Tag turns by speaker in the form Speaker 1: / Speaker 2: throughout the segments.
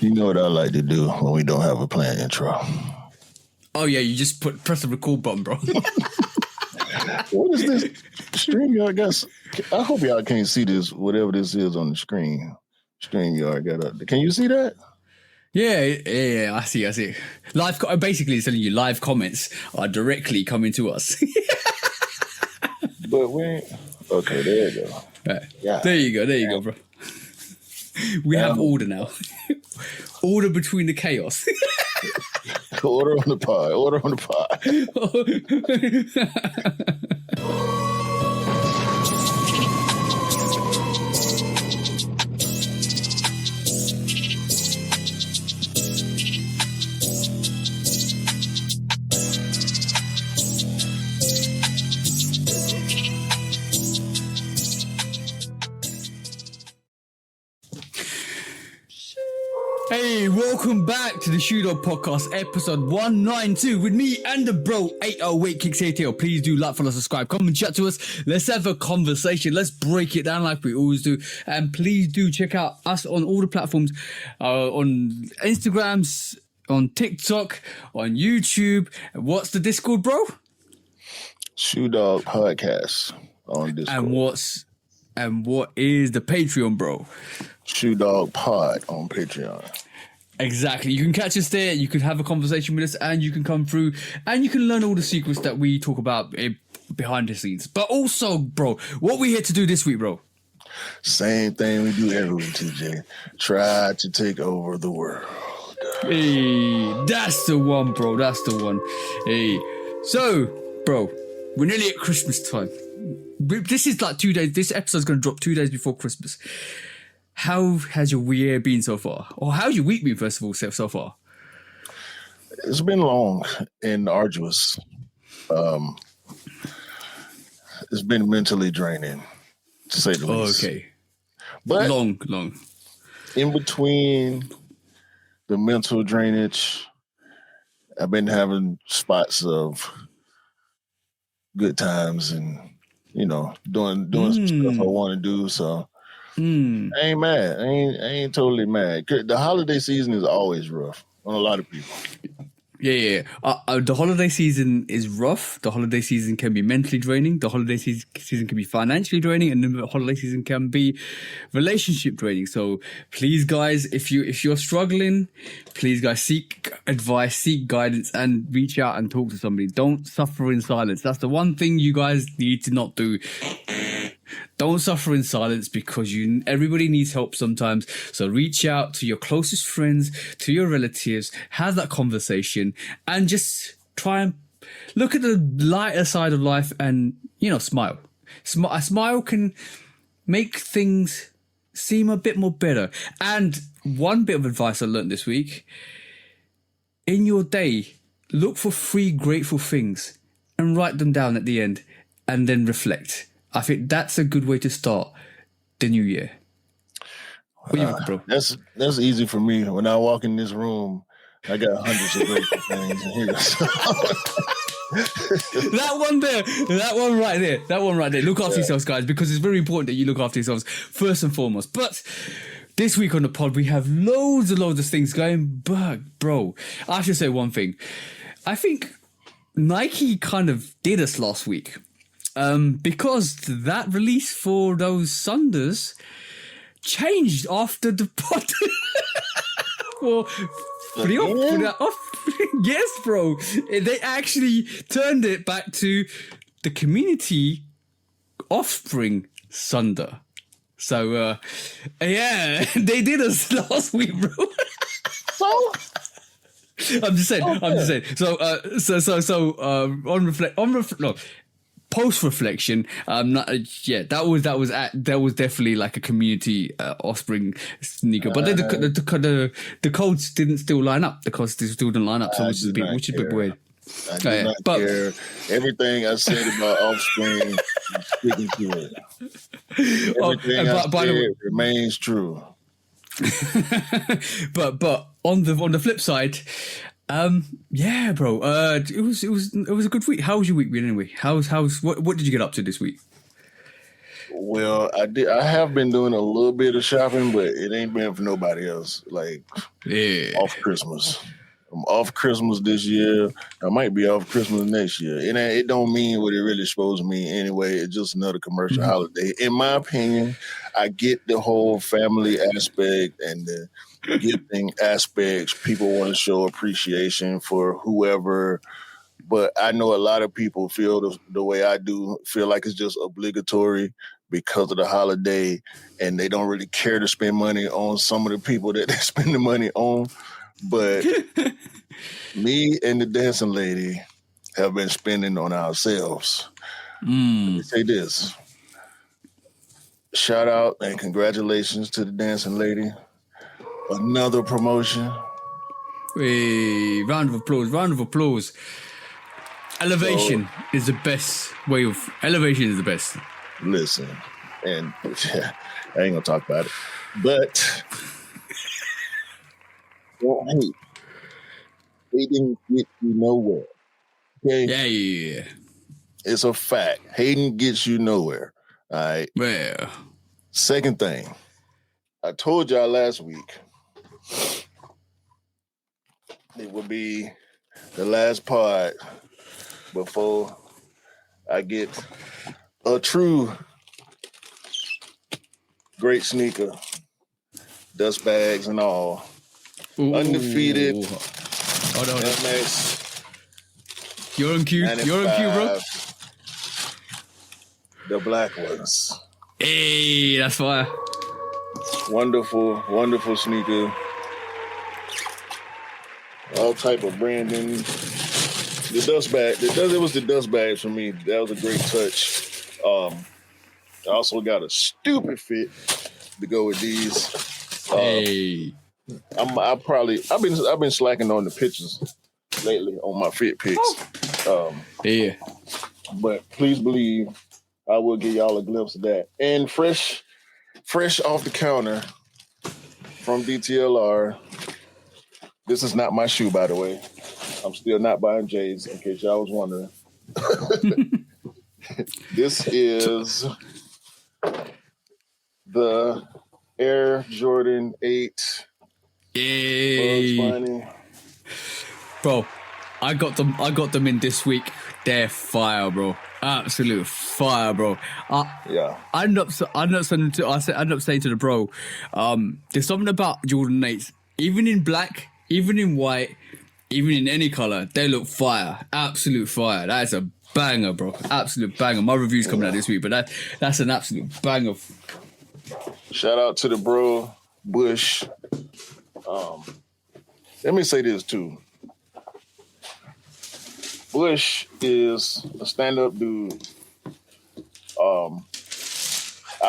Speaker 1: You know what I like to do when we don't have a planned intro?
Speaker 2: Oh yeah, you just press the record button, bro.
Speaker 1: What is this StreamYard? Guys, I hope y'all can't see this, whatever this is on the screen. StreamYard got up. Can you see that?
Speaker 2: Yeah. I see. Basically, it's telling you live comments are directly coming to us.
Speaker 1: But we ain't. Okay, there you go.
Speaker 2: Right. Yeah. There you go, bro. We have order now. Order between the chaos.
Speaker 1: Order on the pod.
Speaker 2: Hey, welcome back to the Shoe Dog Podcast, episode 192, with me and the bro 808 Kicks ATL. Please do like, follow, subscribe, come and chat to us. Let's have a conversation. Let's break it down like we always do. And please do check out us on all the platforms, on Instagrams, on TikTok, on YouTube. What's the Discord, bro?
Speaker 1: Shoe Dog Podcast on Discord.
Speaker 2: And what is the Patreon, bro?
Speaker 1: Shoe Dog Pod on Patreon.
Speaker 2: Exactly. You can catch us there. You can have a conversation with us, and you can come through, and you can learn all the secrets that we talk about behind the scenes. But also, bro, what we here to do this week, bro?
Speaker 1: Same thing we do every week, TJ. Try to take over the world.
Speaker 2: Hey, that's the one, bro. That's the one. Hey, so, bro, we're nearly at Christmas time. This is like 2 days. This episode's going to drop 2 days before Christmas. How has your year been so far? Or how's your week been, first of all, so far?
Speaker 1: It's been long and arduous. It's been mentally draining, to say the least.
Speaker 2: Okay.
Speaker 1: But
Speaker 2: long.
Speaker 1: In between the mental drainage, I've been having spots of good times and, doing some stuff I want to do. So I ain't mad. I ain't totally mad. The holiday season is always rough on a lot of people.
Speaker 2: Yeah. The holiday season is rough. The holiday season can be mentally draining. The holiday season can be financially draining, and the holiday season can be relationship draining. So please, guys, if you're struggling, please, guys, seek advice, seek guidance, and reach out and talk to somebody. Don't suffer in silence. That's the one thing you guys need to not do. Don't suffer in silence, because everybody needs help sometimes. So reach out to your closest friends, to your relatives, have that conversation, and just try and look at the lighter side of life and, smile. A smile can make things seem a bit more better. And one bit of advice I learned this week: in your day, look for 3 grateful things and write them down at the end, and then reflect. I think that's a good way to start the new year. What do you think, bro?
Speaker 1: That's easy for me. When I walk in this room, I got hundreds of grateful things in here.
Speaker 2: That one right there. Look after yourselves, guys, because it's very important that you look after yourselves first and foremost. But this week on the pod, we have loads of things going. But, bro, I should say one thing. I think Nike kind of did us last week. Because that release for those Sunders changed after the pod. Yes, bro. They actually turned it back to the community offspring Sunder. So, yeah, they did us last week, bro.
Speaker 1: So?
Speaker 2: I'm just saying. Post-reflection, that was definitely like a community offspring sneaker, but then the codes didn't still line up. The codes still didn't line up, so which is a bit weird.
Speaker 1: I do not care. Everything I said about offspring, I'm sticking to it. Everything I said remains true.
Speaker 2: but on the flip side, yeah, bro. It was a good week. How was your week been anyway? What did you get up to this week?
Speaker 1: Well, I have been doing a little bit of shopping, but it ain't been for nobody else. Like
Speaker 2: Yeah.
Speaker 1: off Christmas. I'm off Christmas this year. I might be off Christmas next year. It don't mean what it really supposed to mean anyway. It's just another commercial holiday. In my opinion, I get the whole family aspect and the gifting aspects. People want to show appreciation for whoever, but I know a lot of people feel the way I do, feel like it's just obligatory because of the holiday, and they don't really care to spend money on some of the people that they spend the money on. But me and the dancing lady have been spending on ourselves. Let me say this. Shout out and congratulations to the dancing lady. Another promotion.
Speaker 2: Hey, round of applause, round of applause. Elevation is the best way of. Elevation is the best.
Speaker 1: Listen, and I ain't gonna talk about it, but don't hate. Hating get you nowhere. Okay,
Speaker 2: Yeah.
Speaker 1: it's a fact. Hating gets you nowhere. All right.
Speaker 2: Well,
Speaker 1: Second thing, I told y'all last week it would be the last pod before I get a true great sneaker, dust bags and all.
Speaker 2: ooh.
Speaker 1: Undefeated.
Speaker 2: Hold on.
Speaker 1: MX
Speaker 2: You're on cue.
Speaker 1: 95,
Speaker 2: You're on cue, bro.
Speaker 1: the black ones.
Speaker 2: Hey, that's fire.
Speaker 1: Wonderful, wonderful sneaker. All type of branding. The dust bag. It was the dust bags for me. That was a great touch. I also got a stupid fit to go with these.
Speaker 2: Hey.
Speaker 1: I've been slacking on the pictures lately on my fit pics.
Speaker 2: Yeah.
Speaker 1: But please believe I will give y'all a glimpse of that. And fresh off the counter from DTLR. This is not my shoe, by the way. I'm still not buying J's, in case y'all was wondering. This is the Air Jordan 8
Speaker 2: Yay.
Speaker 1: Bugs Bunny.
Speaker 2: Bro, I got them in this week. They're fire, bro. Absolute fire, bro.
Speaker 1: Yeah.
Speaker 2: I ended up saying to the bro, there's something about Jordan 8s, even in black, even in white, even in any color, they look fire. Absolute fire. That is a banger, bro. Absolute banger. My review's coming out this week, but that's an absolute banger.
Speaker 1: Shout out to the bro, Bush. Let me say this too. Bush is a stand-up dude.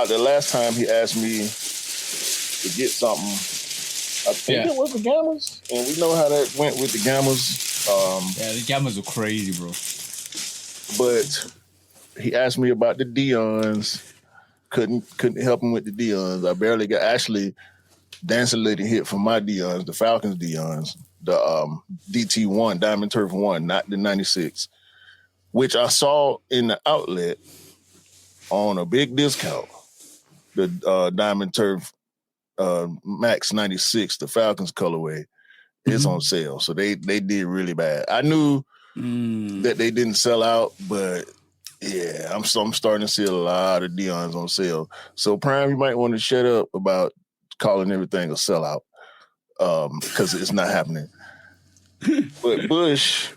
Speaker 1: The last time he asked me to get something, I think it was the Gammas, and we know how that went with the Gammas.
Speaker 2: The Gammas are crazy, bro.
Speaker 1: But he asked me about the Dions. Couldn't help him with the Dions. I barely got. Actually, Dancing Lady hit from my Dions, the Falcons Dions, the DT1, Diamond Turf 1, not the 96, which I saw in the outlet on a big discount. The Diamond Turf Max 96, the Falcons colorway, is on sale. So they did really bad. I knew that they didn't sell out, but yeah, I'm starting to see a lot of Dions on sale. So Prime, you might want to shut up about calling everything a sellout, because it's not happening. But Bush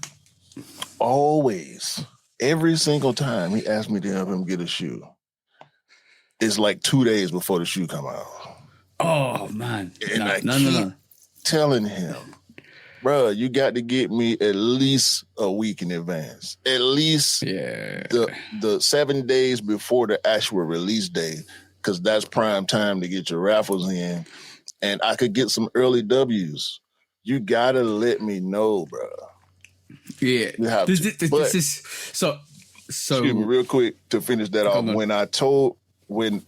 Speaker 1: always, every single time he asked me to help him get a shoe, it's like 2 days before the shoe come out.
Speaker 2: Oh man!
Speaker 1: And I keep telling him, bro, you got to get me at least a week in advance. At least the 7 days before the actual release day, because that's prime time to get your raffles in, and I could get some early W's. You gotta let me know, bro.
Speaker 2: Yeah,
Speaker 1: you have to.
Speaker 2: This is so.
Speaker 1: Excuse me, real quick to finish that off. When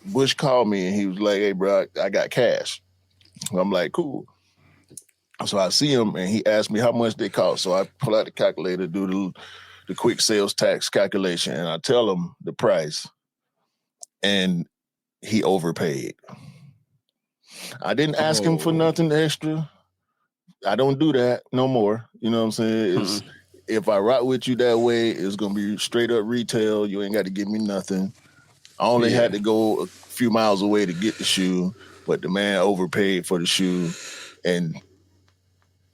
Speaker 1: Bush called me and he was like, "Hey, bro, I got cash." I'm like, "Cool." So I see him and he asked me how much they cost. So I pull out the calculator, do the quick sales tax calculation, and I tell him the price. and he overpaid. I didn't ask him for nothing extra. I don't do that no more. You know what I'm saying? It's if I rock with you that way, it's gonna be straight up retail. You ain't got to give me nothing. I only had to go a few miles away to get the shoe, but the man overpaid for the shoe, and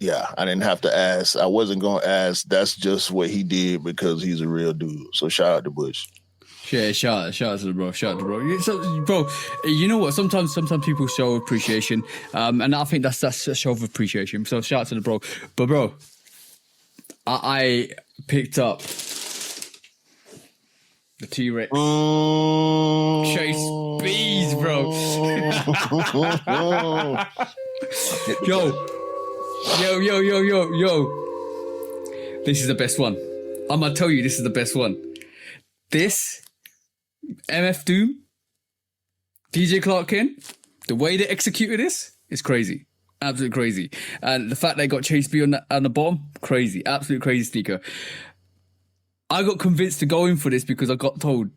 Speaker 1: I didn't have to ask. I wasn't gonna ask. That's just what he did because he's a real dude. So shout out to Bush.
Speaker 2: Yeah, shout out to the bro. Shout out to the bro. So, bro, you know what? Sometimes people show appreciation, and I think that's a show of appreciation. So shout out to the bro. But bro, I picked up the T-Rex Chase Bees, bro. Yo. This is the best one. I'm gonna tell you, this is the best one. This MF Doom, DJ Clark Kent, the way they executed this is crazy. Absolutely crazy. And the fact they got Chase B on the bottom, crazy. Absolute crazy sneaker. I got convinced to go in for this because I got told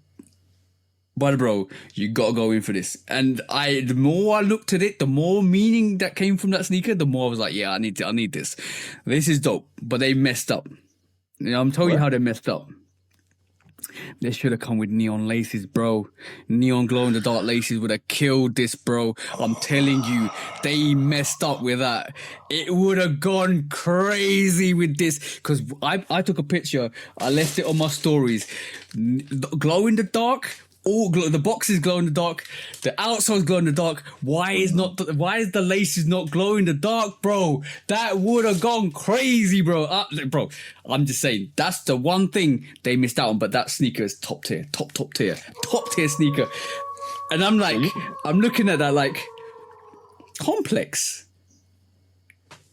Speaker 2: by the bro, you gotta go in for this. And the more I looked at it, the more meaning that came from that sneaker, the more I was like, yeah, I need this. This is dope. But they messed up. You know, I'm telling you how they messed up. They should have come with neon laces, bro. Neon glow-in-the-dark laces would have killed this, bro. I'm telling you, they messed up with that. It would have gone crazy with this. Because I took a picture. I left it on my stories. Glow-in-the-dark. The box is glow in the dark. The outside's glow in the dark. Why is the laces not glow in the dark, bro? That would have gone crazy, bro. Bro, I'm just saying that's the one thing they missed out on. But that sneaker is top tier sneaker. And I'm like, I'm looking at that like, Complex.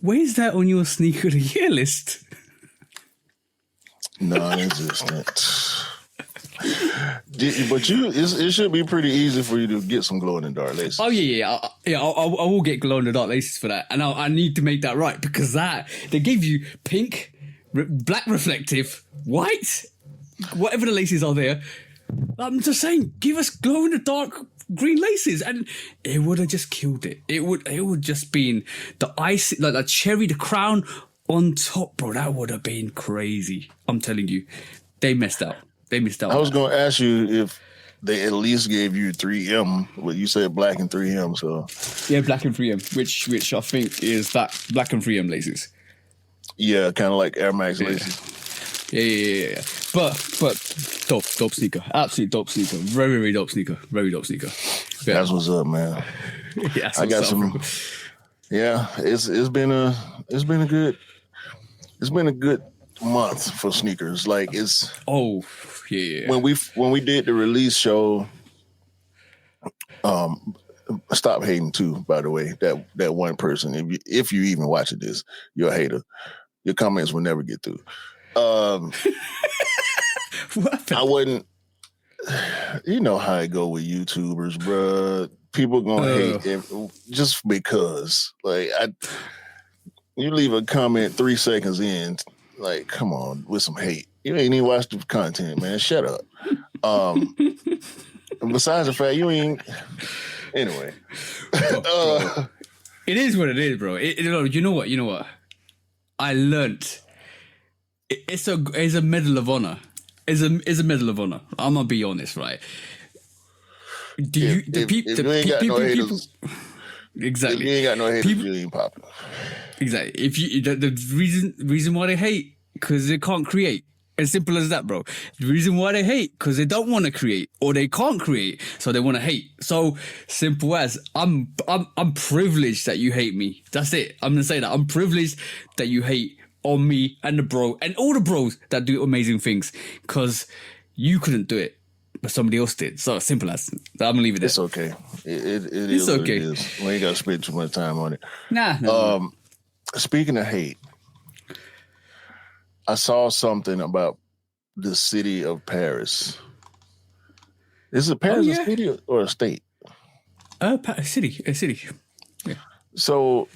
Speaker 2: Where's that on your sneaker of the year list?
Speaker 1: Non-existent. But it should be pretty easy for you to get some glow in the dark laces.
Speaker 2: Oh yeah. I will get glow in the dark laces for that, and I need to make that right because they gave you pink, black reflective, white, whatever the laces are there. I'm just saying, give us glow in the dark green laces, and it would have just killed it. It would just been the ice, like the cherry, the crown on top, bro. That would have been crazy. I'm telling you, they messed up. They missed out.
Speaker 1: I was going to ask you if they at least gave you 3M. Well, you said black and 3M, so
Speaker 2: yeah, black and 3M, which I think is that black and 3M laces.
Speaker 1: Yeah, kind of like Air Max laces.
Speaker 2: Yeah. But dope sneaker, absolute dope sneaker, very dope sneaker, very dope sneaker. Yeah.
Speaker 1: That's what's up, man.
Speaker 2: Yeah,
Speaker 1: I got some. Bro. Yeah, it's been a good month for sneakers. Like it's when we did the release show. Stop hating too, by the way. That one person, if you even watching this, you're a hater. Your comments will never get through. I wouldn't. You know how it go with YouTubers, bruh. People gonna hate just because. Like you leave a comment 3 seconds in, like, come on, with some hate. You ain't even watched the content, man. Shut up. Besides the fact you ain't. Anyway,
Speaker 2: bro. It is what it is, bro. You know what? I learnt. It's a medal of honor. It's a medal of honor. I'm gonna be honest, right? People exactly.
Speaker 1: If you ain't got no haters, you ain't popular.
Speaker 2: Exactly. If you the reason why they hate because they can't create. As simple as that, bro. The reason why they hate because they don't want to create or they can't create, so they want to hate. So simple as I'm privileged that you hate me. That's it. I'm gonna say that I'm privileged that you hate on me and the bro and all the bros that do amazing things because you couldn't do it, but somebody else did. So simple as. I'm gonna leave it there.
Speaker 1: It's okay. It is okay. It is. We ain't gotta spend too much time on it.
Speaker 2: Nah.
Speaker 1: Speaking of hate, I saw something about the city of Paris. Is it Paris a city or a state?
Speaker 2: A city. Yeah.
Speaker 1: So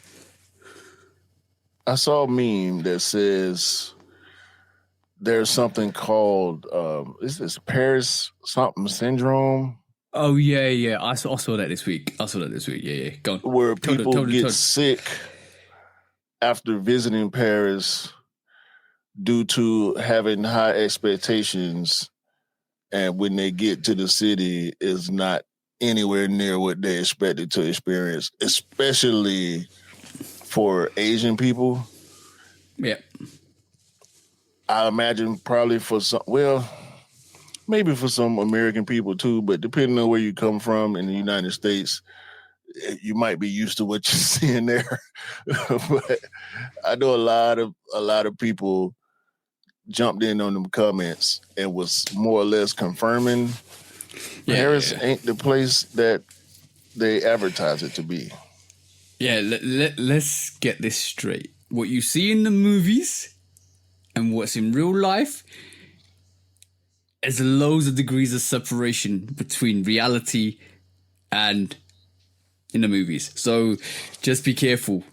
Speaker 1: I saw a meme that says there's something called is this Paris something syndrome?
Speaker 2: Oh yeah. I saw that this week. Yeah. Go on.
Speaker 1: where
Speaker 2: Tell
Speaker 1: people get
Speaker 2: the-
Speaker 1: sick after visiting Paris due to having high expectations, and when they get to the city, is not anywhere near what they expected to experience, especially for Asian people.
Speaker 2: Yeah.
Speaker 1: I imagine probably for some, well, maybe for some American people too, but depending on where you come from in the United States, you might be used to what you're seeing there. But I know a lot of people jumped in on them comments and was more or less confirming Paris ain't the place that they advertise it to be.
Speaker 2: Yeah, let's get this straight. What you see in the movies and what's in real life, there's loads of degrees of separation between reality and in the movies. So just be careful.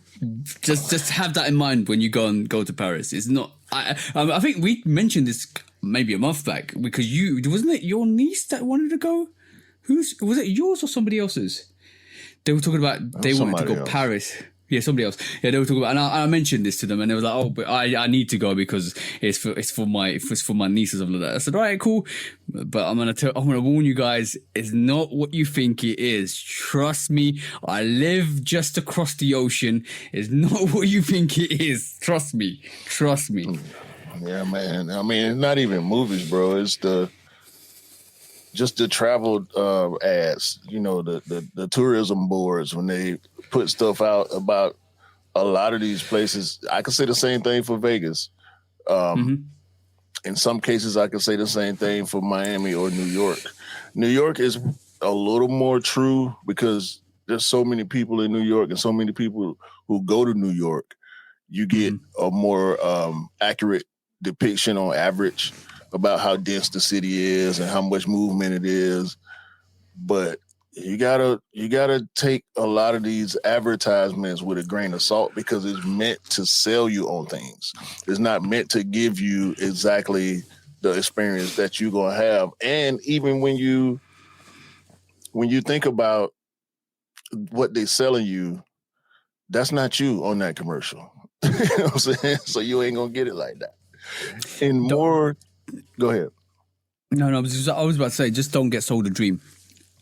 Speaker 2: Just have that in mind when you go to Paris. It's not. I think we mentioned this maybe a month back because wasn't it your niece that wanted to go? Was it yours or somebody else's? They were talking about they wanted to go Paris. Yeah, somebody else. Yeah, they were talking about, and I mentioned this to them, and they were like, "Oh, but I need to go because it's for my nieces and all that." I said, "All right, cool, but I'm gonna warn you guys, it's not what you think it is. Trust me, I live just across the ocean. It's not what you think it is. Trust me."
Speaker 1: Yeah, man. I mean, it's not even movies, bro. It's just the travel ads, the tourism boards when they put stuff out about a lot of these places. I can say the same thing for Vegas. In some cases, I can say the same thing for Miami or New York. New York is a little more true because there's so many people in New York and so many people who go to New York. You get a more accurate depiction on average about how dense the city is and how much movement it is. But you gotta take a lot of these advertisements with a grain of salt because it's meant to sell you on things. It's not meant to give you exactly the experience that you're gonna have. And even when you think about what they're selling you, that's not you on that commercial. You know what I'm saying? So you ain't gonna get it like that. And more. Go ahead.
Speaker 2: No, I was about to say, just don't get sold a dream,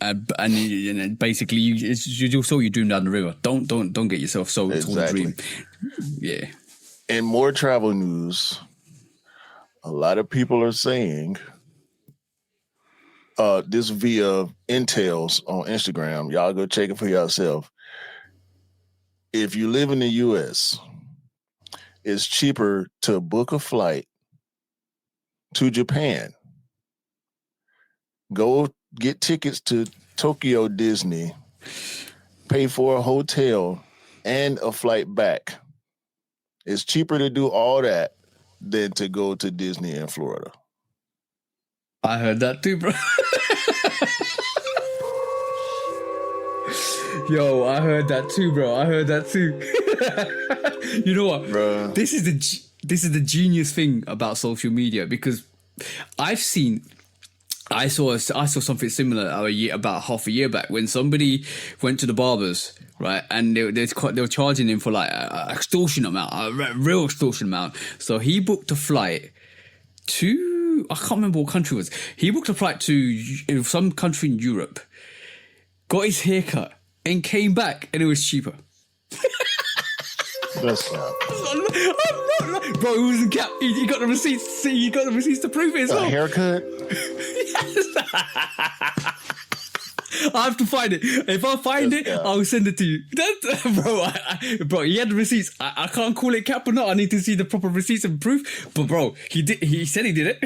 Speaker 2: and basically you'll sell your dream down the river. Don't get yourself sold a dream. Yeah.
Speaker 1: In more travel news, a lot of people are saying this via Intels on Instagram. Y'all go check it for yourself. If you live in the U.S., it's cheaper to book a flight to Japan, go get tickets to Tokyo Disney, pay for a hotel and a flight back. It's cheaper to do all that than to go to Disney in Florida.
Speaker 2: I heard that too, bro. Yo, I heard that too, bro. You know what,
Speaker 1: bro?
Speaker 2: This is the genius thing about social media because I saw something similar about half a year back when somebody went to the barbers, right, and they were charging him for like a extortion amount, a real extortion amount. So he booked a flight to, I can't remember what country it was. He booked a flight to some country in Europe, got his haircut, and came back, and it was cheaper.
Speaker 1: That's not.
Speaker 2: Bro, it was a cap. He got the receipts. He got the receipts to prove it as well.
Speaker 1: A haircut?
Speaker 2: I have to find it. If I find it, I'll send it to you. Bro, he had the receipts. I can't call it cap or not. I need to see the proper receipts and proof. But bro, he said he did it.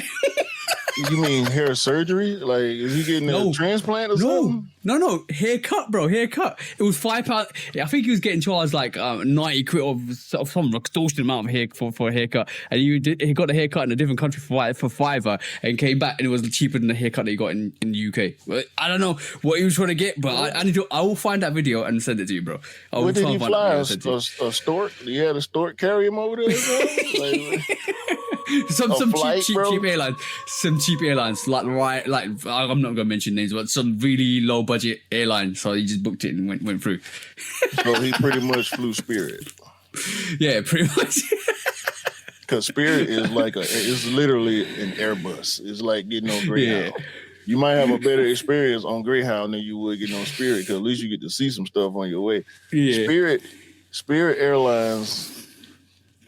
Speaker 1: You mean hair surgery? Like, is he getting a transplant or something?
Speaker 2: No, haircut, bro, haircut. It was £5. I think he was getting charged like 90 quid or some extortion amount of hair for a haircut, and he got a haircut in a different country for £5 and came back, and it was cheaper than the haircut that he got in the UK. But I don't know what he was trying to get, but I will find that video and send it to you, bro.
Speaker 1: Where did he fly? A stork? You had a stork carry him over there? Like,
Speaker 2: some
Speaker 1: flight, bro?
Speaker 2: cheap airlines. Some cheap airlines, like I'm not gonna mention names, but some really low budget airline. So he just booked it and went through.
Speaker 1: So he pretty much flew Spirit.
Speaker 2: Yeah, pretty much.
Speaker 1: Because Spirit is it's literally an Airbus. It's like getting on Greyhound.
Speaker 2: Yeah.
Speaker 1: You might have a better experience on Greyhound than you would getting on Spirit, because at least you get to see some stuff on your way.
Speaker 2: Yeah.
Speaker 1: Spirit Airlines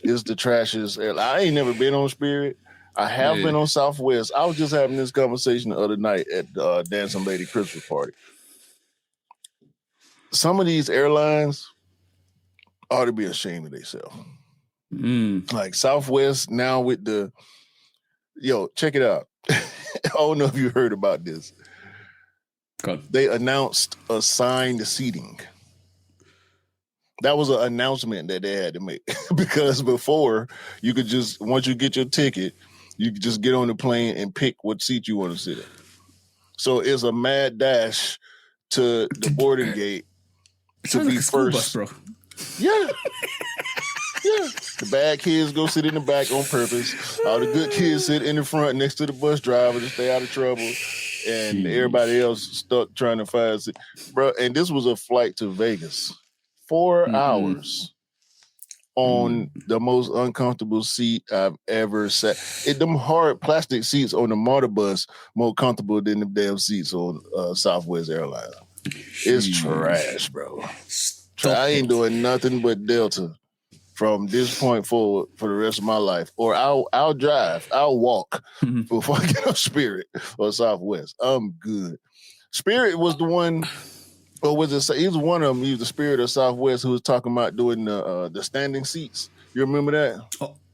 Speaker 1: is the trashiest airline. I ain't never been on Spirit. I have been on Southwest. I was just having this conversation the other night at Dancing Lady Christmas party. Some of these airlines ought to be ashamed of themselves. Like Southwest now with check it out. I don't know if you heard about this. They announced assigned seating. That was an announcement that they had to make because before you could just, once you get your ticket, you could just get on the plane and pick what seat you want to sit in. So it's a mad dash to the boarding gate to be
Speaker 2: like
Speaker 1: first.
Speaker 2: Bus, bro.
Speaker 1: Yeah. Yeah. The bad kids go sit in the back on purpose. All the good kids sit in the front next to the bus driver to stay out of trouble. And everybody else stuck trying to find it. Bro, and this was a flight to Vegas. 4 hours on the most uncomfortable seat I've ever sat. Them hard plastic seats on the MARTA bus more comfortable than the damn seats on Southwest Airlines. It's trash, bro. I ain't doing nothing but Delta from this point forward for the rest of my life. Or I'll drive. I'll walk before I get on Spirit or Southwest. I'm good. Spirit was the one, or was it? He was one of them. He was the Spirit of Southwest who was talking about doing the standing seats. You remember that?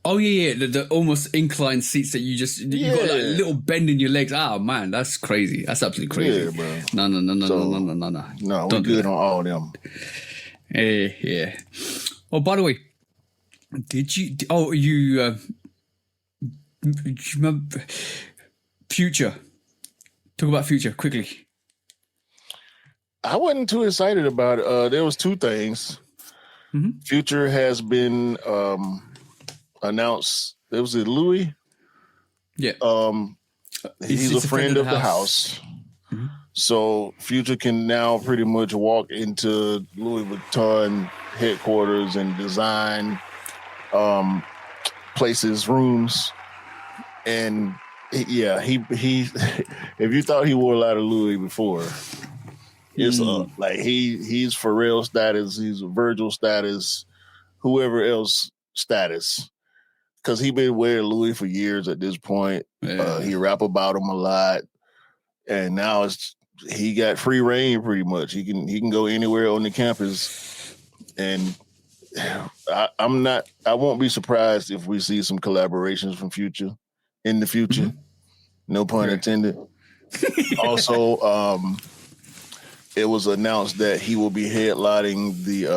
Speaker 2: Oh yeah. The almost inclined seats that you got like a little bend in your legs. Oh man, that's crazy. That's absolutely crazy.
Speaker 1: Yeah, bro.
Speaker 2: No.
Speaker 1: No, we're good on all of them.
Speaker 2: Yeah. Oh, by the way, did you? Oh, you remember Future? Talk about Future quickly.
Speaker 1: I wasn't too excited about it. There was two things. Future has been announced. It was Louis.
Speaker 2: Yeah.
Speaker 1: He's a friend of the house. So Future can now pretty much walk into Louis Vuitton headquarters and design places, rooms, and he if you thought he wore a lot of Louis before, it's like he's Pharrell status, he's Virgil status, whoever else status, because he been wearing Louis for years at this point. He rap about him a lot, and now he got free reign pretty much. He can go anywhere on the campus, and I won't be surprised if we see some collaborations from Future in the future. No pun intended. Also, it was announced that he will be headlining the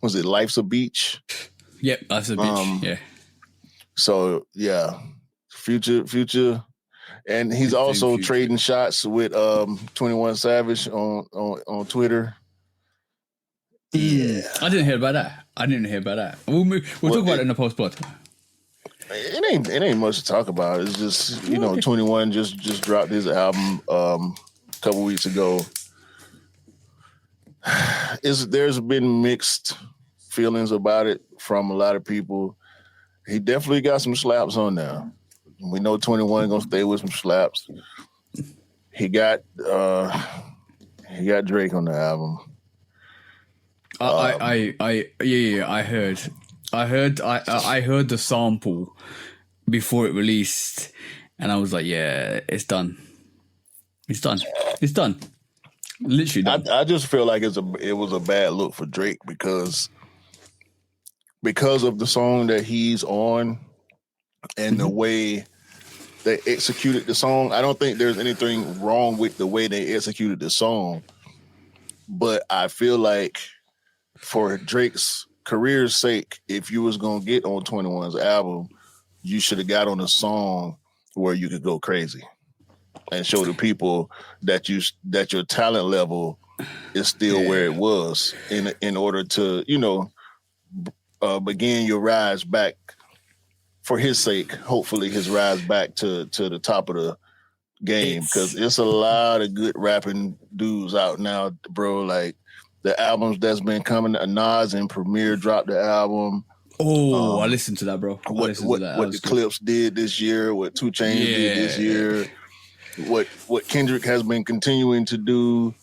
Speaker 1: was it Life's a Beach?
Speaker 2: Yep, Life's a Beach. Yeah.
Speaker 1: So yeah, Future, and he's also trading shots with 21 Savage on Twitter. Yeah,
Speaker 2: I didn't hear about that. We'll talk about it in the post-pod.
Speaker 1: It ain't much to talk about. It's just 21 just dropped his album a couple weeks ago. There's been mixed feelings about it from a lot of people. He definitely got some slaps on there. We know 21 gonna stay with some slaps. He got Drake on the album.
Speaker 2: I heard the sample before it released, and I was like, yeah, it's done. Literally done.
Speaker 1: I just feel like it was a bad look for Drake because of the song that he's on and the way they executed the song. I don't think there's anything wrong with the way they executed the song, but I feel like for Drake's career's sake, if you was gonna get on 21's album, you should have got on a song where you could go crazy and show the people that your talent level is still where it was in order to begin your rise back for his sake, hopefully his rise back to the top of the game, because it's a lot of good rapping dudes out now, bro. Like the albums that's been coming, Nas and Premier dropped the album.
Speaker 2: I listened to that, bro.
Speaker 1: What the Clips did this year, what 2 Chainz did this year, what Kendrick has been continuing to do.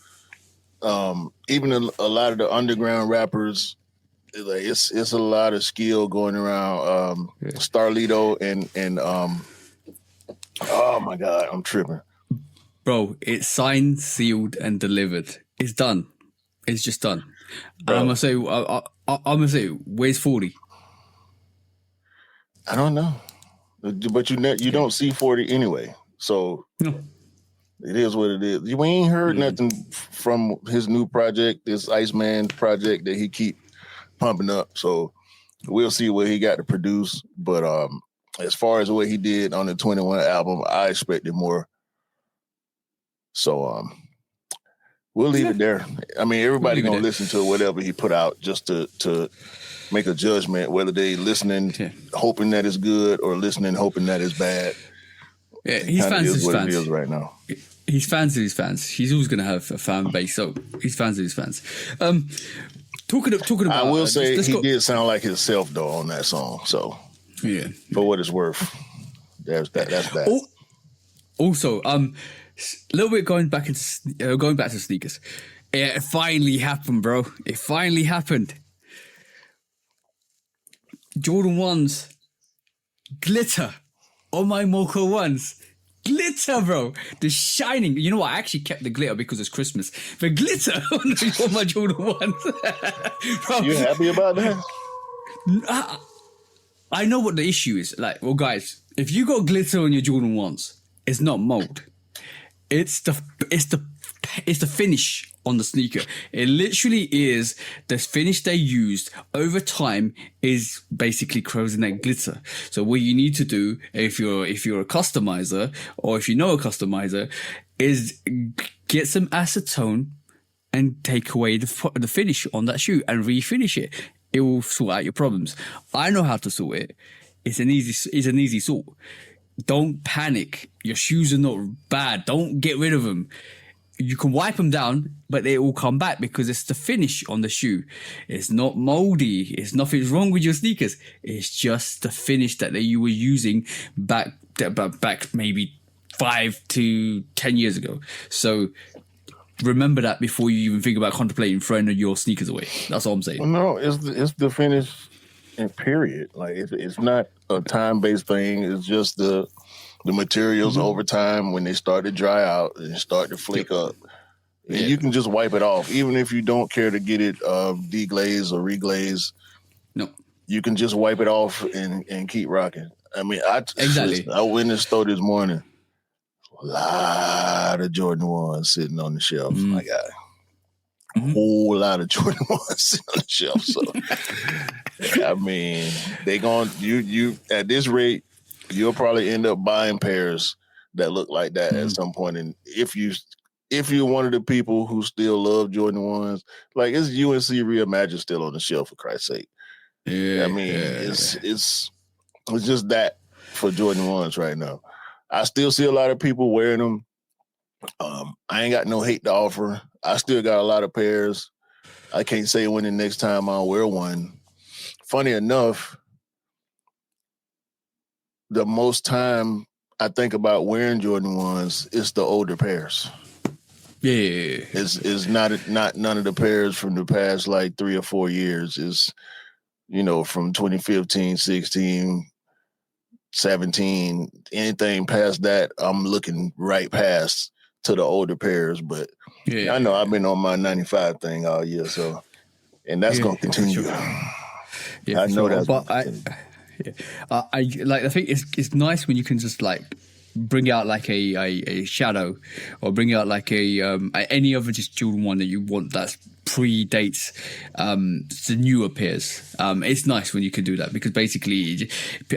Speaker 1: Even a lot of the underground rappers, like it's a lot of skill going around. Starlito and oh my God, I'm tripping.
Speaker 2: Bro, it's signed, sealed, and delivered. It's done. It's just done. And I'm gonna say, where's 40?
Speaker 1: I don't know, but you don't see 40 anyway. So
Speaker 2: no.
Speaker 1: It is what it is. We ain't heard nothing from his new project, this Iceman project that he keep pumping up. So we'll see what he got to produce. But as far as what he did on the 21 album, I expected more. So we'll leave it there. I mean, everybody gonna listen to whatever he put out just to make a judgment, whether they listening hoping that it's good or listening hoping that it's bad.
Speaker 2: Yeah, he's fans of his fans.
Speaker 1: It is right now.
Speaker 2: He's fans of his fans. He's always going to have a fan base, so he's fans of his fans. Talking about,
Speaker 1: I will say he did sound like himself though on that song. So
Speaker 2: yeah,
Speaker 1: for what it's worth, that's that.
Speaker 2: Also, a little bit going back to sneakers. It finally happened, bro. It finally happened. Jordan 1s glitter on my Mocha 1s. Glitter, bro. The shining. You know what? I actually kept the glitter because it's Christmas. The glitter on my Jordan 1s. Bro,
Speaker 1: you happy about that?
Speaker 2: I know what the issue is. Like, well, guys, if you got glitter on your Jordan 1s, it's not mold. It's the finish on the sneaker. It literally is the finish they used over time is basically corroding that glitter. So what you need to do if you're a customizer or if you know a customizer is get some acetone and take away the finish on that shoe and refinish it. It will sort out your problems. I know how to sort it. It's an easy sort. Don't panic. Your shoes are not bad. Don't get rid of them. You can wipe them down, but they will come back because it's the finish on the shoe. It's not moldy. It's nothing wrong with your sneakers. It's just the finish that you were using back maybe 5 to 10 years ago. So remember that before you even think about contemplating throwing your sneakers away. That's all I'm saying.
Speaker 1: No, it's the finish and period. Like it's not a time-based thing. It's just the materials over time when they start to dry out and start to flake up. And you can just wipe it off. Even if you don't care to get it deglaze or reglaze,
Speaker 2: no,
Speaker 1: you can just wipe it off and keep rocking. I mean, I went in the store this morning. A lot of Jordan 1s sitting on the shelf. I got a whole lot of Jordan 1s sitting on the shelf. So, I mean, they going you at this rate, you'll probably end up buying pairs that look like that at some point. And if you're one of the people who still love Jordan 1s, like it's UNC Reimagined still on the shelf for Christ's sake. Yeah, I mean, it's just that for Jordan 1s right now. I still see a lot of people wearing them. I ain't got no hate to offer. I still got a lot of pairs. I can't say when the next time I'll wear one. Funny enough, the most time I think about wearing Jordan 1s is the older pairs.
Speaker 2: Yeah.
Speaker 1: It's not none of the pairs from the past like 3 or 4 years. It's, from 2015, 16, 17, anything past that, I'm looking right past to the older pairs. But I know I've been on my 95 thing all year, so, and that's going to continue. Sure. I know that's going to continue.
Speaker 2: I like. I think it's nice when you can just like bring out like a shadow, or bring out like any other just Jordan 1 that you want that predates the newer pairs. It's nice when you can do that, because basically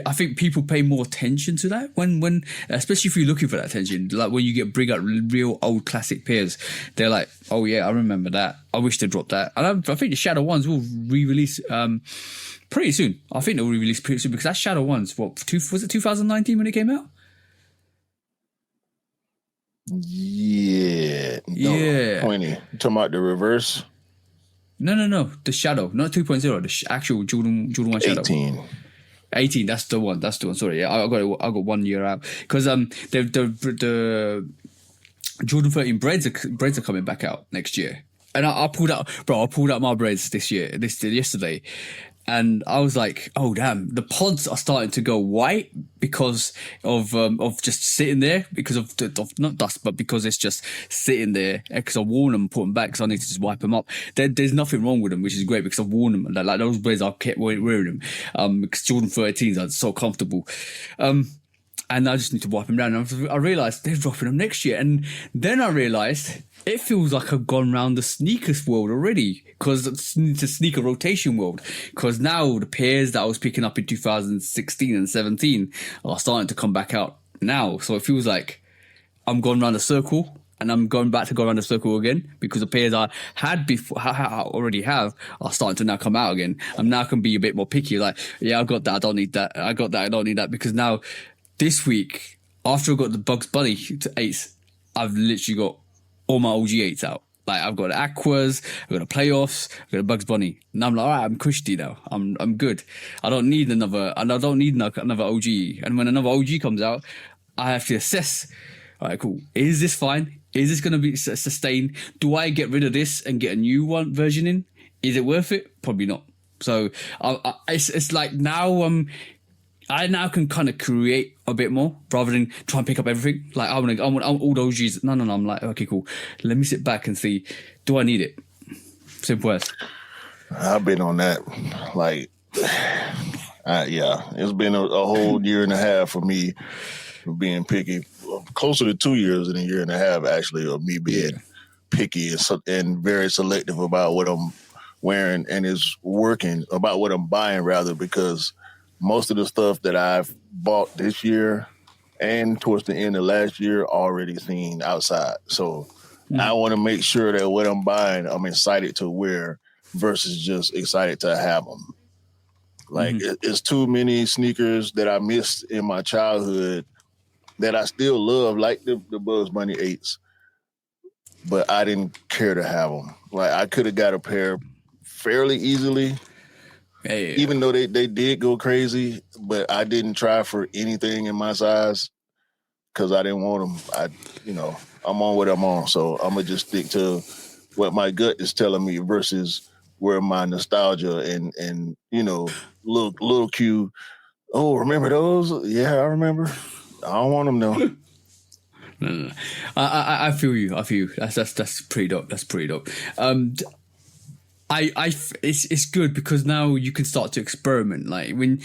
Speaker 2: I think people pay more attention to that when especially if you're looking for that attention. Like when you bring out real old classic pairs, they're like, oh yeah, I remember that, I wish they dropped that. And I think the Shadow ones will re-release pretty soon. I think they'll re-release pretty soon, because that Shadow ones, was it 2019 when it came out?
Speaker 1: Yeah. No,
Speaker 2: Yeah.
Speaker 1: 20. You talking about the reverse?
Speaker 2: No. The Shadow, not 2.0. The actual Jordan 1 Shadow. 18. That's the one. Sorry, yeah, I got 1 year out, because the Jordan 13 breads are coming back out next year, and I pulled out my breads yesterday. And I was like, oh damn, the pods are starting to go white because of just sitting there, because of not dust, but because it's just sitting there. Because I worn them, put them back, because I need to just wipe them up. There's nothing wrong with them, which is great, because I've worn them. Like those braids, I kept wearing them because Jordan 13s are so comfortable. And I just need to wipe them down. And I realised they're dropping them next year. And then I realised it feels like I've gone around the sneakers world already, because it's the sneaker rotation world. Because now the pairs that I was picking up in 2016 and 17 are starting to come back out now. So it feels like I'm going around the circle, and I'm going back to go around the circle again, because the pairs I had before, I already have, are starting to now come out again. I'm now can be a bit more picky. Like, yeah, I got that, I don't need that. I got that, I don't need that. Because now, this week, after I got the Bugs Bunny to 8s, I've literally got all my OG 8s out. Like, I've got the Aquas, I've got the Playoffs, I've got the Bugs Bunny. And I'm like, all right, I'm cushy now. I'm good. I don't need another OG. And when another OG comes out, I have to assess, all right, cool. Is this fine? Is this going to be sustained? Do I get rid of this and get a new one version in? Is it worth it? Probably not. So it's like now I now can kind of create a bit more rather than try and pick up everything. Like I want all those G's. No. I'm like, okay, cool. Let me sit back and see, do I need it? Simple as.
Speaker 1: I've been on that. Like, yeah, it's been a whole year and a half for me being picky. Closer to 2 years than a year and a half, actually, of me being picky and very selective about what I'm wearing, and is working about what I'm buying, rather, because most of the stuff that I've bought this year and towards the end of last year already seen outside. So I want to make sure that what I'm buying, I'm excited to wear versus just excited to have them. Like, it's too many sneakers that I missed in my childhood that I still love, like the Bugs Bunny 8s, but I didn't care to have them. Like, I could have got a pair fairly easily, even though they did go crazy, but I didn't try for anything in my size because I didn't want them. I'm on what I'm on, so I'm going to just stick to what my gut is telling me versus where my nostalgia and little Q, oh, remember those? Yeah, I remember. I don't want them though.
Speaker 2: No. I feel you. That's pretty dope. That's pretty dope. It's good because now you can start to experiment. Like when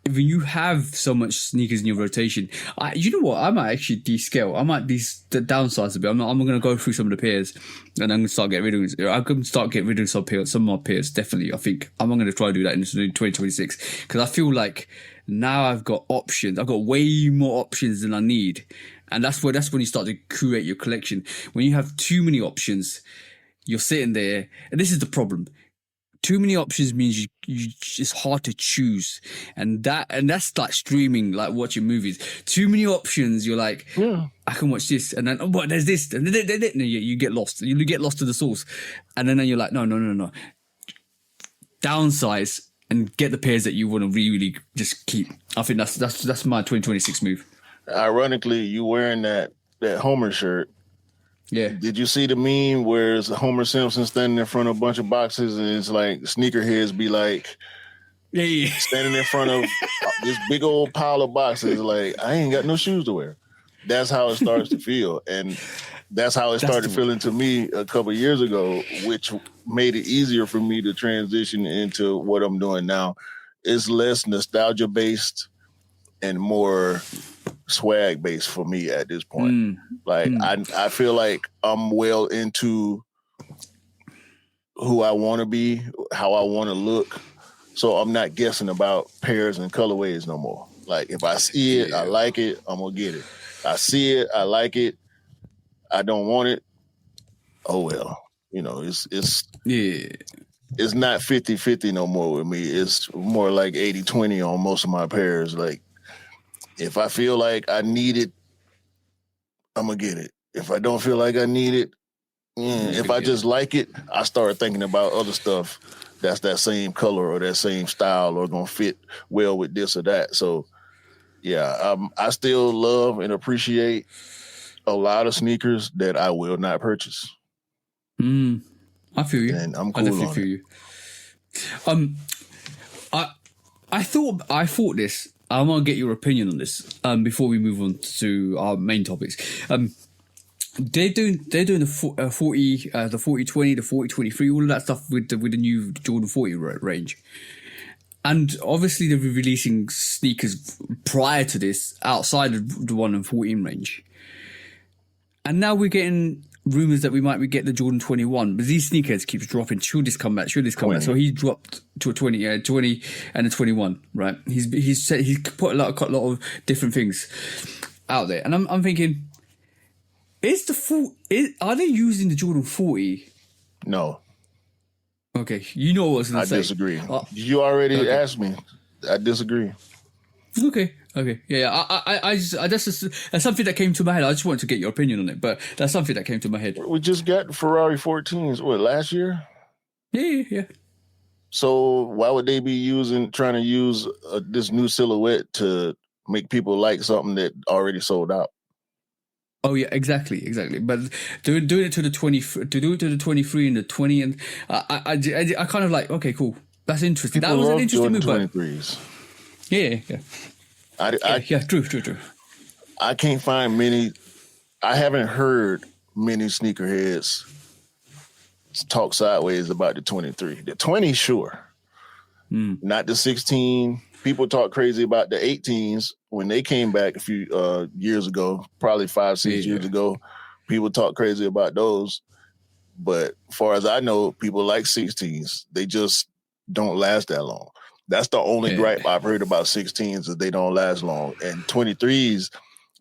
Speaker 2: you have so much sneakers in your rotation, you know what? I might actually descale. I might downsize a bit. I'm going to go through some of the pairs, and I'm going to start getting rid of. I'm going to start getting rid of some of my pairs. Definitely, I think I'm going to try to do that in 2026 because I feel like now I've got options. I've got way more options than I need, and that's when you start to create your collection. When you have too many options, you're sitting there, and this is the problem. Too many options means you it's hard to choose, and that's like streaming, like watching movies. Too many options, you're like, I can watch this, and then there's this, and then you get lost. You get lost to the source, and then you're like, no. Downsize and get the pairs that you want to really just keep. I think that's my 2026 move.
Speaker 1: Ironically, you wearing that Homer shirt.
Speaker 2: Yeah.
Speaker 1: Did you see the meme where it's Homer Simpson standing in front of a bunch of boxes and it's like sneakerheads be like standing in front of this big old pile of boxes like, I ain't got no shoes to wear. That's how it starts to feel. And that's how it started feeling to me a couple of years ago, which made it easier for me to transition into what I'm doing now. It's less nostalgia based and more swag based for me at this point. I feel like I'm well into who I want to be, how I want to look. So I'm not guessing about pairs and colorways no more. Like if I see it, I like it, I'm gonna get it. I see it, I like it, I don't want it. Oh well, it's not 50-50 no more with me. It's more like 80-20 on most of my pairs. Like if I feel like I need it, I'm gonna get it. If I don't feel like I need it, if I just like it, I start thinking about other stuff that's that same color or that same style or gonna fit well with this or that. So yeah, I still love and appreciate a lot of sneakers that I will not purchase.
Speaker 2: I feel you.
Speaker 1: And I'm cool on it.
Speaker 2: I thought this. I want to get your opinion on this before we move on to our main topics. They're doing the 40, the 40-20, the 40-23, all of that stuff with the new Jordan 40 range. And obviously they're releasing sneakers prior to this outside of the 1 and 14 range. And now we're getting rumors that we might get the Jordan 21, but these sneakers keeps dropping. Should this come back? So he dropped to a 20 and a 21, right? He's put a lot of different things out there. And I'm thinking, are they using the Jordan 40?
Speaker 1: No.
Speaker 2: Okay, you know what I was going to say.
Speaker 1: I disagree. You already asked me. I disagree.
Speaker 2: Okay. Yeah. That's something that came to my head. I just wanted to get your opinion on it, but that's something that came to my head.
Speaker 1: We just got Ferrari 14s. What, last year?
Speaker 2: Yeah.
Speaker 1: So why would they be trying to use this new silhouette to make people like something that already sold out?
Speaker 2: Oh yeah, exactly. But doing it to the 20, to do it to the 23 and the 20, and I kind of like, okay, cool. That's interesting.
Speaker 1: People
Speaker 2: that was an interesting move.
Speaker 1: 23s.
Speaker 2: Yeah. True.
Speaker 1: I can't find many. I haven't heard many sneakerheads talk sideways about the 23. The 20, sure. Not the 16. People talk crazy about the 18s when they came back a few years ago, probably 5-6 years ago. People talk crazy about those. But as far as I know, people like 16s. They just don't last that long. That's the only gripe I've heard about 16s is they don't last long. And 23s,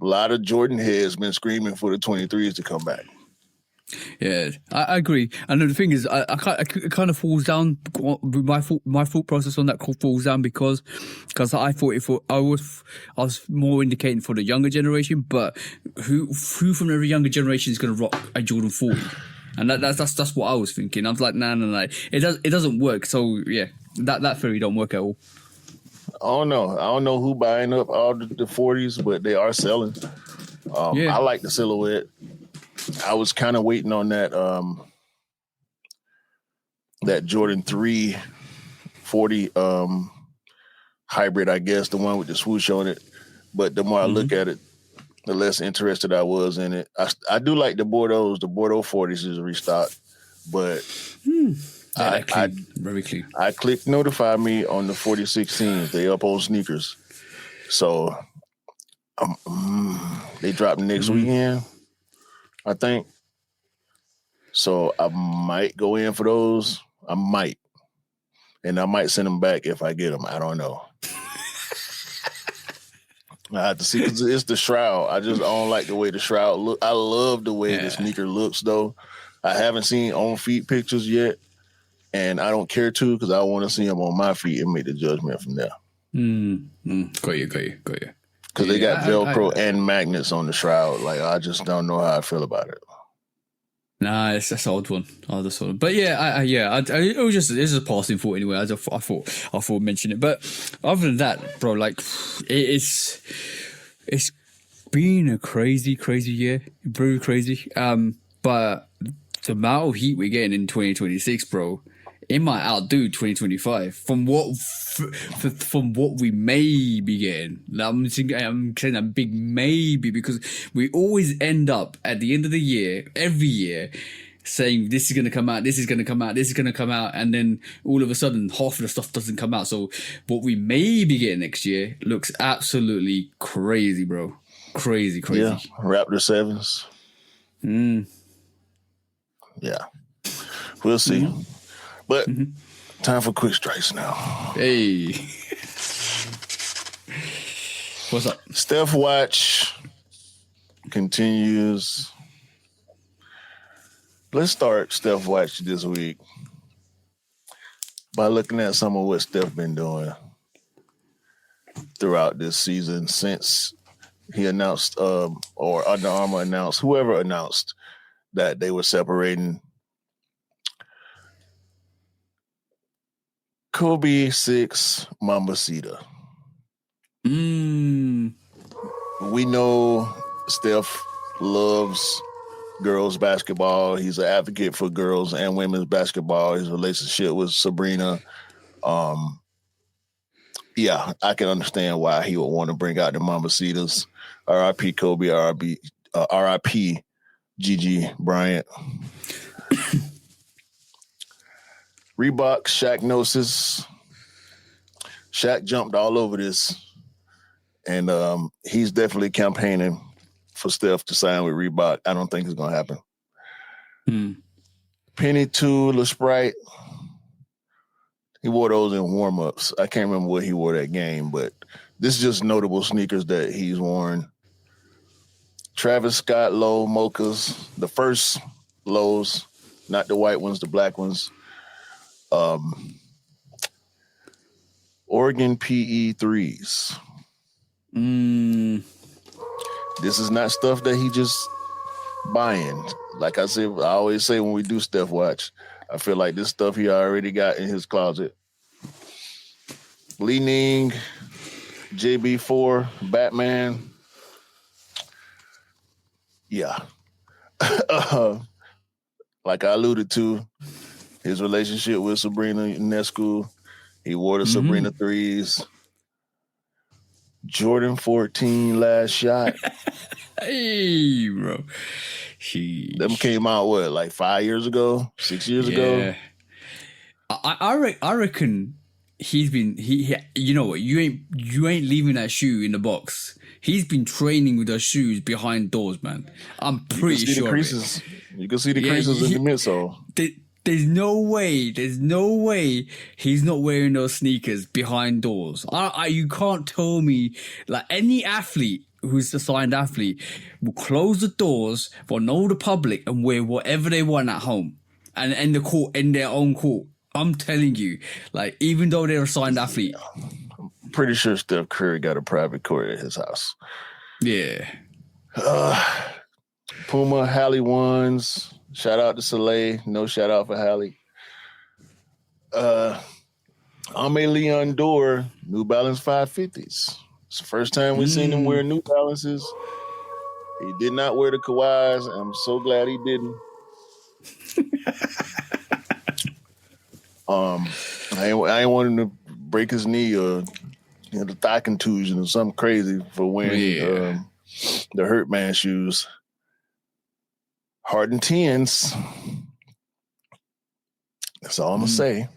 Speaker 1: a lot of Jordan heads been screaming for the 23s to come back.
Speaker 2: Yeah, I agree. And the thing is, it kind of falls down. My thought process on that falls down because I thought I was more indicating for the younger generation, but who from the younger generation is going to rock a Jordan 40? And that's what I was thinking. I was like, no, it doesn't work. So yeah, that theory don't work at all.
Speaker 1: I don't know who buying up all the 40s, but they are selling. I like the silhouette. I was kind of waiting on that Jordan 3 40 hybrid, I guess, the one with the swoosh on it. But the more I look at it, the less interested I was in it. I do like the Bordeaux. The Bordeaux 40s is a restock, but
Speaker 2: very clean.
Speaker 1: I clicked notify me on the 4016s. They up on sneakers. So they drop next weekend, I think. So I might go in for those. I might. And I might send them back if I get them. I don't know. I have to see, because it's the shroud. I don't like the way the shroud look. I love the way the sneaker looks, though. I haven't seen on feet pictures yet, and I don't care to, because I want to see them on my feet and make the judgment from there.
Speaker 2: Got you.
Speaker 1: Because they got Velcro and magnets on the shroud. Like, I just don't know how I feel about it.
Speaker 2: Nah, that's an odd one. But yeah, it was just a passing thought anyway. I thought mention it. But other than that, bro, like it's been a crazy year, very crazy. But the amount of heat we're getting in 2026, bro, it might outdo 2025 from what we may be getting. I'm saying a big maybe, because we always end up at the end of the year, every year, saying this is going to come out, this is going to come out, this is going to come out, and then all of a sudden half of the stuff doesn't come out. So what we may be getting next year looks absolutely crazy, bro. Crazy.
Speaker 1: Yeah, Raptor 7s. Yeah, we'll see. But time for quick strikes now.
Speaker 2: Hey. What's up?
Speaker 1: Steph Watch continues. Let's start Steph Watch this week by looking at some of what Steph been doing throughout this season since he announced, or Under Armour announced, whoever announced that they were separating Kobe 6, Mambacita. We know Steph loves girls basketball. He's an advocate for girls and women's basketball. His relationship with Sabrina. Yeah, I can understand why he would want to bring out the Mambacitas. R.I.P. Kobe, R.I.P. Gigi Bryant. Reebok, Shaq Gnosis. Shaq jumped all over this. And he's definitely campaigning for Steph to sign with Reebok. I don't think it's going to happen. Penny 2, La Sprite. He wore those in warm-ups. I can't remember what he wore that game, but this is just notable sneakers that he's worn. Travis Scott low mochas, the first lows, not the white ones, the black ones. Oregon PE 3s. This is not stuff that he just buying. Like I said, I always say when we do Steph Watch, I feel like this stuff he already got in his closet. Li Ning, JB4, Batman. Yeah. Like I alluded to, his relationship with Sabrina Ionescu. He wore the Sabrina 3s. Jordan 14 last shot.
Speaker 2: Hey, bro.
Speaker 1: Them came out, what, like 5 years ago? 6 years ago?
Speaker 2: I reckon he's been you know what, you ain't leaving that shoe in the box. He's been training with those shoes behind doors, man. I'm pretty sure.
Speaker 1: Creases. You can see the creases in the midsole.
Speaker 2: There's no way he's not wearing those sneakers behind doors. You can't tell me, like, any athlete who's a signed athlete will close the doors for no the public and wear whatever they want at home and in the court, in their own court. I'm telling you, like, even though they're a signed athlete.
Speaker 1: I'm pretty sure Steph Curry got a private court at his house.
Speaker 2: Yeah.
Speaker 1: Puma, Halle ones. Shout out to Soleil. No shout out for Halle. Ame Leon Dore, New Balance 550s. It's the first time we've seen him wear New Balances. He did not wear the Kawhis. I'm so glad he didn't. I ain't want him to break his knee or the thigh contusion or something crazy for wearing the Hurt Man shoes. Harden 10s. That's all I'm going to say.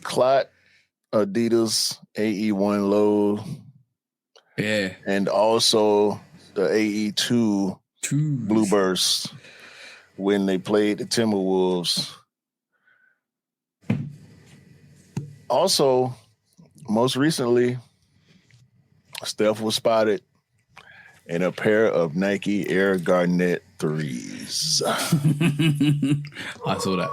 Speaker 1: Clot, Adidas, AE1 low.
Speaker 2: Yeah.
Speaker 1: And also the AE2 Blue Burst when they played the Timberwolves. Also, most recently, Steph was spotted in a pair of Nike Air Garnet 3s.
Speaker 2: I saw that.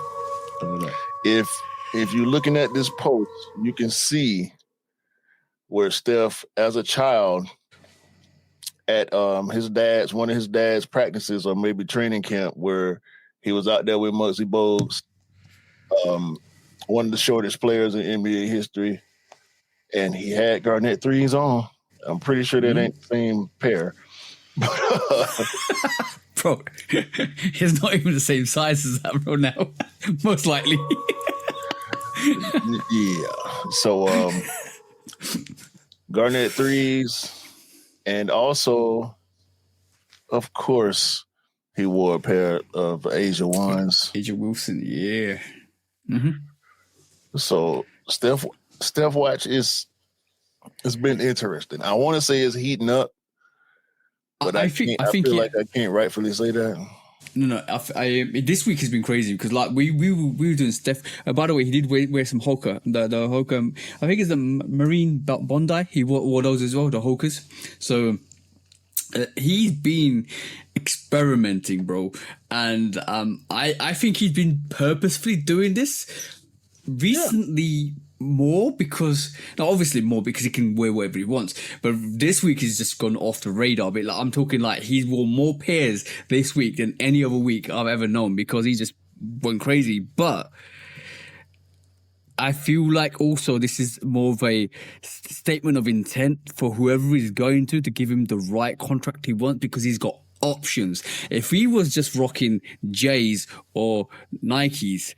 Speaker 1: If you're looking at this post, you can see where Steph, as a child, at one of his dad's practices or maybe training camp, where he was out there with Muggsy Bogues, one of the shortest players in NBA history, and he had Garnet 3s on. I'm pretty sure that ain't the same pair.
Speaker 2: Bro, he's not even the same size as that, bro, now. Most likely.
Speaker 1: Yeah. So, Garnet 3s, and also, of course, He wore a pair of Asia ones.
Speaker 2: Asia Wilson, yeah.
Speaker 1: So Steph watch it's been interesting. I want to say it's heating up, but I
Speaker 2: think
Speaker 1: feel like I can't rightfully say that.
Speaker 2: No, this week has been crazy because like we were doing Steph. By the way, he did wear some Hoka. The Hoka, I think it's the Marine Bondi. He wore those as well, the Hokas. So he's been experimenting, bro, and I think he's been purposefully doing this recently. More because he can wear whatever he wants, but this week he's just gone off the radar a bit. Like I'm talking like he's worn more pairs this week than any other week I've ever known because he just went crazy. But I feel like also this is more of a statement of intent for whoever he's going to give him the right contract he wants because he's got options. If he was just rocking J's or Nikes,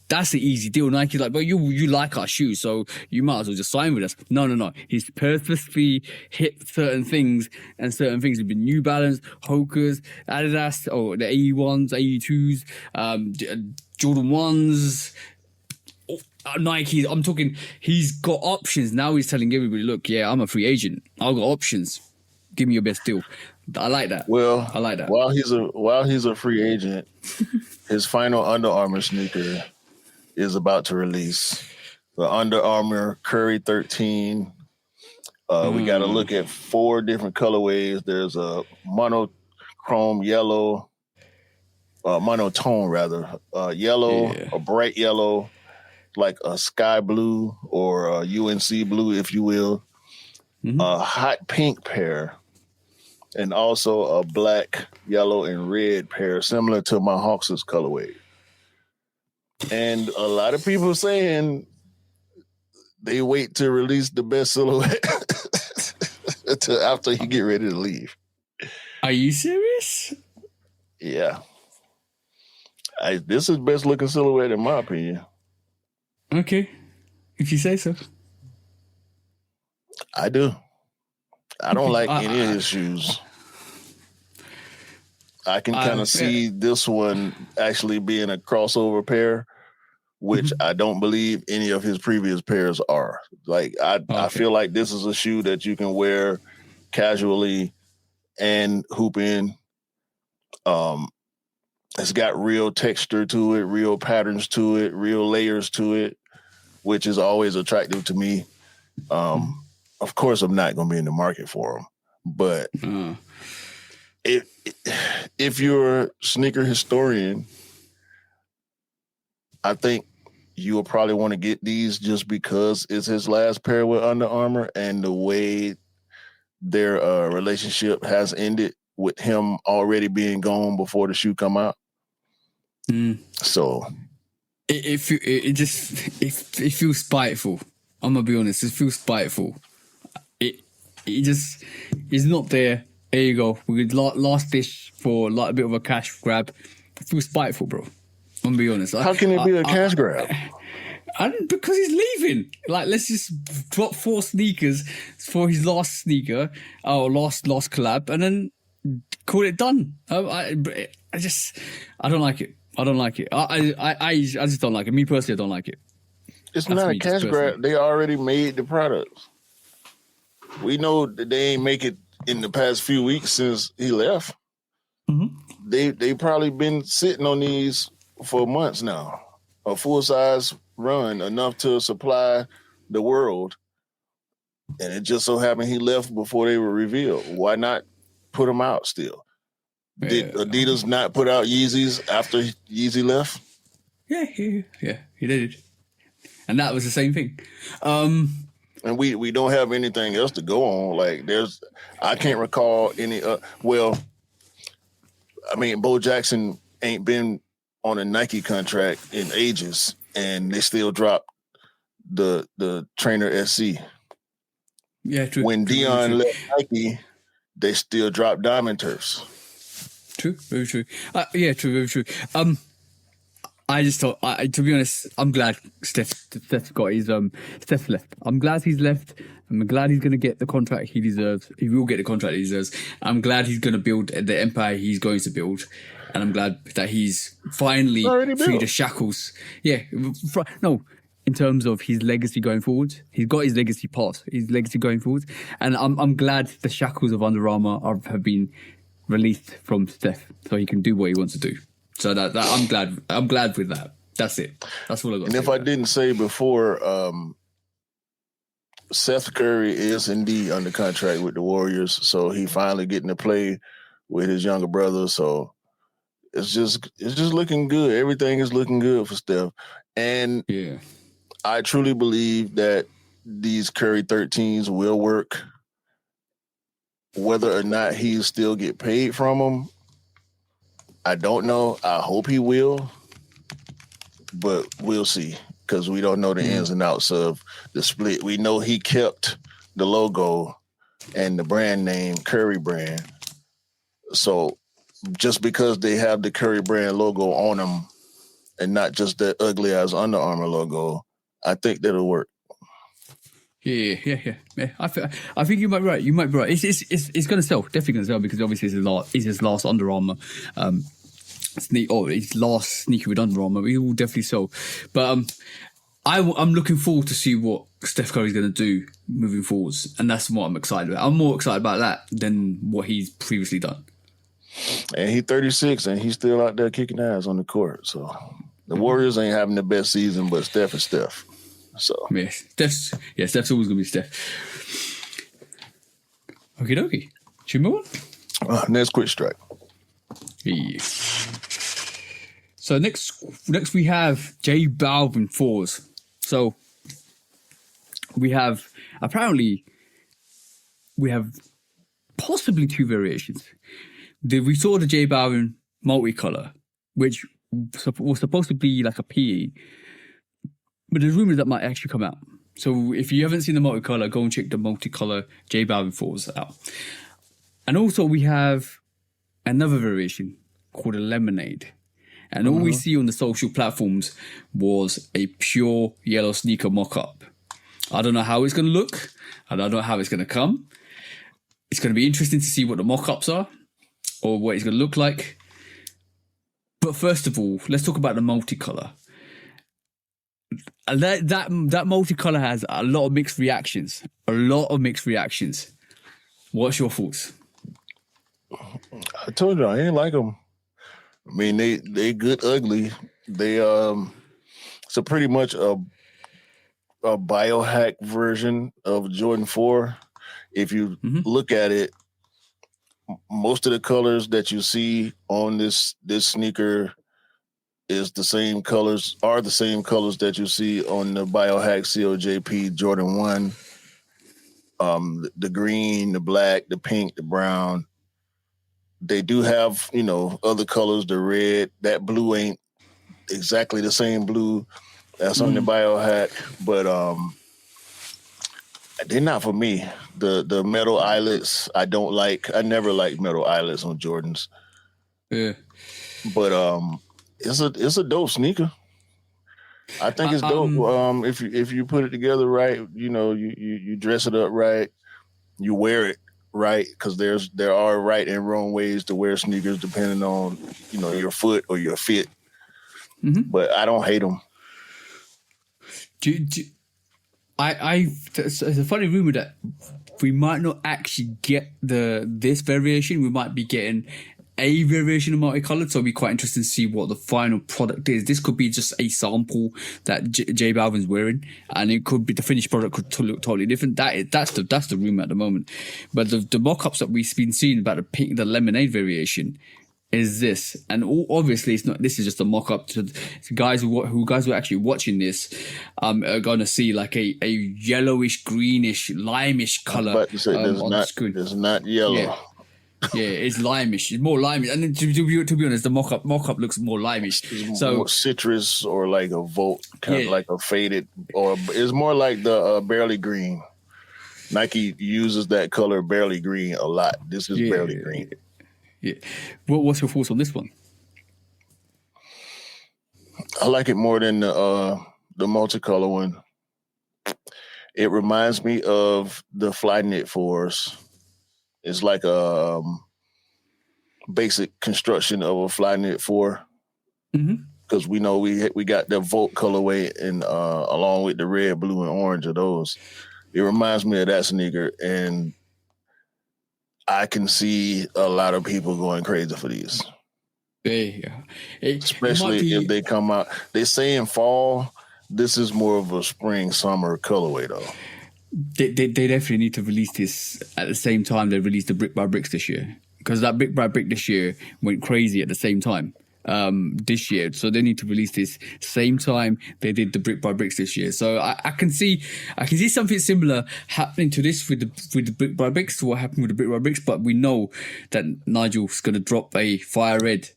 Speaker 2: that's the easy deal. Nike's like, but you like our shoes, so you might as well just sign with us. No. He's purposely hit certain things, and certain things have been New Balance, Hokas, Adidas, the AE1s, AE2s, Jordan 1s, Nikes. I'm talking, he's got options. Now he's telling everybody, look, yeah, I'm a free agent. I've got options. Give me your best deal. I like that.
Speaker 1: Well,
Speaker 2: I like that.
Speaker 1: While he's a free agent, his final Under Armour sneaker is about to release. The Under Armour Curry 13. We got to look at 4 different colorways. There's a monochrome yellow, monotone rather, yellow, a bright yellow, like a sky blue or a UNC blue, if you will, a hot pink pair, and also a black, yellow, and red pair, similar to my Hawks' colorway. And a lot of people saying they wait to release the best silhouette until after you get ready to leave.
Speaker 2: Are you serious?
Speaker 1: Yeah. This is best looking silhouette in my opinion.
Speaker 2: Okay. If you say so.
Speaker 1: I do. I don't like any of his shoes. I can kind of see this one actually being a crossover pair, which I don't believe any of his previous pairs are. Like I feel like this is a shoe that you can wear casually and hoop in. It's got real texture to it, real patterns to it, real layers to it, which is always attractive to me. Of course, I'm not going to be in the market for them, but if you're a sneaker historian, I think you will probably want to get these just because it's his last pair with Under Armour and the way their relationship has ended with him already being gone before the shoe come out. So
Speaker 2: it feels spiteful. I'm gonna be honest. It feels spiteful. It just is not there. There you go. We could last dish for like a bit of a cash grab. It feels spiteful, bro. I'm gonna be honest.
Speaker 1: How can it be a cash grab?
Speaker 2: Because he's leaving. Like, let's just drop 4 sneakers for his last sneaker, or last collab, and then call it done. I don't like it. I don't like it. I just don't like it. Me personally, I don't like it.
Speaker 1: It's not a cash grab. They already made the products. We know that they ain't make it in the past few weeks since he left. They probably been sitting on these for months now. A full size run, enough to supply the world. And it just so happened he left before they were revealed. Why not put them out still? Did Adidas not put out Yeezys after Yeezy left?
Speaker 2: Yeah, he did. And that was the same thing.
Speaker 1: And we don't have anything else to go on. Like I can't recall any. Well, I mean, Bo Jackson ain't been on a Nike contract in ages, and they still dropped the trainer SC.
Speaker 2: Yeah, true.
Speaker 1: When Dion left Nike, they still dropped Diamond Turfs.
Speaker 2: True, very true. Yeah, true, very true. I just thought, to be honest, I'm glad Steph got his Steph left. I'm glad he's left. I'm glad he's going to get the contract he deserves. He will get the contract he deserves. I'm glad he's going to build the empire he's going to build, and I'm glad that he's finally freed the shackles. Yeah, no. In terms of his legacy going forward, he's got his legacy part, his legacy going forward, and I'm glad the shackles of Under Armour have been released from Steph, so he can do what he wants to do. So that I'm glad with that. That's it. That's all I got.
Speaker 1: And if I didn't say before, Seth Curry is indeed under contract with the Warriors, so he finally getting to play with his younger brother. So it's just looking good. Everything is looking good for Steph, and
Speaker 2: yeah,
Speaker 1: I truly believe that these Curry 13s will work. Whether or not he'll still get paid from them, I don't know. I hope he will, but we'll see because we don't know the ins and outs of the split. We know he kept the logo and the brand name Curry brand. So just because they have the Curry brand logo on them and not just the ugly ass Under Armour logo, I think that'll work.
Speaker 2: Yeah. I think you might be right. You might be right. It's going to sell. Definitely going to sell because obviously it's his last Under Armour his last sneaker with Under Armour. He will definitely sell. But I'm looking forward to see what Steph Curry's going to do moving forwards, and that's what I'm excited about. I'm more excited about that than what he's previously done.
Speaker 1: And he's 36, and he's still out there kicking ass on the court. So the Warriors ain't having the best season, but Steph is Steph. So
Speaker 2: yeah, Steph's always gonna be Steph. Okie dokie. Should we move on?
Speaker 1: Next quick strike.
Speaker 2: Yeah. So next we have J Balvin 4s. So we have possibly two variations. We saw the J Balvin multicolor, which was supposed to be like a PE. But there's rumors that might actually come out. So if you haven't seen the multicolor, go and check the multicolor J Balvin 4s out. And also we have another variation called a lemonade. And all we see on the social platforms was a pure yellow sneaker mock-up. I don't know how it's going to look. I don't know how it's going to come. It's going to be interesting to see what the mock-ups are or what it's going to look like. But first of all, let's talk about the multicolor. That multicolor has a lot of mixed reactions. What's your thoughts?
Speaker 1: I told you I ain't like them. I mean, they good ugly. They so pretty much a biohack version of Jordan 4. If you look at it, most of the colors that you see on this sneaker are the same colors that you see on the biohack COJP Jordan 1. The green, the black, the pink, the brown. They do have, other colors, the red. That blue ain't exactly the same blue that's on the biohack, but they're not for me. The metal eyelets, I don't like. I never liked metal eyelets on Jordans.
Speaker 2: Yeah.
Speaker 1: But it's a dope sneaker. I think it's dope. If you put it together right, you dress it up right, you wear it right, because there are right and wrong ways to wear sneakers depending on your foot or your fit. But I don't hate them.
Speaker 2: It's a funny rumor that we might not actually get this variation. We might be getting a variation of multicolored, so it'll be quite interesting to see what the final product is. This could be just a sample that J Balvin's wearing, and it could be the finished product could look totally different. That's the rumor at the moment. But the mock-ups that we've been seeing about the lemonade variation is this, and obviously it's not. This is just a mock-up. To guys who are actually watching this, are going to see like a yellowish, greenish, limeish color on the screen.
Speaker 1: It's not yellow.
Speaker 2: Yeah, it's limeish. It's more limeish. And then to be honest, the mock-up looks more limeish.
Speaker 1: It's more citrus or like a volt, kind of like a faded, or it's more like the barely green. Nike uses that color barely green a lot. This is barely green.
Speaker 2: Yeah. What's your thoughts on this one?
Speaker 1: I like it more than the multicolor one. It reminds me of the Flyknit 4s. It's like a basic construction of a Flyknit 4. Because we know we got the Volt colorway and along with the red, blue, and orange of those. It reminds me of that sneaker, and I can see a lot of people going crazy for these.
Speaker 2: Yeah.
Speaker 1: Especially if they come out. They say in fall, this is more of a spring, summer colorway, though.
Speaker 2: They definitely need to release this at the same time they released the Brick by Bricks this year. Because that Brick by Brick this year went crazy at the same time. This year, so they need to release this same time they did the Brick by Bricks this year. So I can see something similar happening to this with the Brick by Bricks to what happened with the Brick by Bricks. But we know that Nigel's going to drop a fire red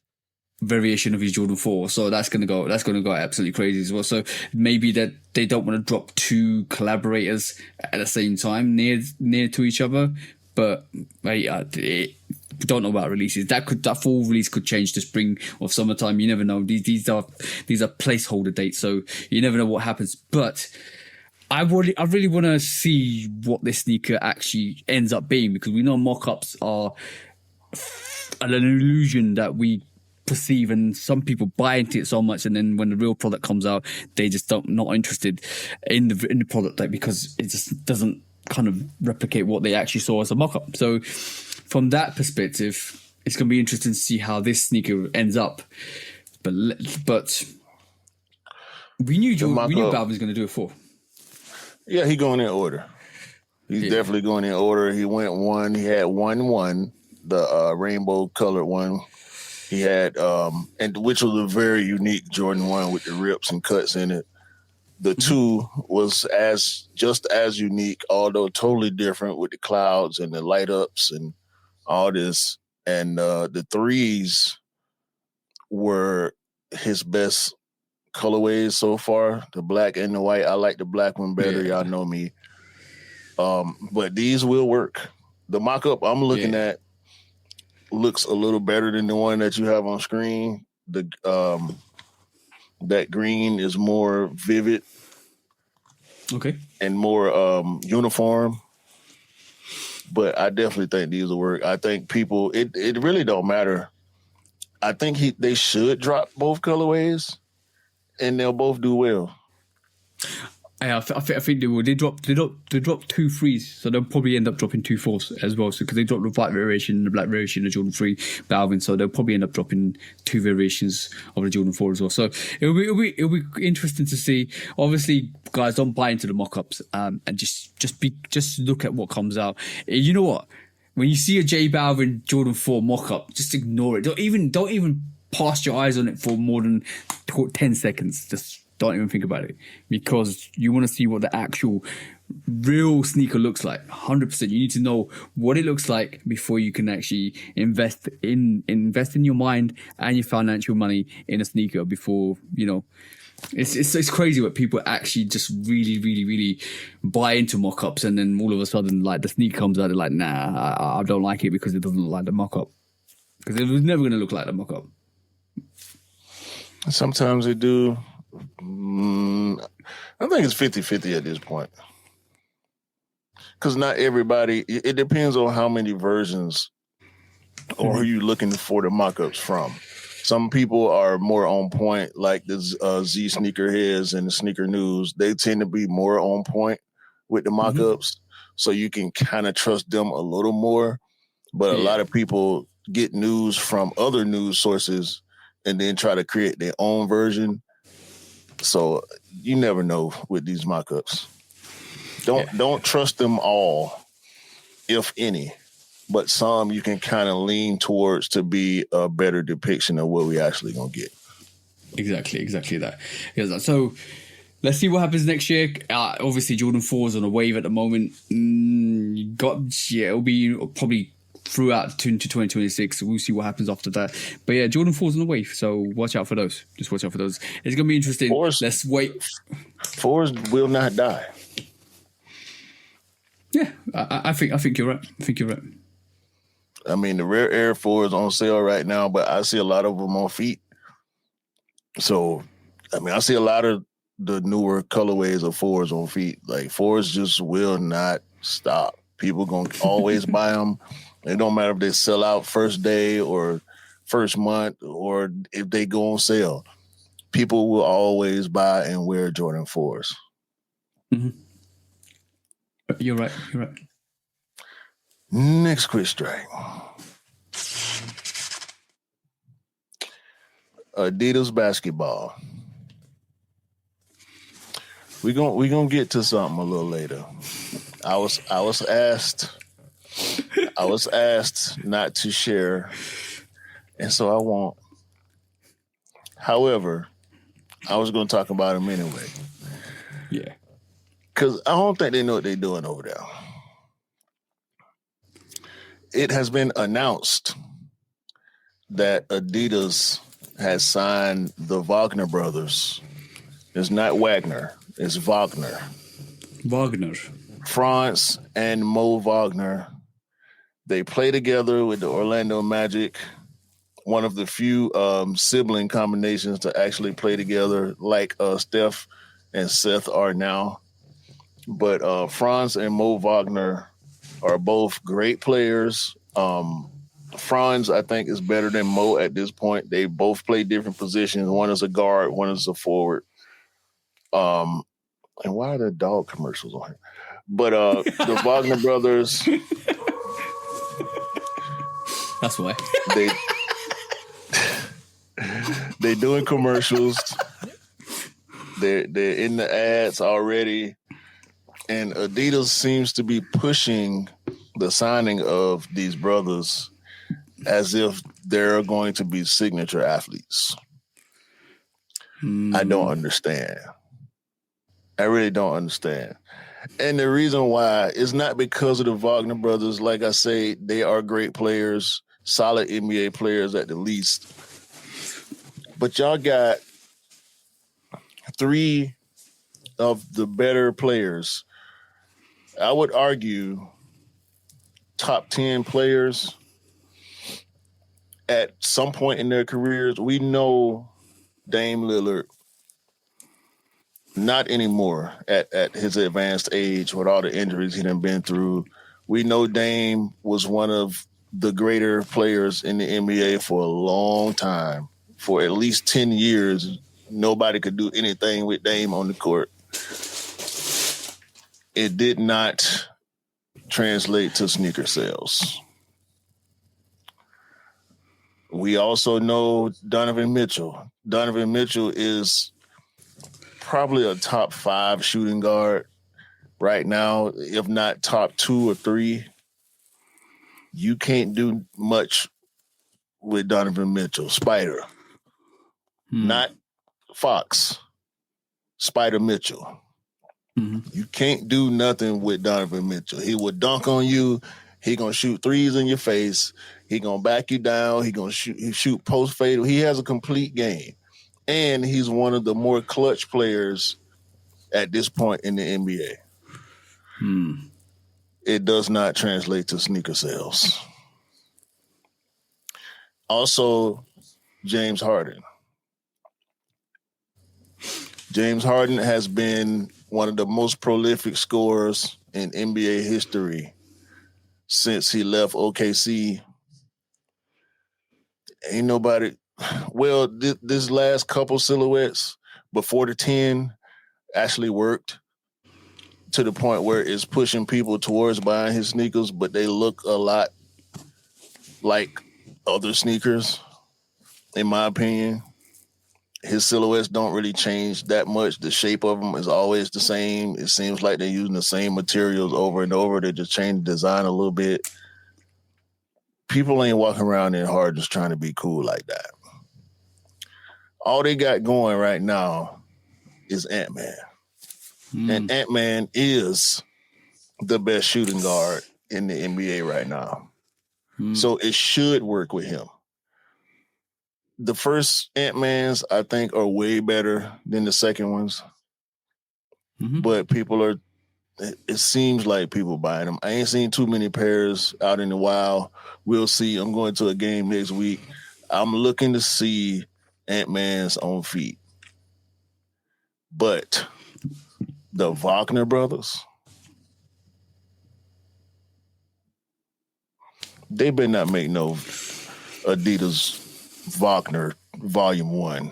Speaker 2: variation of his Jordan 4, so that's going to go absolutely crazy as well. So maybe that they don't want to drop two collaborators at the same time near to each other. But we don't know about releases. That fall release could change to spring or summertime. You never know. These are placeholder dates, so you never know what happens. But I really want to see what this sneaker actually ends up being, because we know mock-ups are an illusion that we perceive, and some people buy into it so much, and then when the real product comes out, they just not interested in the product, like, because it just doesn't kind of replicate what they actually saw as a mock-up. So from that perspective, it's going to be interesting to see how this sneaker ends up. But we knew Balvin was going to do it 4.
Speaker 1: Yeah, he going in order. He's definitely going in order. He went 1. He had 1, the rainbow colored one. He had and which was a very unique Jordan 1 with the rips and cuts in it. The 2 was just as unique, although totally different, with the clouds and the light ups and all this. And the 3s were his best colorways so far, the black and the white. I like the black one better. Y'all know me. But these will work. The mock-up I'm looking at looks a little better than the one that you have on screen. The that green is more vivid, and more uniform. But I definitely think these will work. I think people, it really don't matter. I think they should drop both colorways, and they'll both do well.
Speaker 2: I think they will. They dropped 2 3s, so they'll probably end up dropping 2 4s as well. So because they dropped the white variation, the black variation, the Jordan 3 Balvin, so they'll probably end up dropping 2 variations of the Jordan 4 as well. So it'll be interesting to see. Obviously, guys, don't buy into the mock-ups, and just look at what comes out. You know what? When you see a J Balvin Jordan 4 mock-up, just ignore it. Don't even pass your eyes on it for more than 10 seconds. Just don't even think about it, because you want to see what the actual real sneaker looks like. 100%. You need to know what it looks like before you can actually invest in your mind and your financial money in a sneaker. Before, you know, it's crazy what people actually just really, really, really buy into mock-ups, and then all of a sudden, like, the sneaker comes out, they're like, nah, I don't like it because it doesn't look like the mock-up, because it was never going to look like the mock-up.
Speaker 1: Sometimes they do. I think it's 50-50 at this point, because not everybody, it depends on how many versions or who you're looking for the mock-ups from. Some people are more on point, like the Z sneakerheads and the sneaker news. They tend to be more on point with the mock-ups, so you can kind of trust them a little more. But a lot of people get news from other news sources and then try to create their own version. So you never know with these mock-ups. Don't trust them all, if any. But some you can kind of lean towards to be a better depiction of what we actually gonna get. Exactly
Speaker 2: that. So let's see what happens next year. Obviously, Jordan 4 is on a wave at the moment. It'll be probably throughout to 2026. We'll see what happens after that. But yeah, Jordan 4's on the wave, so watch out for those. Just watch out for those. It's gonna be interesting. Let's wait.
Speaker 1: 4s will not die.
Speaker 2: Yeah, I think you're right.
Speaker 1: I mean, the rare Air 4 is on sale right now, but I see a lot of them on feet. So I mean, I see a lot of the newer colorways of fours on feet. Like fours just will not stop. People gonna always buy them. It don't matter if they sell out first day or first month or if they go on sale. People will always buy and wear Jordan 4s.
Speaker 2: Mm-hmm. You're right.
Speaker 1: Next quick strike. Adidas Basketball. We gonna get to something a little later. I was asked not to share, and so I won't. However, I was gonna talk about them anyway.
Speaker 2: Yeah.
Speaker 1: Because I don't think they know what they're doing over there. It has been announced that Adidas has signed the Wagner brothers. It's not Wagner, it's Wagner. Franz and Mo Wagner. They play together with the Orlando Magic, one of the few sibling combinations to actually play together like Steph and Seth are now. But Franz and Mo Wagner are both great players. Franz, I think, is better than Mo at this point. They both play different positions. One is a guard, one is a forward. And why are there dog commercials on here? But the Wagner brothers...
Speaker 2: That's why.
Speaker 1: They doing commercials. They're in the ads already. And Adidas seems to be pushing the signing of these brothers as if they're going to be signature athletes. I don't understand. I really don't understand. And the reason why is not because of the Wagner brothers. Like I say, they are great players, solid NBA players at the least. But y'all got three of the better players. I would argue top 10 players at some point in their careers. We know Dame Lillard, not anymore at his advanced age with all the injuries he done been through. We know Dame was one of the greater players in the NBA for a long time. For at least 10 years, nobody could do anything with Dame on the court. It did not translate to sneaker sales. We also know Donovan Mitchell. Donovan Mitchell is probably a top 5 shooting guard right now, if not top 2 or 3. You can't do much with Donovan Mitchell. Spider. Not Fox. Spider Mitchell. You can't do nothing with Donovan Mitchell. He will dunk on you. He gonna shoot threes in your face. He gonna back you down. He gonna shoot post fade. He has a complete game, and he's one of the more clutch players at this point in the NBA. It does not translate to sneaker sales. Also, James Harden. James Harden has been one of the most prolific scorers in NBA history since he left OKC. Ain't nobody... Well, this last couple silhouettes before the 10 actually worked to the point where it's pushing people towards buying his sneakers, but they look a lot like other sneakers, in my opinion. His silhouettes don't really change that much. The shape of them is always the same. It seems like they're using the same materials over and over. They just change the design a little bit. People ain't walking around in Hardens trying to be cool like that. All they got going right now is Ant-Man. And Ant-Man is the best shooting guard in the NBA right now. So it should work with him. The first Ant-Mans, I think, are way better than the second ones. But it seems like people buying them. I ain't seen too many pairs out in the wild. We'll see. I'm going to a game next week. I'm looking to see Ant-Man's on feet. But the Wagner brothers, they better not make no Adidas Wagner Volume 1.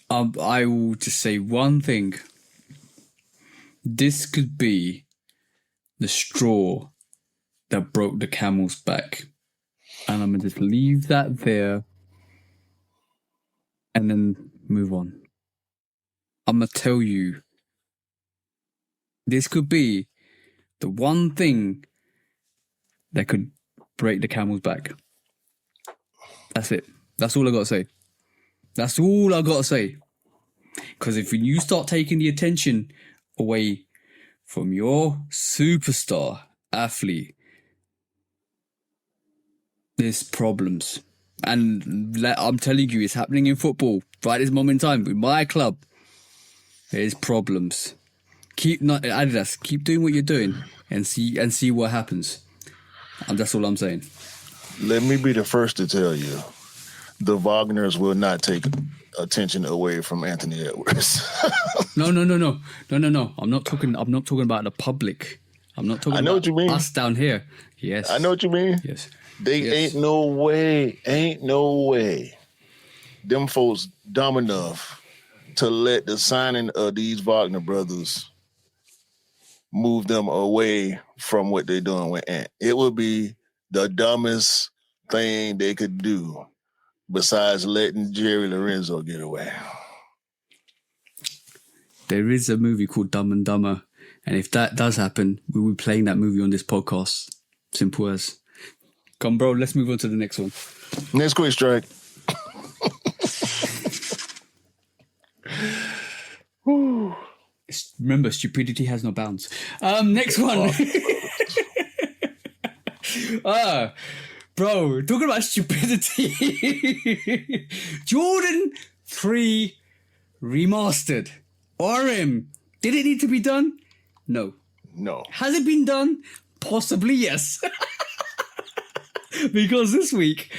Speaker 2: I will just say one thing. This could be the straw that broke the camel's back. And I'm going to just leave that there and then move on. I'm going to tell you, this could be the one thing that could break the camel's back. That's it. That's all I got to say. That's all I got to say. Because if you start taking the attention away from your superstar athlete, there's problems. And I'm telling you, it's happening in football right this moment in time. With my club, there's problems. Adidas, keep doing what you're doing and see what happens. And that's all I'm saying.
Speaker 1: Let me be the first to tell you, the Wagners will not take attention away from Anthony Edwards.
Speaker 2: No. I'm not talking about the public. I'm not talking about us down here. Yes.
Speaker 1: I know what you mean.
Speaker 2: Yes.
Speaker 1: Ain't no way. Them folks dumb enough to let the signing of these Wagner brothers move them away from what they're doing with Ant. It would be the dumbest thing they could do besides letting Jerry Lorenzo get away.
Speaker 2: There is a movie called Dumb and Dumber, and if that does happen, we will be playing that movie on this podcast. Simple as. Come, bro, let's move on to the next one.
Speaker 1: Next quick strike.
Speaker 2: Remember, stupidity has no bounds. Next one. Bro, talking about stupidity. Jordan 3 remastered. RM. Did it need to be done? No. Has it been done? Possibly yes. Because this week,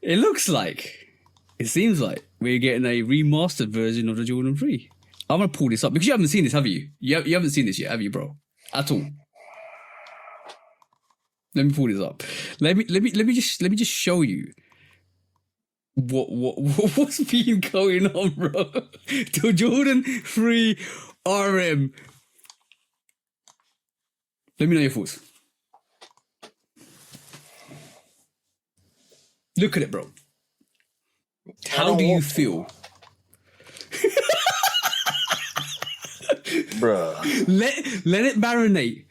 Speaker 2: it seems like we're getting a remastered version of the Jordan 3. I'm going to pull this up because you haven't seen this, have you? You haven't seen this yet, have you, bro? At all. Let me pull this up. Let me just show you what's been going on, bro. The Jordan 3 RM. Let me know your thoughts. Look at it, bro. How do you feel?
Speaker 1: Bruh.
Speaker 2: Let it marinate.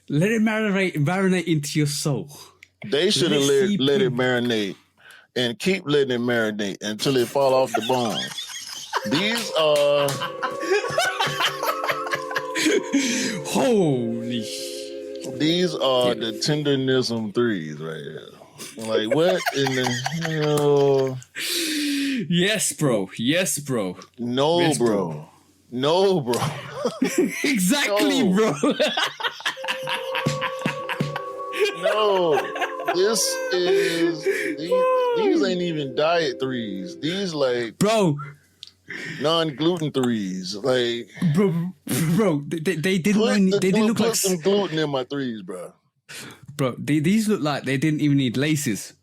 Speaker 2: Let it marinate into your soul.
Speaker 1: They should have let it marinate and keep letting it marinate until it fall off the bone. These are...
Speaker 2: Holy
Speaker 1: These are the tendernism 3s right here. Like, what in the hell?
Speaker 2: Yes, bro.
Speaker 1: No, yes, bro. No, bro.
Speaker 2: Exactly, no. Bro.
Speaker 1: No. These ain't even diet 3s. These like...
Speaker 2: Bro.
Speaker 1: Non-gluten 3s. Like...
Speaker 2: Bro, they didn't look like...
Speaker 1: Put some gluten in my 3s, bro.
Speaker 2: Bro, these look like they didn't even need laces.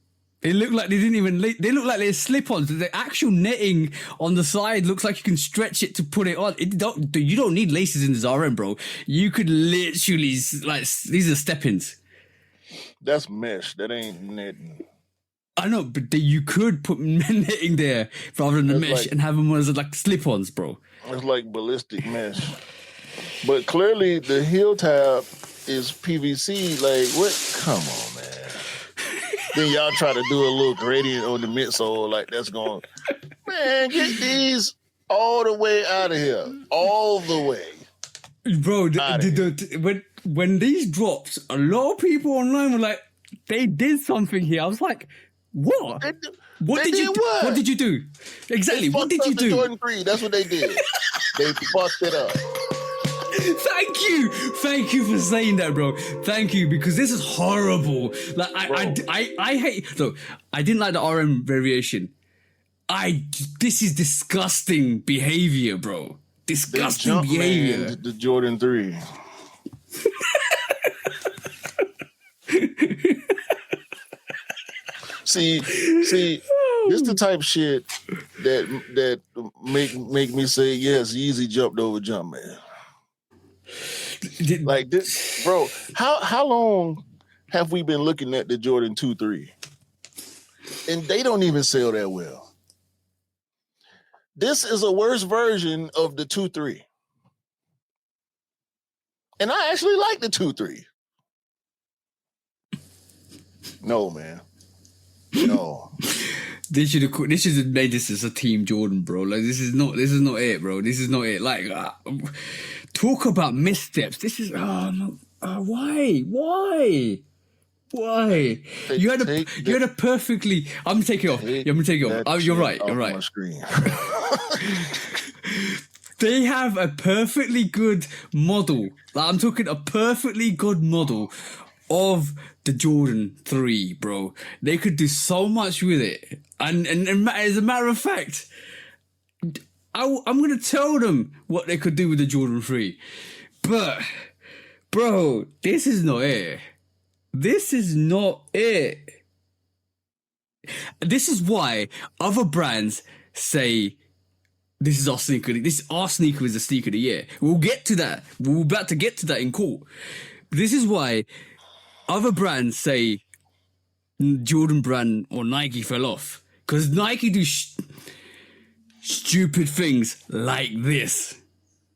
Speaker 2: They look like they didn't even... They look like they're slip-ons. The actual netting on the side looks like you can stretch it to put it on. You don't need laces in this RM, bro. You could literally... like these are step-ins.
Speaker 1: That's mesh. That ain't netting.
Speaker 2: I know, but you could put netting there rather than the mesh and have them as like slip-ons, bro.
Speaker 1: It's like ballistic mesh. But clearly the heel tab is PVC. Like, what? Come on, man. Then y'all try to do a little gradient on the midsole, like that's going. Man, get these all the way out of here, all the way.
Speaker 2: Bro, when these dropped, a lot of people online were like, they did something here. I was like, what? What did you do? Exactly. What did you do?
Speaker 1: Jordan 3. That's what they did. They fucked it up.
Speaker 2: Thank you for saying that, bro. Thank you, because this is horrible. Like I hate. Look, I didn't like the RM variation. This is disgusting behavior, bro.
Speaker 1: They
Speaker 2: Disgusting behavior.
Speaker 1: Jumpman the Jordan 3. See, this the type of shit that make me say yes. Yeezy jumped over Jumpman. Like this, bro. How long have we been looking at the Jordan 2-3, and they don't even sell that well? This is a worse version of the 2-3, and I actually like the 2-3. No, man. No.
Speaker 2: They should have made this as a Team Jordan, bro. Like this is not it, bro. This is not it. Like talk about missteps. This is why? You had a perfectly. I'm gonna take it off. I'm gonna take it off. Oh, you're right. You're right.
Speaker 1: My screen.
Speaker 2: They have a perfectly good model. Like, I'm talking a perfectly good model of the Jordan 3, bro. They could do so much with it. And as a matter of fact, I'm going to tell them what they could do with the Jordan 3. But, bro, this is not it. This is not it. This is why other brands say, this is our sneaker. Our sneaker is the sneaker of the year. We'll get to that. We're about to get to that in court. This is why other brands say Jordan brand or Nike fell off, because Nike do stupid things like this.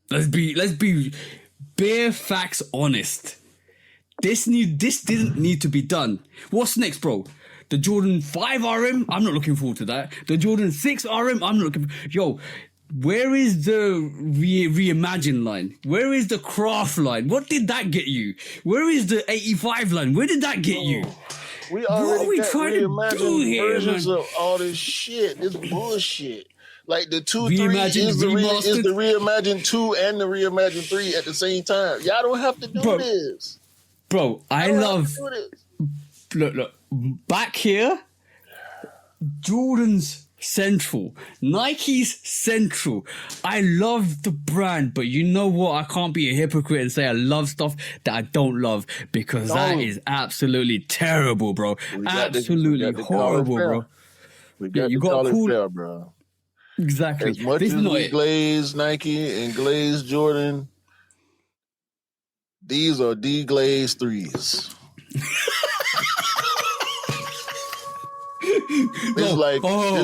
Speaker 2: Let's be bare facts honest. This didn't need to be done. What's next, bro? The Jordan 5 RM? I'm not looking forward to that. The Jordan 6 RM? I'm not looking. Yo, where is the reimagine line? Where is the craft line? What did that get you? Where is the 85 line? Where did that get you?
Speaker 1: We already got reimagined versions
Speaker 2: man?
Speaker 1: of all this shit. This bullshit. Like the 2-3
Speaker 2: Reimagined,
Speaker 1: is the reimagined 2 and the reimagined 3 at the same time. Y'all don't have to do this.
Speaker 2: Bro, I love... Look. Back here, Jordan's central. Nike's central. I love the brand, but you know what? I can't be a hypocrite and say I love stuff that I don't love, because that is absolutely terrible, bro. Absolutely horrible, bro.
Speaker 1: We got to call it fair, bro.
Speaker 2: Exactly.
Speaker 1: As much as we glaze Nike and glaze Jordan, these are deglazed 3s. It's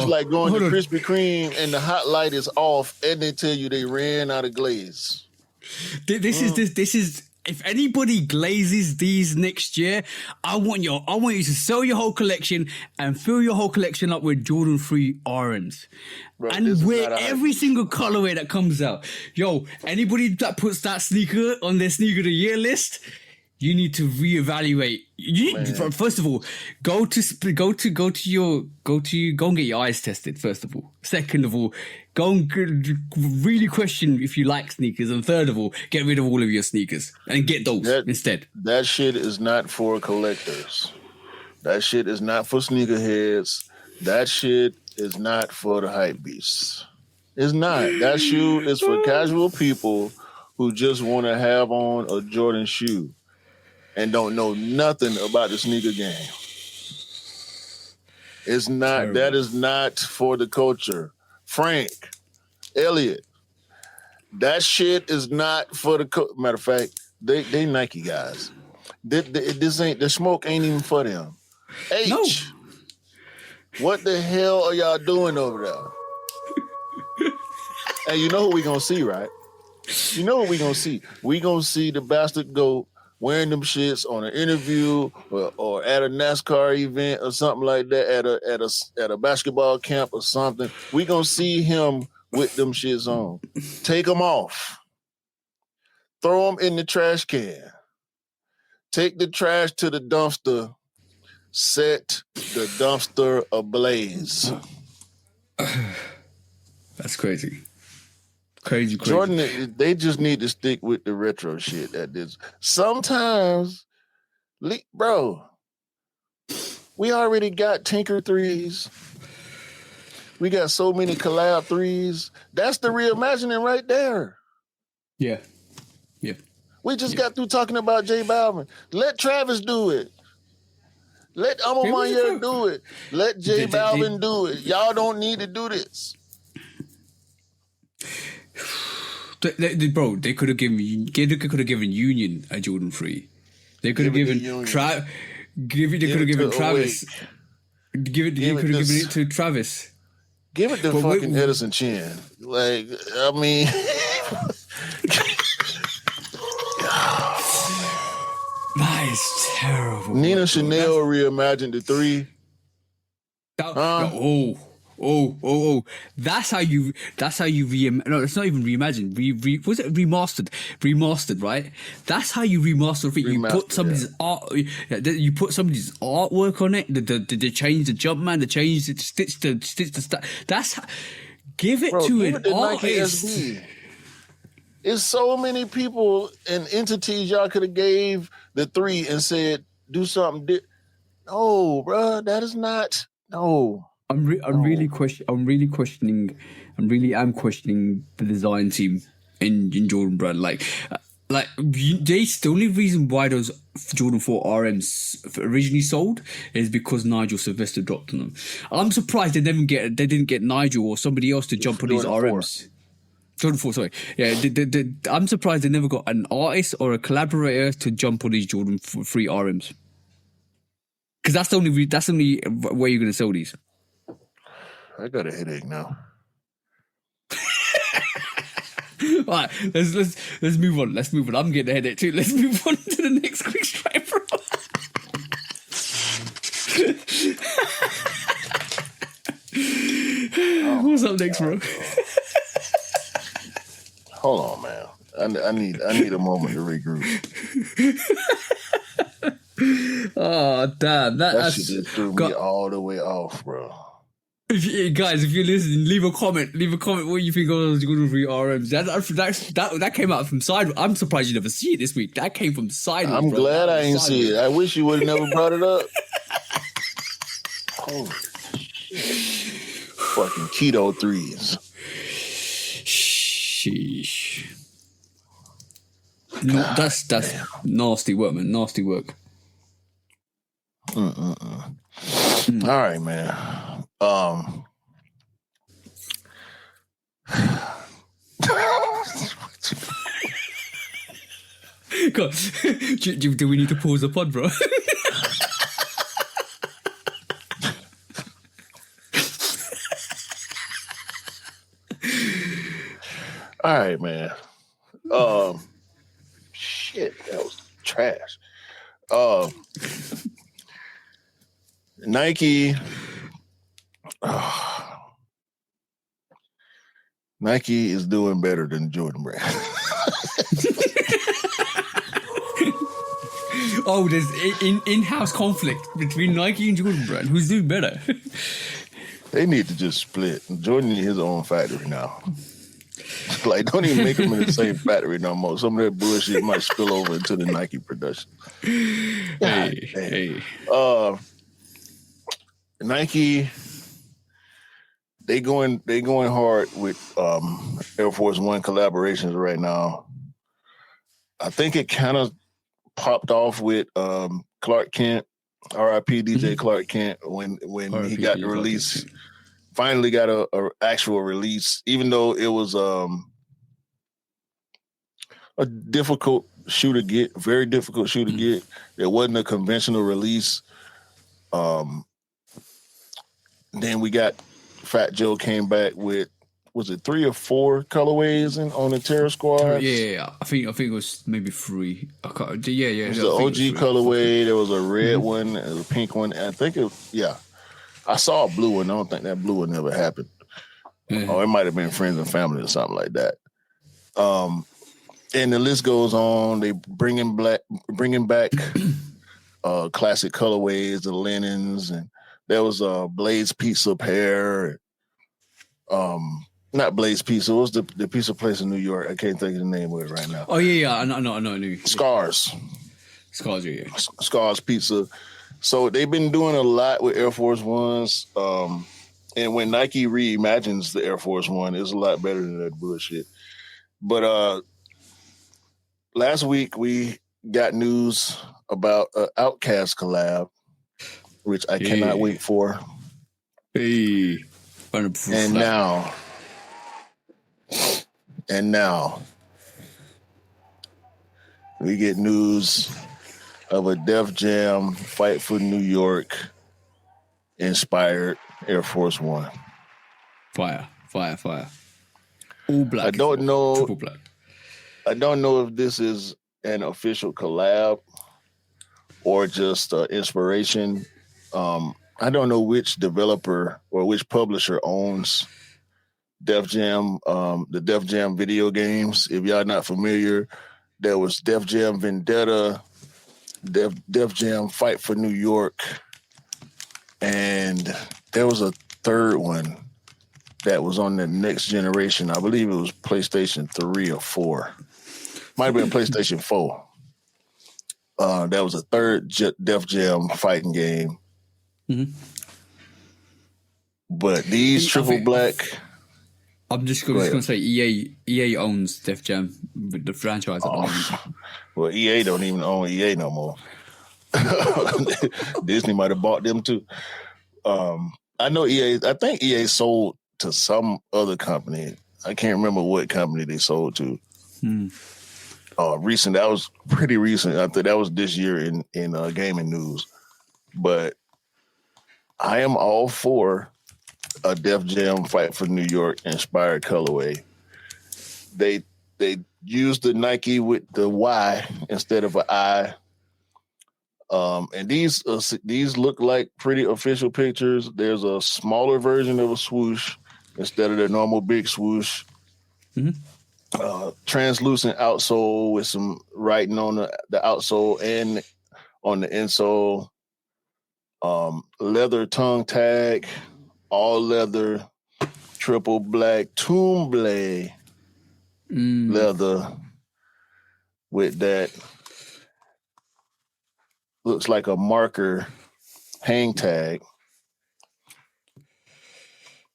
Speaker 1: like going to Krispy Kreme and the hot light is off and they tell you they ran out of glaze.
Speaker 2: This is if anybody glazes these next year, I want you to sell your whole collection and fill your whole collection up with Jordan 3 RMs. Bro, and wear every single colorway that comes out. Yo, anybody that puts that sneaker on their sneaker of the year list, you need to reevaluate. First of all, go and get your eyes tested. First of all, second of all, go and really question if you like sneakers, and third of all, get rid of all of your sneakers and get those instead.
Speaker 1: That shit is not for collectors. That shit is not for sneakerheads. That shit is not for the hype beasts. It's not. That shoe is for casual people who just want to have on a Jordan shoe and don't know nothing about the sneaker game. It's not. Terrible. That is not for the culture. Frank, Elliot, that shit is not for the matter of fact, they Nike guys. This ain't, the smoke ain't even for them. No. What the hell are y'all doing over there? And you know what we gonna see, right? You know what we gonna see? We gonna see the bastard go wearing them shits on an interview or at a NASCAR event or something like that, at a basketball camp or something. We gonna see him with them shits on. Take them off. Throw them in the trash can. Take the trash to the dumpster. Set the dumpster ablaze.
Speaker 2: That's crazy. Crazy.
Speaker 1: Jordan, they just need to stick with the retro shit. That is sometimes, bro. We already got Tinker 3s. We got so many collab 3s. That's the reimagining right there.
Speaker 2: Yeah.
Speaker 1: We just got through talking about J Balvin. Let Travis do it. Let Armour do it. Let J Balvin do it. Y'all don't need to do this.
Speaker 2: Bro, they could have given Union a Jordan 3. They could have given Travis. They could have given Travis. They could have given it to Travis.
Speaker 1: Give it to fucking Edison Chin. Like, I mean.
Speaker 2: That is terrible.
Speaker 1: Nina Chanel reimagined the 3.
Speaker 2: That's how you no, it's not even reimagined. Was it remastered, right? That's how you remaster it. You put somebody's art, you put somebody's artwork on it. They change the Jumpman, they change the stitch the that's give it to an artist.
Speaker 1: It's so many people and entities y'all could have gave the 3 and said do something. No, bro, that is not. No.
Speaker 2: I'm really questioning the design team in Jordan Brand. Like the only reason why those Jordan 4 RMs originally sold is because Nigel Sylvester dropped on them. I'm surprised they didn't get Nigel or somebody else to jump on these RMs. Jordan 4, sorry. Yeah, I'm surprised they never got an artist or a collaborator to jump on these Jordan 3 RMs. Because that's the only way you're going to sell these.
Speaker 1: I got a headache now.
Speaker 2: All right, let's move on. Let's move on. I'm getting a headache too. Let's move on to the next quick strike, bro. What's up next, bro?
Speaker 1: Hold on, man. I need a moment to regroup.
Speaker 2: Oh damn! That
Speaker 1: shit just threw me all the way off, bro.
Speaker 2: Guys, if you're listening, leave a comment. What you think of those Jordan 3 RMs? That came out from side. I'm surprised you never see it this week. That came from side.
Speaker 1: I'm glad I ain't see it. I wish you would have never brought it up. Holy shit! Fucking keto 3s.
Speaker 2: Sheesh. No, that's nasty work, man. Nasty work.
Speaker 1: All right, man.
Speaker 2: God, do we need to pause the pod, bro?
Speaker 1: All right, man. Shit, that was trash. Nike. Nike is doing better than Jordan Brand.
Speaker 2: Oh, there's in-house conflict between Nike and Jordan Brand. Who's doing better?
Speaker 1: They need to just split. Jordan needs his own factory now. Like, don't even make them in the same factory no more. Some of that bullshit might spill over into the Nike production.
Speaker 2: Hey.
Speaker 1: Nike, they going hard with Air Force One collaborations right now. I think it kind of popped off with Clark Kent, R.I.P. DJ Clark Kent, when he got the release. Finally got a actual release, even though it was a difficult shoe to get, very difficult shoe to get. It wasn't a conventional release. Then we got Fat Joe came back with, was it 3 or 4 colorways on the Terror Squad?
Speaker 2: Yeah. I think it was maybe 3. I can't. Yeah.
Speaker 1: It was the OG colorway. There was a red one, a pink one. I think I saw a blue one. I don't think that blue one ever happened. Or it might have been friends and family or something like that. And the list goes on. They bringing back classic colorways, the linens, and there was a Blaze pizza pair. not Blaze Pizza. What's the pizza place in New York? I can't think of the name of it right now.
Speaker 2: Oh yeah, I know.
Speaker 1: Scars.
Speaker 2: Scars, yeah.
Speaker 1: Scars Pizza. So they've been doing a lot with Air Force Ones. And when Nike reimagines the Air Force One, it's a lot better than that bullshit. But last week we got news about an Outcast collab, which I cannot wait for.
Speaker 2: Hey.
Speaker 1: And now we get news of a Def Jam Fight for New York inspired Air Force One.
Speaker 2: Fire. All black.
Speaker 1: I don't know.
Speaker 2: Triple black.
Speaker 1: I don't know if this is an official collab or just inspiration. I don't know which developer or which publisher owns Def Jam, the Def Jam video games. If y'all not familiar, there was Def Jam Vendetta, Def Jam Fight for New York, and there was a third one that was on the next generation. I believe it was PlayStation 3 or 4. Might have been PlayStation 4. That was a third Def Jam fighting game. Mm-hmm. But these triple black...
Speaker 2: I'm just going to say EA owns Def Jam, the franchise at the moment.
Speaker 1: Well, EA don't even own EA no more. Disney might have bought them too. I know EA. I think EA sold to some other company. I can't remember what company they sold to. Recent. That was pretty recent. I think that was this year in gaming news. But I am all for a Def Jam Fight for New York inspired colorway. They used the Nike with the Y instead of an I. And these look like pretty official pictures. There's a smaller version of a swoosh instead of the normal big swoosh. Mm-hmm. Translucent outsole with some writing on the outsole and on the insole. Leather tongue tag, all leather, triple black, tomb blade leather with that. Looks like a marker hang tag.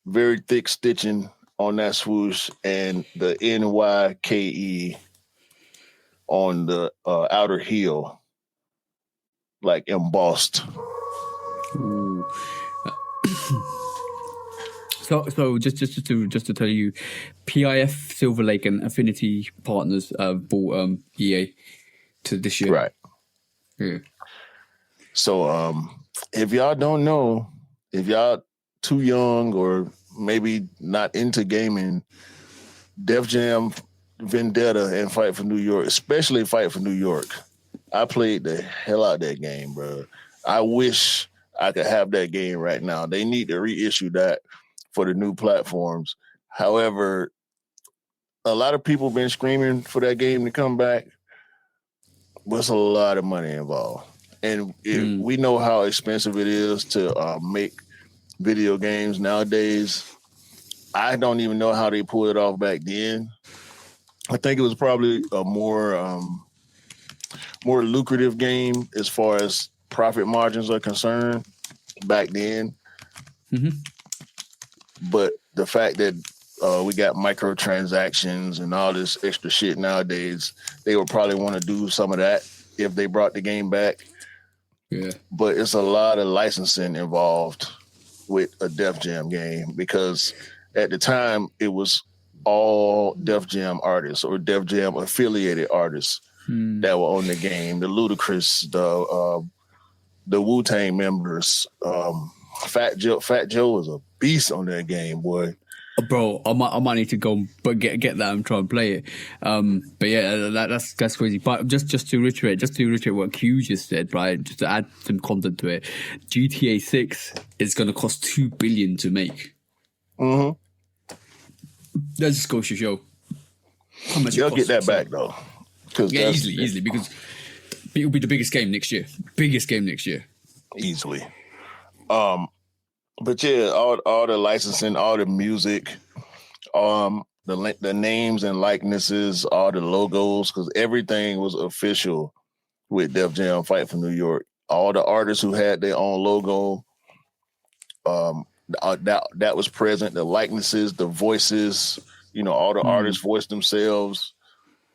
Speaker 1: Very thick stitching on that swoosh and the NYKE on the outer heel, like embossed.
Speaker 2: Ooh. So just to tell you, PIF, Silver Lake, and Affinity Partners bought EA to this year.
Speaker 1: Right.
Speaker 2: Yeah.
Speaker 1: So if y'all don't know, if y'all too young or maybe not into gaming, Def Jam Vendetta and Fight for New York, especially Fight for New York, I played the hell out of that game, bro. I wish I could have that game right now. They need to reissue that for the new platforms. However, a lot of people been screaming for that game to come back. But it's a lot of money involved. And we know how expensive it is to make video games nowadays. I don't even know how they pulled it off back then. I think it was probably a more lucrative game as far as profit margins are concerned back then. Mm-hmm. But the fact that we got microtransactions and all this extra shit nowadays, they would probably want to do some of that if they brought the game back. Yeah. But it's a lot of licensing involved with a Def Jam game because at the time it was all Def Jam artists or Def Jam affiliated artists that were on the game. The Ludacris, the Wu-Tang members. Fat Joe was a beast on that game, boy.
Speaker 2: Bro, I might need to go but get that and try and play it. But yeah, that's crazy. But just to reiterate what Q just said, right? Just to add some content to it, GTA 6 is going to cost $2 billion to make. Mm-hmm. That just goes to show how much.
Speaker 1: You'll get that back though.
Speaker 2: Yeah, easily because it will be the biggest game next year.
Speaker 1: Easily. But yeah, all the licensing, all the music, the names and likenesses, all the logos, because everything was official with Def Jam Fight for New York. All the artists who had their own logo, that was present. The likenesses, the voices, all the artists voiced themselves.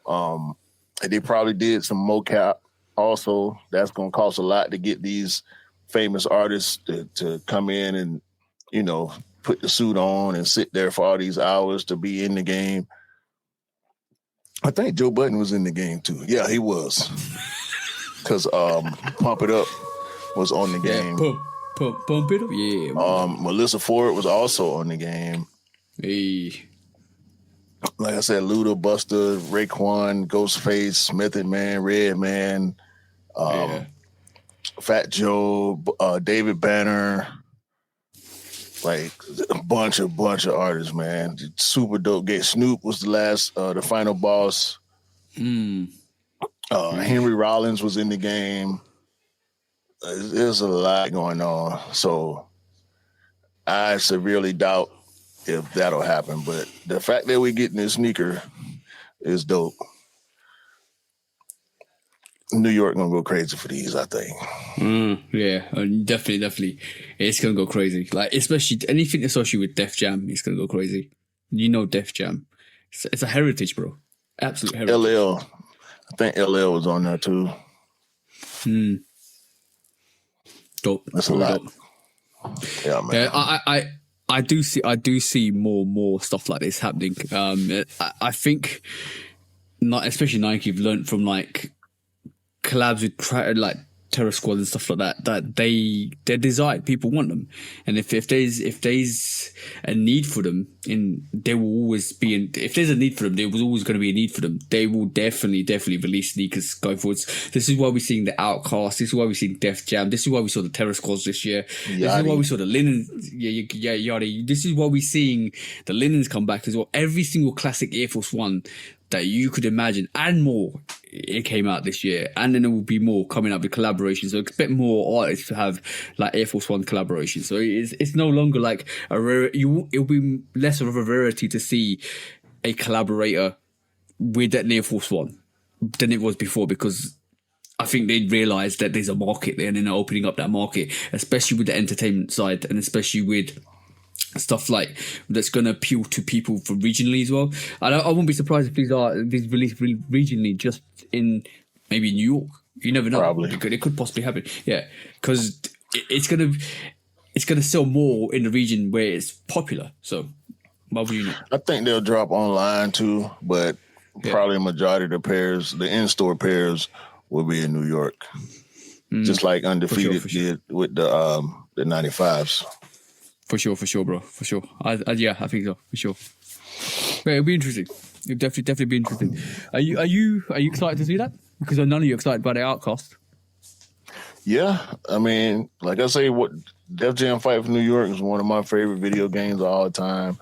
Speaker 1: They probably did some mocap also. That's going to cost a lot to get these famous artists to come in and, put the suit on and sit there for all these hours to be in the game. I think Joe Budden was in the game too. Yeah, he was. Because Pump It Up was on the game.
Speaker 2: Pump It Up? Yeah.
Speaker 1: Melissa Ford was also on the game.
Speaker 2: Hey.
Speaker 1: Like I said, Luda, Busta, Raekwon, Ghostface, Method Man, Redman, Fat Joe, David Banner, like a bunch of artists, man. Super dope. Snoop was the final boss. Henry Rollins was in the game. There's a lot going on. So I severely doubt if that'll happen. But the fact that we're getting this sneaker is dope. New York gonna go crazy for these, I think.
Speaker 2: Yeah, definitely. It's gonna go crazy. Like, especially anything associated with Def Jam is gonna go crazy. Def Jam. It's a heritage, bro. Absolute heritage.
Speaker 1: LL. I think LL was on there too.
Speaker 2: Dope.
Speaker 1: That's a lot.
Speaker 2: Dope.
Speaker 1: Yeah, man.
Speaker 2: Yeah, I do see more stuff like this happening. I think, not especially Nike, have learned from like collabs with like Terror Squad and stuff like that they're desired. People want them, and if there's a need for them, there will always be. If there's a need for them, there was always going to be a need for them. They will definitely release sneakers going forwards. This is why we're seeing the Outcast. This is why we're seeing Def Jam. This is why we saw the Terror Squads this year.
Speaker 1: Yachty.
Speaker 2: This is why we saw the Linens. Yeah, Yachty. This is why we're seeing the Linens come back as well. Every single classic Air Force One that you could imagine and more, it came out this year, and then there will be more coming up with collaborations. So expect more artists to have like Air Force One collaborations. So it's no longer like a rare. It'll be less of a rarity to see a collaborator with that Air Force One than it was before, because I think they realised that there's a market there, and then they're opening up that market, especially with the entertainment side, and especially with stuff like that's going to appeal to people from regionally as well. I wouldn't be surprised if these released regionally, just in maybe New York. You never know.
Speaker 1: Probably.
Speaker 2: It could possibly happen. Yeah, because it's gonna sell more in the region where it's popular. So why would you know?
Speaker 1: I think they'll drop online too, but probably a majority of the pairs, the in-store pairs, will be in New York. Just like Undefeated did with the 95s.
Speaker 2: For sure, bro. For sure. I think so. For sure. But it'll be interesting. It'll definitely be interesting. Are you excited to see that? Because I know you're excited about the Outcast.
Speaker 1: Yeah, I mean, like I say, what Def Jam Fight for New York is one of my favorite video games of all time.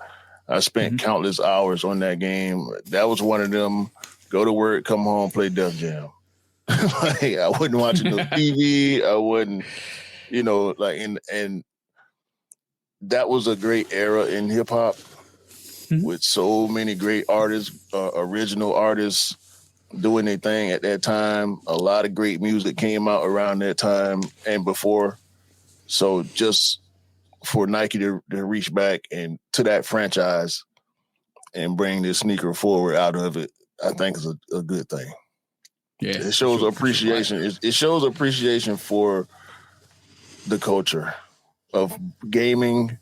Speaker 1: I spent countless hours on that game. That was one of them. Go to work, come home, play Def Jam. Like, I wouldn't watch no TV. I wouldn't, and that was a great era in hip hop with so many great artists, original artists doing their thing at that time. A lot of great music came out around that time and before. So just for Nike to reach back and to that franchise and bring this sneaker forward out of it, I think is a good thing.
Speaker 2: Yeah,
Speaker 1: it shows appreciation. It shows appreciation for the culture of gaming,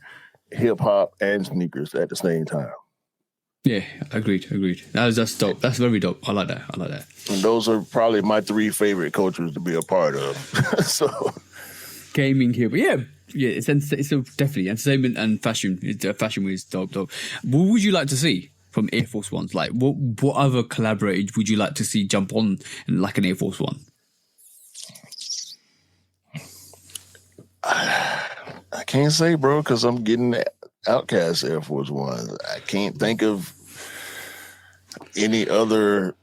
Speaker 1: hip hop, and sneakers at the same time.
Speaker 2: Yeah, agreed. That's dope. That's very dope. I like that.
Speaker 1: And those are probably my three favorite cultures to be a part of. So,
Speaker 2: gaming here, but yeah. It's definitely entertainment and fashion. Fashion is dope. What would you like to see from Air Force Ones? Like, what other collaborators would you like to see jump on like an Air Force One?
Speaker 1: I can't say, bro, because I'm getting Outcast Air Force Ones. I can't think of any other.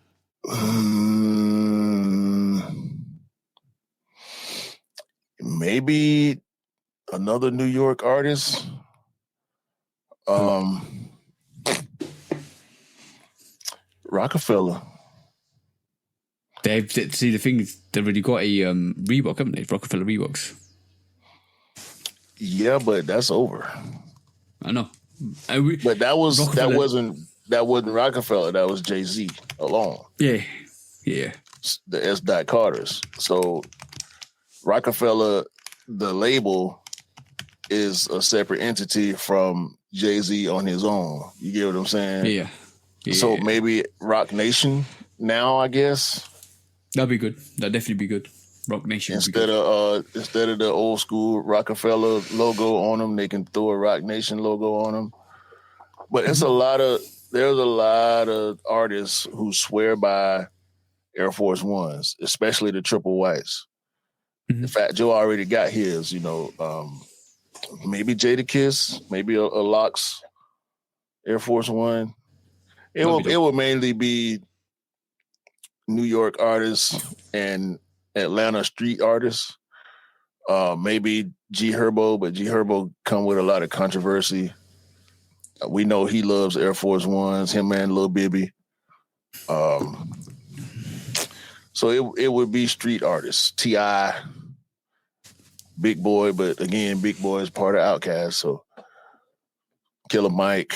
Speaker 1: Maybe another New York artist. Rockefeller.
Speaker 2: See, the thing is, they've already got a Reebok, haven't they? Rockefeller Reeboks.
Speaker 1: Yeah, but that's over.
Speaker 2: I know.
Speaker 1: But that wasn't Rockefeller. That was Jay-Z alone.
Speaker 2: Yeah.
Speaker 1: The S. Carters. So Rockefeller, the label, is a separate entity from Jay-Z on his own. You get what I'm saying?
Speaker 2: Yeah.
Speaker 1: So maybe Rock Nation now, I guess.
Speaker 2: That'd be good. That'd definitely be good. Rock Nation.
Speaker 1: Instead of the old school Rockefeller logo on them, they can throw a Rock Nation logo on them. But there's a lot of artists who swear by Air Force Ones, especially the triple whites. In fact, Joe already got his. Maybe Jadakiss, maybe a Locks Air Force One. It will mainly be New York artists and Atlanta street artists. Maybe G Herbo, but G Herbo come with a lot of controversy. We know he loves Air Force Ones, him and Lil Bibby. So it would be street artists. T.I., Big Boy, but again, Big Boy is part of Outkast, so Killer Mike.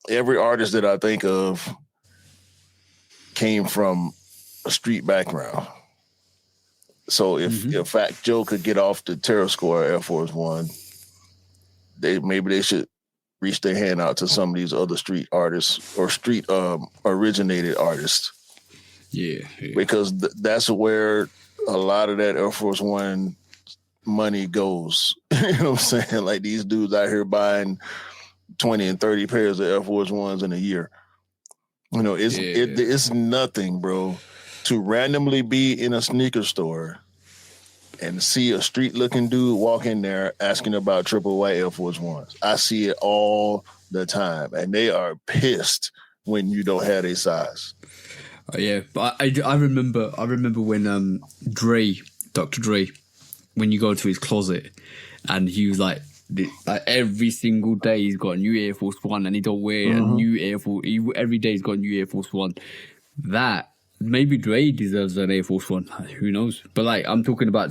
Speaker 1: Every artist that I think of came from a street background. So if Fat Joe could get off the Terror Squad Air Force One, maybe they should reach their hand out to some of these other street artists or street originated artists.
Speaker 2: Yeah.
Speaker 1: Because that's where a lot of that Air Force One money goes. You know what I'm saying? Like these dudes out here buying 20 and 30 pairs of Air Force Ones in a year. It's nothing, bro, to randomly be in a sneaker store and see a street-looking dude walk in there asking about triple white Air Force Ones. I see it all the time, and they are pissed when you don't have a size.
Speaker 2: Yeah, but I remember when Dr. Dre, when you go to his closet, and he was like every single day he's got a new Air Force One, and he don't wear a new Air Force. Every day he's got a new Air Force One. That maybe Dre deserves an Air Force One. Who knows? But like I'm talking about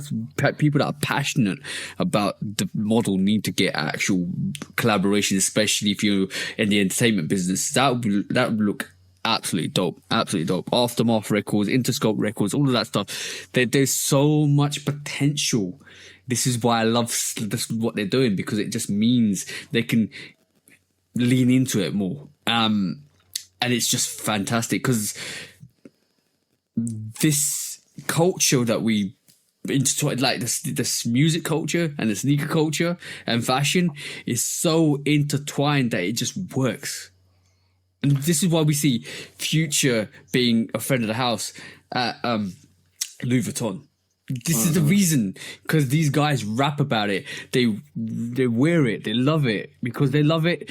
Speaker 2: people that are passionate about the model need to get actual collaboration, especially if you're in the entertainment business. That would look absolutely dope. Aftermath Records, Interscope Records, all of that stuff. There's so much potential. This is why I love what they're doing, because it just means they can lean into it more. And it's just fantastic because this culture that we intertwine, like this music culture and the sneaker culture and fashion, is so intertwined that it just works. And this is why we see Future being a friend of the house at Louis Vuitton. This is the reason, because these guys rap about it. They wear it. They love it. Because they love it,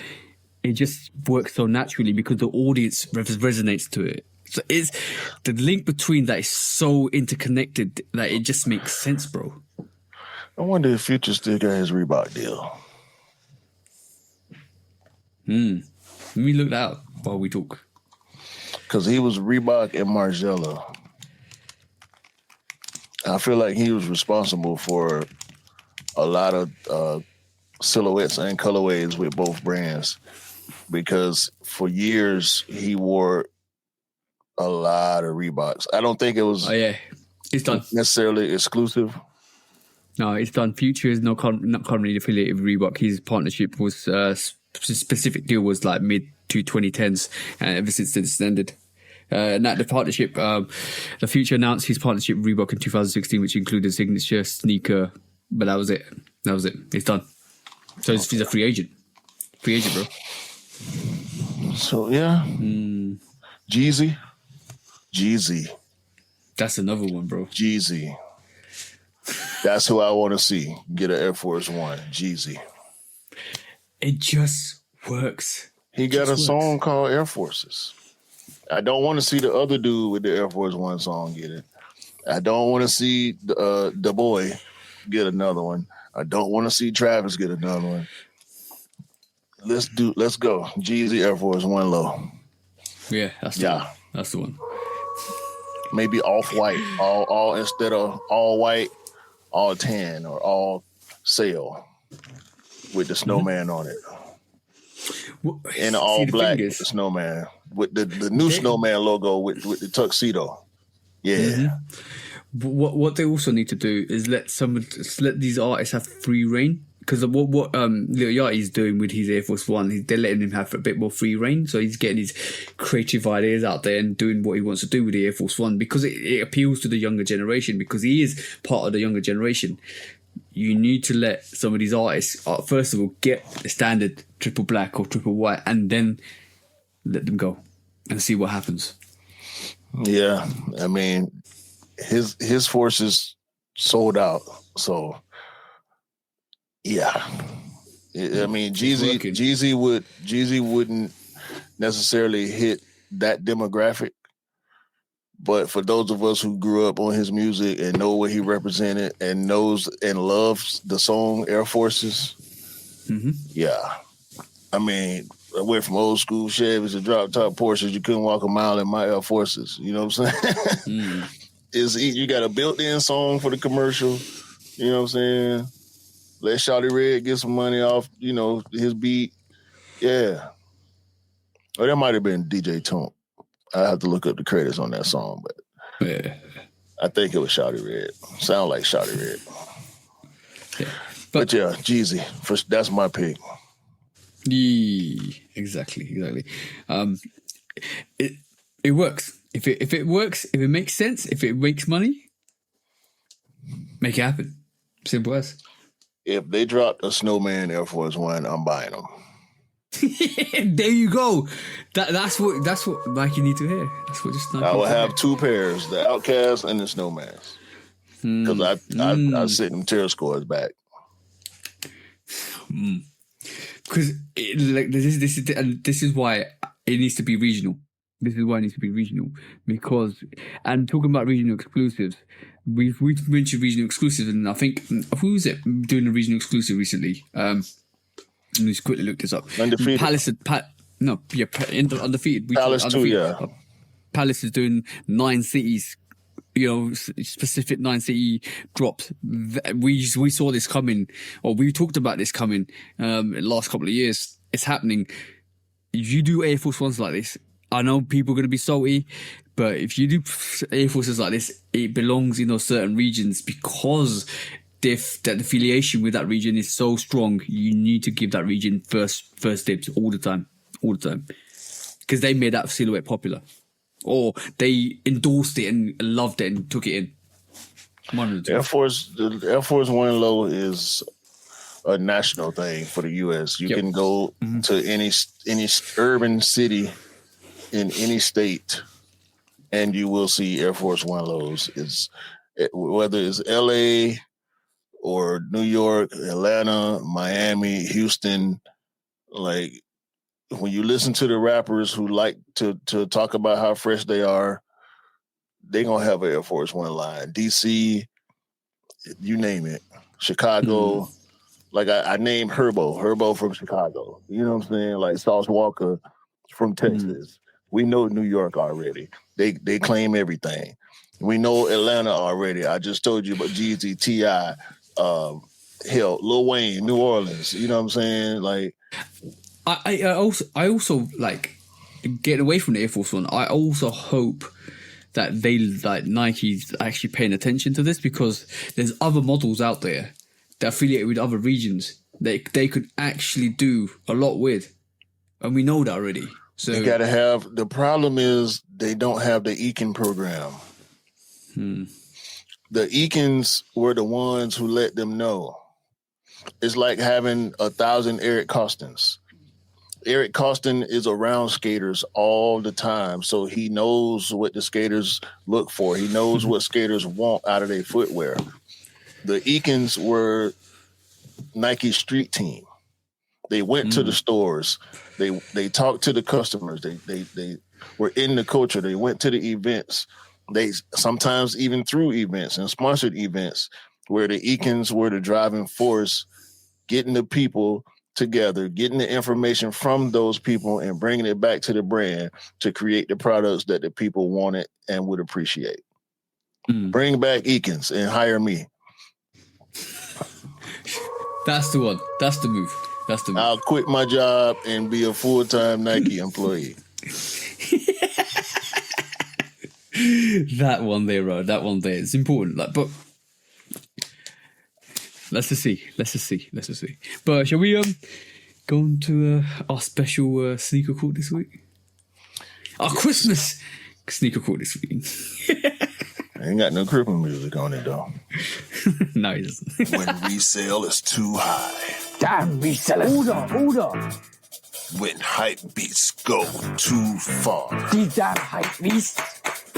Speaker 2: it just works so naturally because the audience resonates to it. So it's the link between that is so interconnected that it just makes sense, bro.
Speaker 1: I wonder if Future still got his Reebok deal.
Speaker 2: Let me look that up while we talk.
Speaker 1: Because he was Reebok and Margiela. I feel like he was responsible for a lot of silhouettes and colorways with both brands, because for years he wore a lot of Reeboks. I don't think it was
Speaker 2: it's done.
Speaker 1: necessarily exclusive.
Speaker 2: No, it's done. Future is not currently affiliated with Reebok. His partnership was specific deal was like mid to 2010s, and ever since it's ended. The partnership, the Future announced his partnership with Reebok in 2016, which included signature sneaker, but that was it. It's done. So he's a free agent. Free agent, bro.
Speaker 1: So yeah, Jeezy.
Speaker 2: That's another one, bro.
Speaker 1: Jeezy. That's who I want to see get an Air Force One. Jeezy.
Speaker 2: It just works.
Speaker 1: He got a song called Air Forces. I don't want to see the other dude with the Air Force One song get it. I don't want to see the boy get another one. I don't want to see Travis get another one. Let's go. Jeezy Air Force One low.
Speaker 2: Yeah, that's the one. That's the one.
Speaker 1: Maybe off-white, all instead of all white, all tan or all sail with the snowman on it. And all black with the snowman. With the new snowman logo with the tuxedo. Yeah.
Speaker 2: What they also need to do is let these artists have free reign. Because what Lil Yachty is doing with his Air Force One, they're letting him have a bit more free reign. So he's getting his creative ideas out there and doing what he wants to do with the Air Force One because it appeals to the younger generation. Because he is part of the younger generation. You need to let some of these artists, first of all, get the standard triple black or triple white, and then let them go and see what happens.
Speaker 1: Yeah, I mean, his forces sold out, so. Yeah, I mean, Jeezy wouldn't necessarily hit that demographic, but for those of us who grew up on his music and know what he represented and knows and loves the song Air Forces, yeah, I mean, I went from old school Chevys to drop top Porsches. You couldn't walk a mile in my Air Forces. You know what I'm saying? You got a built-in song for the commercial. You know what I'm saying? Let Shawty Red get some money off, his beat. Yeah. Or that might have been DJ Tump. I have to look up the credits on that song, but
Speaker 2: yeah,
Speaker 1: I think it was Shawty Red. Sound like Shawty Red.
Speaker 2: Yeah.
Speaker 1: But yeah, Jeezy. That's my pick.
Speaker 2: Exactly. It works. If it works, if it makes sense, if it makes money, make it happen. Simple as.
Speaker 1: If they dropped a Snowman Air Force One, I'm buying them.
Speaker 2: There you go. That's what Mike you need to hear. That's what just.
Speaker 1: I will have two pairs: the Outcast and the Snowmans. Because I sent them tier scores back.
Speaker 2: Because this is why it needs to be regional. This is why it needs to be regional. Because, and talking about regional exclusives, we've mentioned regional exclusives, and I think, who was it doing a regional exclusive recently? Let me just quickly look this up.
Speaker 1: Undefeated.
Speaker 2: Undefeated.
Speaker 1: Palace too, yeah.
Speaker 2: Palace is doing 9 cities, specific 9 city drops. We saw this coming, or we talked about this coming the last couple of years. It's happening. If you do Air Force Ones like this, I know people are going to be salty, but if you do Air Forces like this, it belongs in those certain regions because that affiliation with that region is so strong. You need to give that region first dibs all the time, because they made that silhouette popular, or they endorsed it and loved it and took it in. One of the two.
Speaker 1: The Air Force One low is a national thing for the U.S. You can go to any urban city in any state, and you will see Air Force One lows. Whether it's L.A. or New York, Atlanta, Miami, Houston. Like, when you listen to the rappers who like to talk about how fresh they are, they're going to have an Air Force One line. DC, you name it. Chicago. Like, I named Herbo from Chicago. You know what I'm saying? Like, Sauce Walker from Texas. We know New York already. They claim everything. We know Atlanta already. I just told you about Jeezy, T.I., Lil Wayne, New Orleans. You know what I'm saying? Like,
Speaker 2: I also like getting away from the Air Force One. I also hope that they, like, Nike's actually paying attention to this, because there's other models out there that affiliate with other regions that they could actually do a lot with, and we know that already. So
Speaker 1: they gotta have. The problem is they don't have the Eakin program. The Eakins were the ones who let them know. It's like having 1,000 Eric Costins. Eric Costin is around skaters all the time, so he knows what the skaters look for. He knows what skaters want out of their footwear. The Eakins were Nike's street team. They went to the stores. They talked to the customers. They were in the culture. They went to the events. They sometimes even through events and sponsored events where the Eakins were the driving force, getting the people together, getting the information from those people and bringing it back to the brand to create the products that the people wanted and would appreciate. Bring back Eakins and hire me.
Speaker 2: That's the one. That's the move. That's the move.
Speaker 1: I'll quit my job and be a full-time Nike employee.
Speaker 2: That one there, bro. That one there. It's important. Like, but let's just see. But shall we go on to our special sneaker court this week? Our Christmas sneaker court this week.
Speaker 1: I ain't got no Christmas music on it though.
Speaker 2: No, it doesn't.
Speaker 1: When resale is too high.
Speaker 3: Damn resellers. Order.
Speaker 1: When hype beats go too far.
Speaker 3: These damn hype beasts.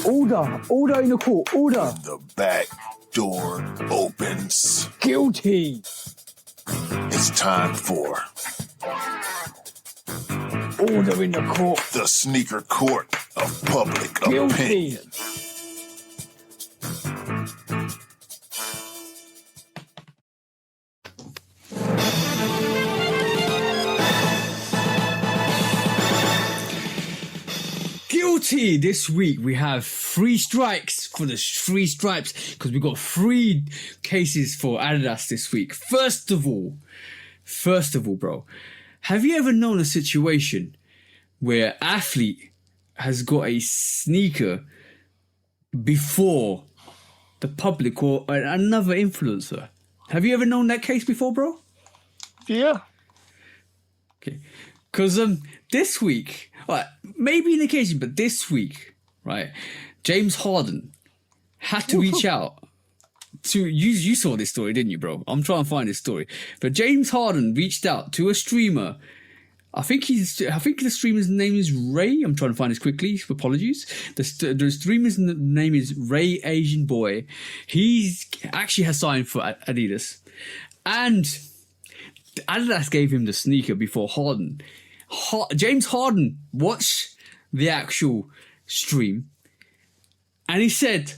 Speaker 3: Order in the court. Order.
Speaker 1: The back door opens.
Speaker 3: Guilty.
Speaker 1: It's time for
Speaker 3: Order in the court.
Speaker 1: the sneaker court of public
Speaker 3: Guilty.
Speaker 1: opinion.
Speaker 2: Guilty. This week we have 3 strikes for the 3 stripes because we got 3 cases for Adidas this week. First of all, bro, have you ever known a situation where an athlete has got a sneaker before the public or another influencer? Have you ever known that case before, bro?
Speaker 1: Yeah.
Speaker 2: Okay. Because this week, right, maybe in occasion, but this week, right, James Harden had to reach out to you saw this story, didn't you, bro? I'm trying to find this story. But James Harden reached out to a streamer. I think the streamer's name is Ray. I'm trying to find this quickly. Apologies. The streamer's name is Ray Asian Boy. He's actually has signed for Adidas, and Adidas gave him the sneaker before Harden. James Harden watched the actual stream, and he said,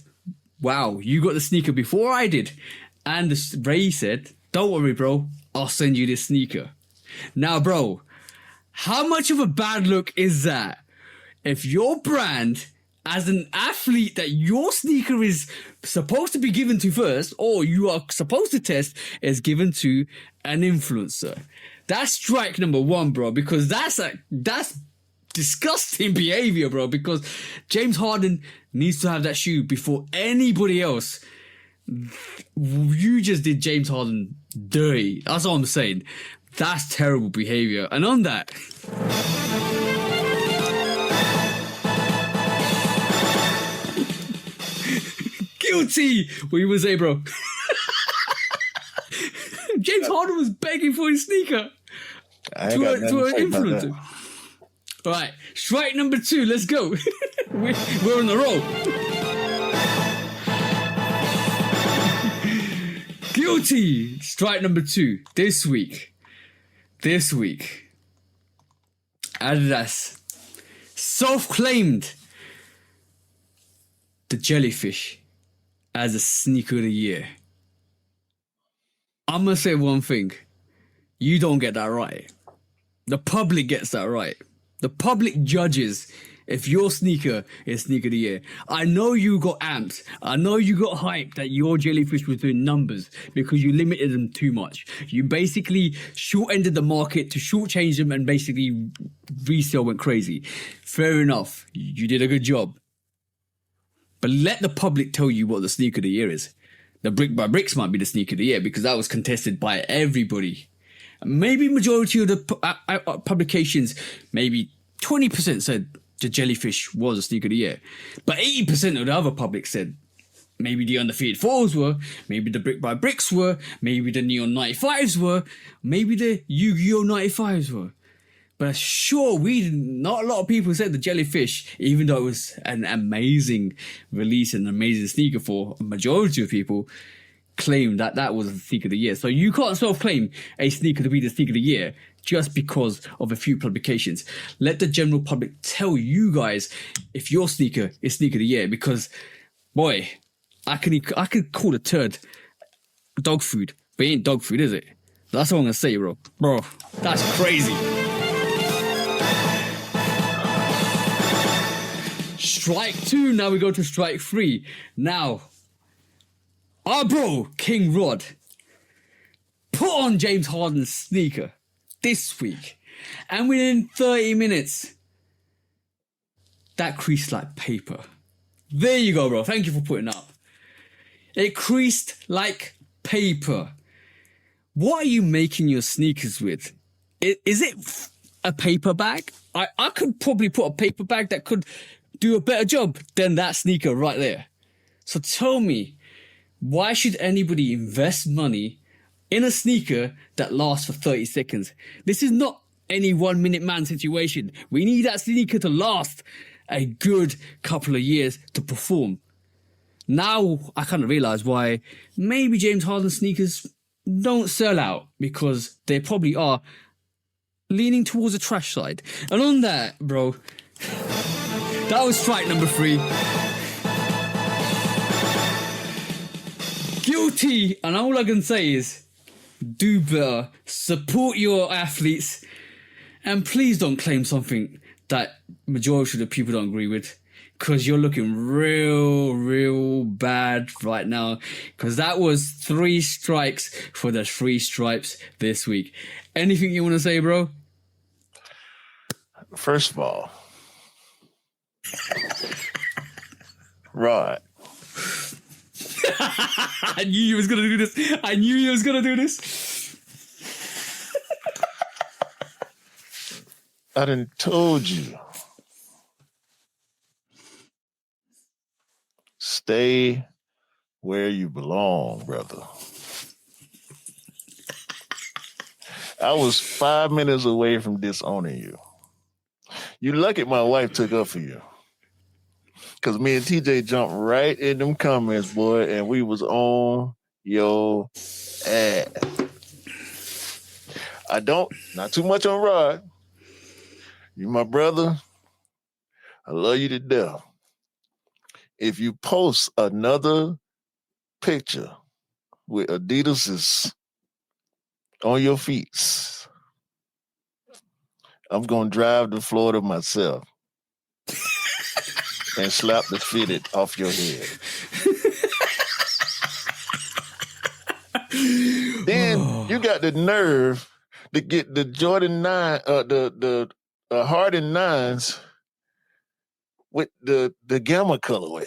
Speaker 2: "Wow, you got the sneaker before I did." And Ray said, "Don't worry, bro. I'll send you this sneaker." Now, bro, how much of a bad look is that? If your brand, as an athlete that your sneaker is supposed to be given to first, or you are supposed to test, is given to an influencer. That's strike number 1, bro, because that's disgusting behavior, bro, because James Harden needs to have that shoe before anybody else. You just did James Harden dirty. That's all I'm saying. That's terrible behavior. And on that, guilty. What you would say, bro? James Harden was begging for his sneaker to an influencer. All right, strike number 2. Let's go. We're on the roll. Guilty. Strike number 2. This week, Adidas self-claimed the jellyfish as a sneaker of the year. I'm going to say one thing. You don't get that right. The public gets that right. The public judges if your sneaker is sneaker of the year. I know you got amped. I know you got hyped that your jellyfish was doing numbers because you limited them too much. You basically short-ended the market to short-change them and basically resale went crazy. Fair enough. You did a good job. But let the public tell you what the sneaker of the year is. The Brick by Bricks might be the sneaker of the year because that was contested by everybody. Maybe majority of the publications, maybe 20% said the jellyfish was a sneaker of the year. But 80% of the other public said maybe the Undefeated 4s were, maybe the Brick by Bricks were, maybe the Neon 95s were, maybe the Yu-Gi-Oh 95s were. But sure, not a lot of people said the jellyfish, even though it was an amazing release and an amazing sneaker for a majority of people, claimed that that was the sneaker of the year. So you can't self-claim a sneaker to be the sneaker of the year just because of a few publications. Let the general public tell you guys if your sneaker is sneaker of the year, because, boy, I could call a turd dog food, but it ain't dog food, is it? That's what I'm gonna say, bro. Bro, that's crazy. Strike 2, now we go to strike 3. Now, our bro, King Rod, put on James Harden's sneaker this week. And within 30 minutes, that creased like paper. There you go, bro. Thank you for putting up. It creased like paper. What are you making your sneakers with? Is it a paper bag? I could probably put a paper bag that could do a better job than that sneaker right there. So tell me, why should anybody invest money in a sneaker that lasts for 30 seconds? This is not any 1 minute man situation. We need that sneaker to last a good couple of years to perform. Now I kind of realize why maybe James Harden sneakers don't sell out, because they probably are leaning towards the trash side. And on that, bro, that was strike number 3. Guilty, and all I can say is do better, support your athletes, and please don't claim something that majority of the people don't agree with, because you're looking real bad right now, because that was 3 strikes for the 3 stripes this week. Anything you want to say, bro?
Speaker 1: First of all, Rod,
Speaker 2: I knew you was going to do this. I knew you was going to do this.
Speaker 1: I done told you. Stay where you belong, brother. I was 5 minutes away from disowning you. You lucky my wife took up for you. Because me and TJ jumped right in them comments, boy, and we was on your ass. Not too much on Rod. You my brother. I love you to death. If you post another picture with Adidas's on your feet, I'm going to drive to Florida myself and slap the fitted off your head. Then you got the nerve to get the Jordan 9, the Harden 9s with the Gamma colorway.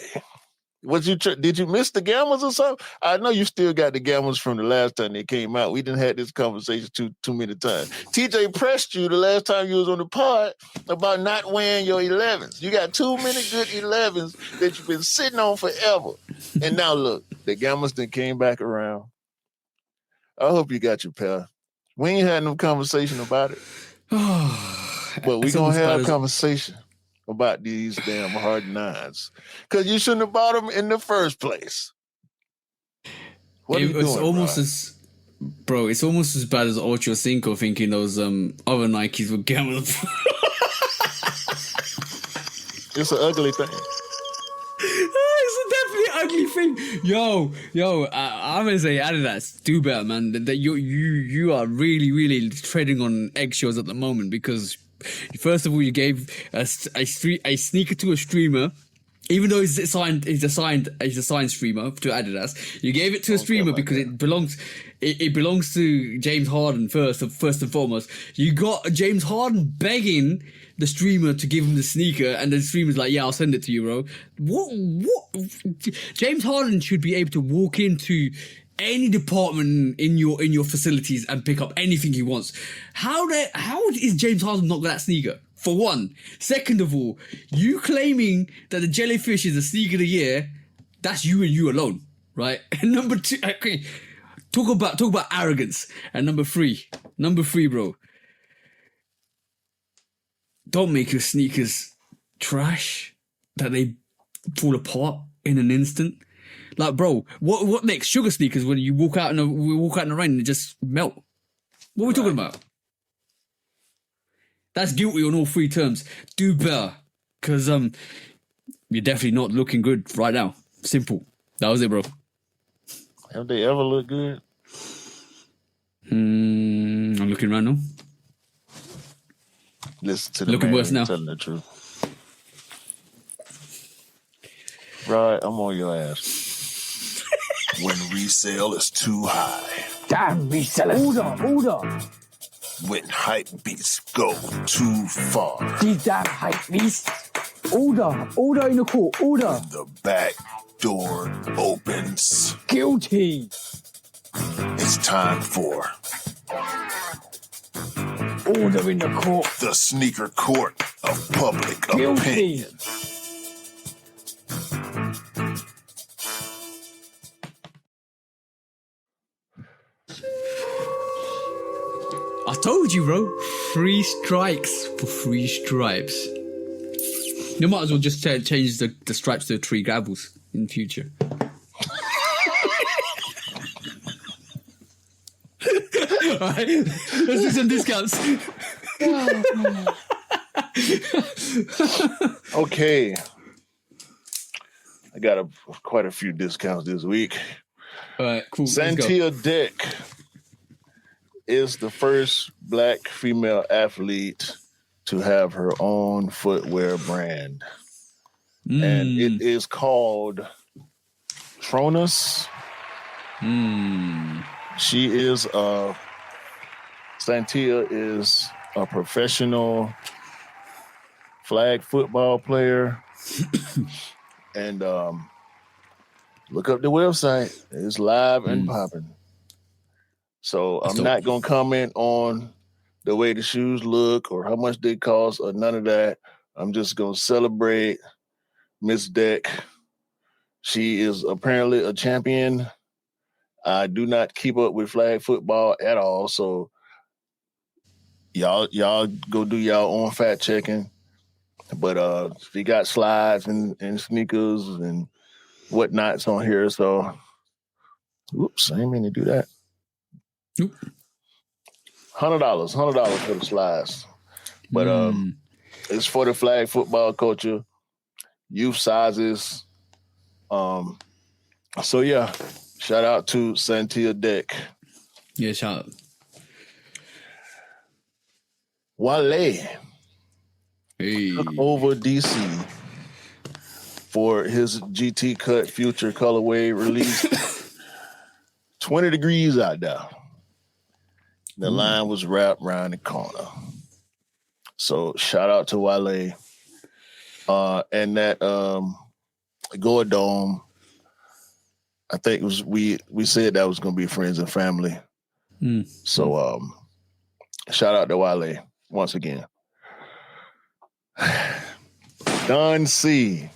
Speaker 1: Did you miss the Gammas or something? I know you still got the Gammas from the last time they came out. We didn't have this conversation too many times. TJ pressed you the last time you was on the pod about not wearing your 11s. You got too many good 11s that you've been sitting on forever. And now look, the Gammas then came back around. I hope you got your pair. We ain't had no conversation about it. But we gonna have a conversation about these damn hard 9s. Because you shouldn't have bought them in the first place. What are you doing,
Speaker 2: almost as... Bro, it's almost as bad as Ocho Cinco thinking those other Nikes would get them.
Speaker 1: It's an ugly thing.
Speaker 2: It's a definitely ugly thing. Yo, I'm gonna say Adidas, do better, man. That you are really treading on eggshells at the moment, because first of all, you gave a sneaker to a streamer, even though he's a signed streamer to Adidas. You gave it to a streamer because it belongs to James Harden first and foremost. You got James Harden begging the streamer to give him the sneaker, and the streamer's like, "Yeah, I'll send it to you, bro." What? James Harden should be able to walk into any department in your facilities and pick up anything he wants. How is James Harden not got that sneaker? For one. Second of all, you claiming that the jellyfish is the sneaker of the year, that's you and you alone, right? And number 2, okay, talk about arrogance. And number three, bro, don't make your sneakers trash that they fall apart in an instant. Like, bro, what next? Sugar sneakers when you walk out in the rain and they just melt. What are we talking about? That's guilty on all 3 terms. Do better, because you're definitely not looking good right now. Simple. That was it, bro.
Speaker 1: Have they ever looked good?
Speaker 2: looking right now?
Speaker 1: Listen to the
Speaker 2: Looking
Speaker 1: man
Speaker 2: worse now.
Speaker 1: telling the truth. Right, I'm on your ass. When resale is too high.
Speaker 3: Damn resellers. Order.
Speaker 1: When hype beats go too far.
Speaker 3: These damn hype beasts. Order in the court. Order.
Speaker 1: The back door opens.
Speaker 3: Guilty.
Speaker 1: It's time for
Speaker 3: Order in the court.
Speaker 1: the sneaker court of public
Speaker 3: Guilty.
Speaker 1: opinion.
Speaker 2: I told you, bro. 3 strikes for 3 stripes. You might as well just change the stripes to 3 gravels in future. Alright, let's do some discounts.
Speaker 1: Okay. I got quite a few discounts this week.
Speaker 2: Alright, cool. Let's go.
Speaker 1: Santia Deck is the first black female athlete to have her own footwear brand. And it is called Tronus. She is Santia is a professional flag football player. And look up the website. It's live and popping. So I'm not going to comment on the way the shoes look or how much they cost or none of that. I'm just going to celebrate Miss Deck. She is apparently a champion. I do not keep up with flag football at all. So y'all go do y'all own fact checking. But she got slides and sneakers and whatnots on here. So, oops, I didn't mean to do that.
Speaker 2: Nope.
Speaker 1: $100 for the slides. But it's for the flag football culture, youth sizes. So yeah, shout out to Santia Deck.
Speaker 2: Yeah, shout out.
Speaker 1: Wale
Speaker 2: Hey.
Speaker 1: took over DC for his GT Cut Future colorway release. 20 degrees out there. The line was wrapped around the corner. So shout out to Wale. And that Goa Dome, I think it was we said that was gonna be friends and family. So shout out to Wale once again. Don C.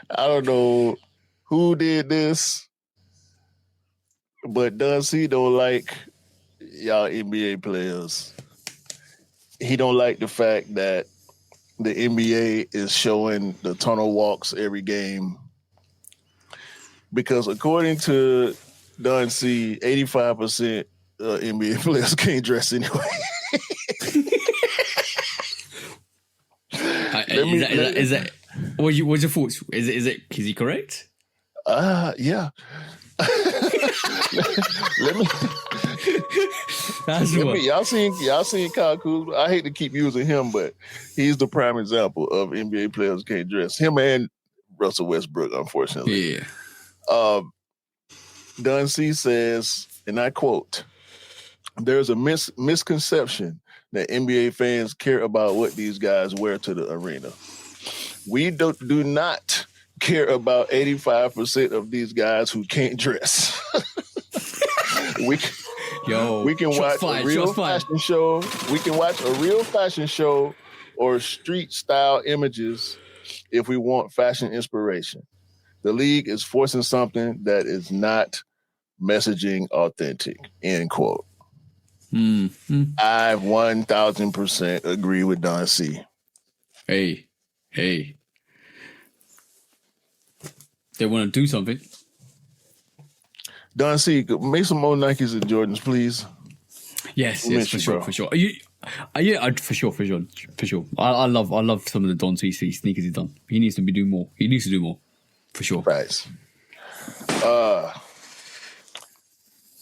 Speaker 1: I don't know who did this, but Don C don't like y'all NBA players. He don't like the fact that the NBA is showing the tunnel walks every game. Because according to Don C, 85% NBA players can't dress anyway.
Speaker 2: Is that what's your thoughts? Is he correct?
Speaker 1: Yeah. Y'all seen Kyle Kuzma? I hate to keep using him, but he's the prime example of NBA players can't dress. Him and Russell Westbrook, unfortunately.
Speaker 2: Yeah.
Speaker 1: Don C says, and I quote, "There's a misconception that NBA fans care about what these guys wear to the arena. We do not care about 85% of these guys who can't dress." We can watch a real fashion show. We can watch a real fashion show or street style images if we want fashion inspiration. The league is forcing something that is not messaging authentic. End quote. I 1000% agree with Don C.
Speaker 2: Hey. They want to do something.
Speaker 1: Don C, make some more Nikes and Jordans, please.
Speaker 2: Yes, for sure. For sure. For sure. I love some of the Don C sneakers he's done. He needs to do more. For sure.
Speaker 1: Right.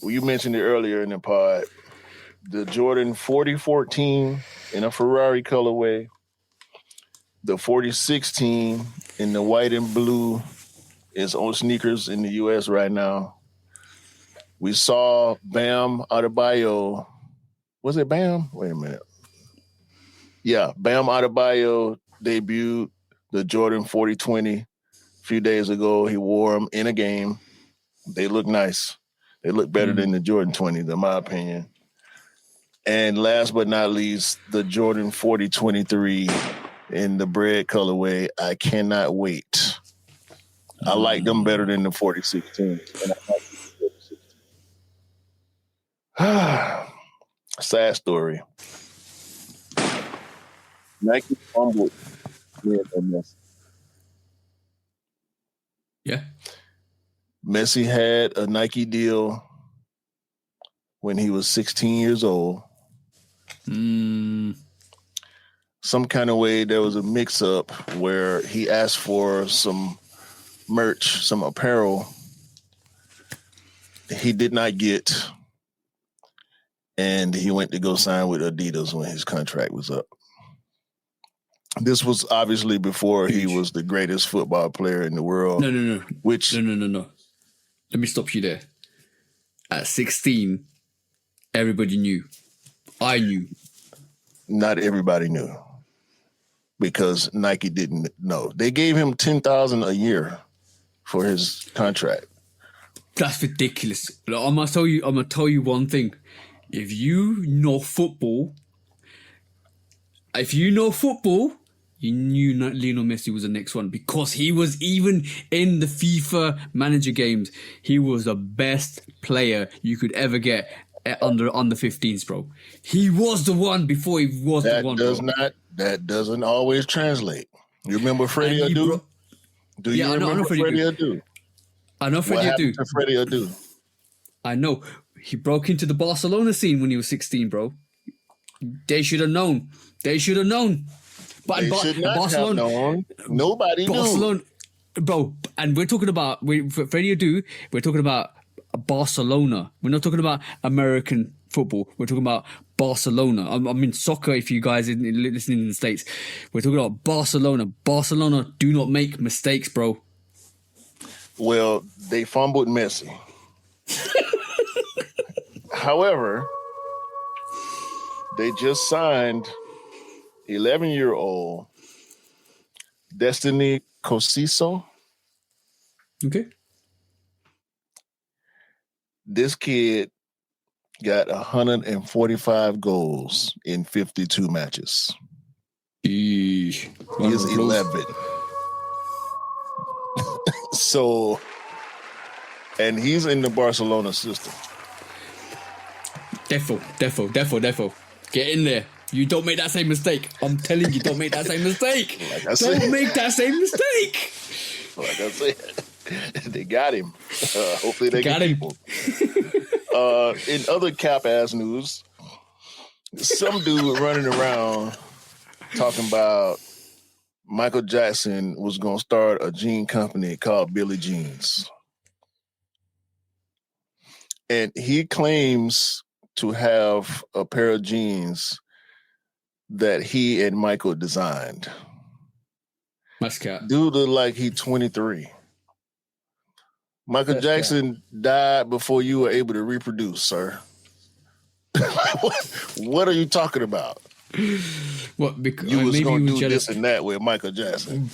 Speaker 1: you mentioned it earlier in the pod. The Jordan 4014 in a Ferrari colorway. The 4016 in the white and blue is on sneakers in the U.S. right now. We saw Bam Adebayo. Was it Bam? Wait a minute. Yeah, Bam Adebayo debuted the Jordan 4020 a few days ago. He wore them in a game. They look nice. They look better than the Jordan 20s, in my opinion. And last but not least, the Jordan 4023 in the bread colorway. I cannot wait. I like them better than the 4016. And I like the 4016. Sad story. Nike fumbled Messi.
Speaker 2: Yeah.
Speaker 1: Messi had a Nike deal when he was 16 years old. Some kind of way there was a mix-up where he asked for some merch, some apparel he did not get, and he went to go sign with Adidas when his contract was up. This was obviously before he was the greatest football player in the world.
Speaker 2: No.
Speaker 1: No.
Speaker 2: Let me stop you there. At 16, everybody knew. I knew.
Speaker 1: Not everybody knew because Nike didn't know. They gave him $10,000 a year for his contract.
Speaker 2: That's ridiculous. Look, I'm gonna tell you one thing. If you know football, you knew Lionel Messi was the next one because he was, even in the FIFA manager games, he was the best player you could ever get under 15s, bro. He was the one before he was the one.
Speaker 1: That doesn't always translate. You remember Freddie Adu? You remember Freddie Adu?
Speaker 2: I know Freddie Adu. What happened
Speaker 1: to Freddie Adu?
Speaker 2: I know. He broke into the Barcelona scene when he was 16, bro. They should have known. But
Speaker 1: they should not have known. Nobody knew.
Speaker 2: Bro, and we're talking about Freddie Adu. We're talking about Barcelona. We're not talking about American football. We're talking about Barcelona. I mean soccer. If you guys are listening in the States, we're talking about Barcelona. Barcelona do not make mistakes, bro.
Speaker 1: Well, they fumbled Messi. However, they just signed 11-year-old Destiny Cosiso.
Speaker 2: Okay.
Speaker 1: This kid got 145 goals in 52 matches. He's 11. So, and he's in the Barcelona system.
Speaker 2: Defo. Get in there. You don't make that same mistake. I'm telling you, don't make that same mistake. Don't make that same mistake.
Speaker 1: Like I said, they got him. Hopefully they
Speaker 2: got
Speaker 1: him.
Speaker 2: People.
Speaker 1: In other cap-ass news, some dude running around talking about Michael Jackson was going to start a jean company called Billie Jeans. And he claims to have a pair of jeans that he and Michael designed.
Speaker 2: That's cat.
Speaker 1: Dude look like he's 23. Michael Jackson died before you were able to reproduce, sir. What are you talking about?
Speaker 2: What? Because
Speaker 1: you was going to do
Speaker 2: jealous.
Speaker 1: This and that with Michael Jackson.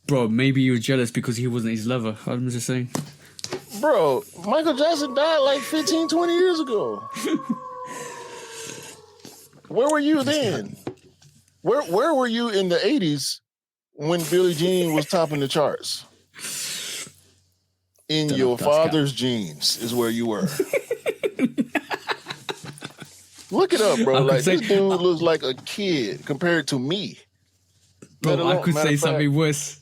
Speaker 2: Bro, maybe you were jealous because he wasn't his lover. I'm just saying.
Speaker 1: Bro, Michael Jackson died like 15, 20 years ago. Where were you then? Where were you in the 80s when Billie Jean was topping the charts? In your father's jeans is where you were. Look it up, bro. Like this dude looks like a kid compared to me.
Speaker 2: Bro, I could say something worse.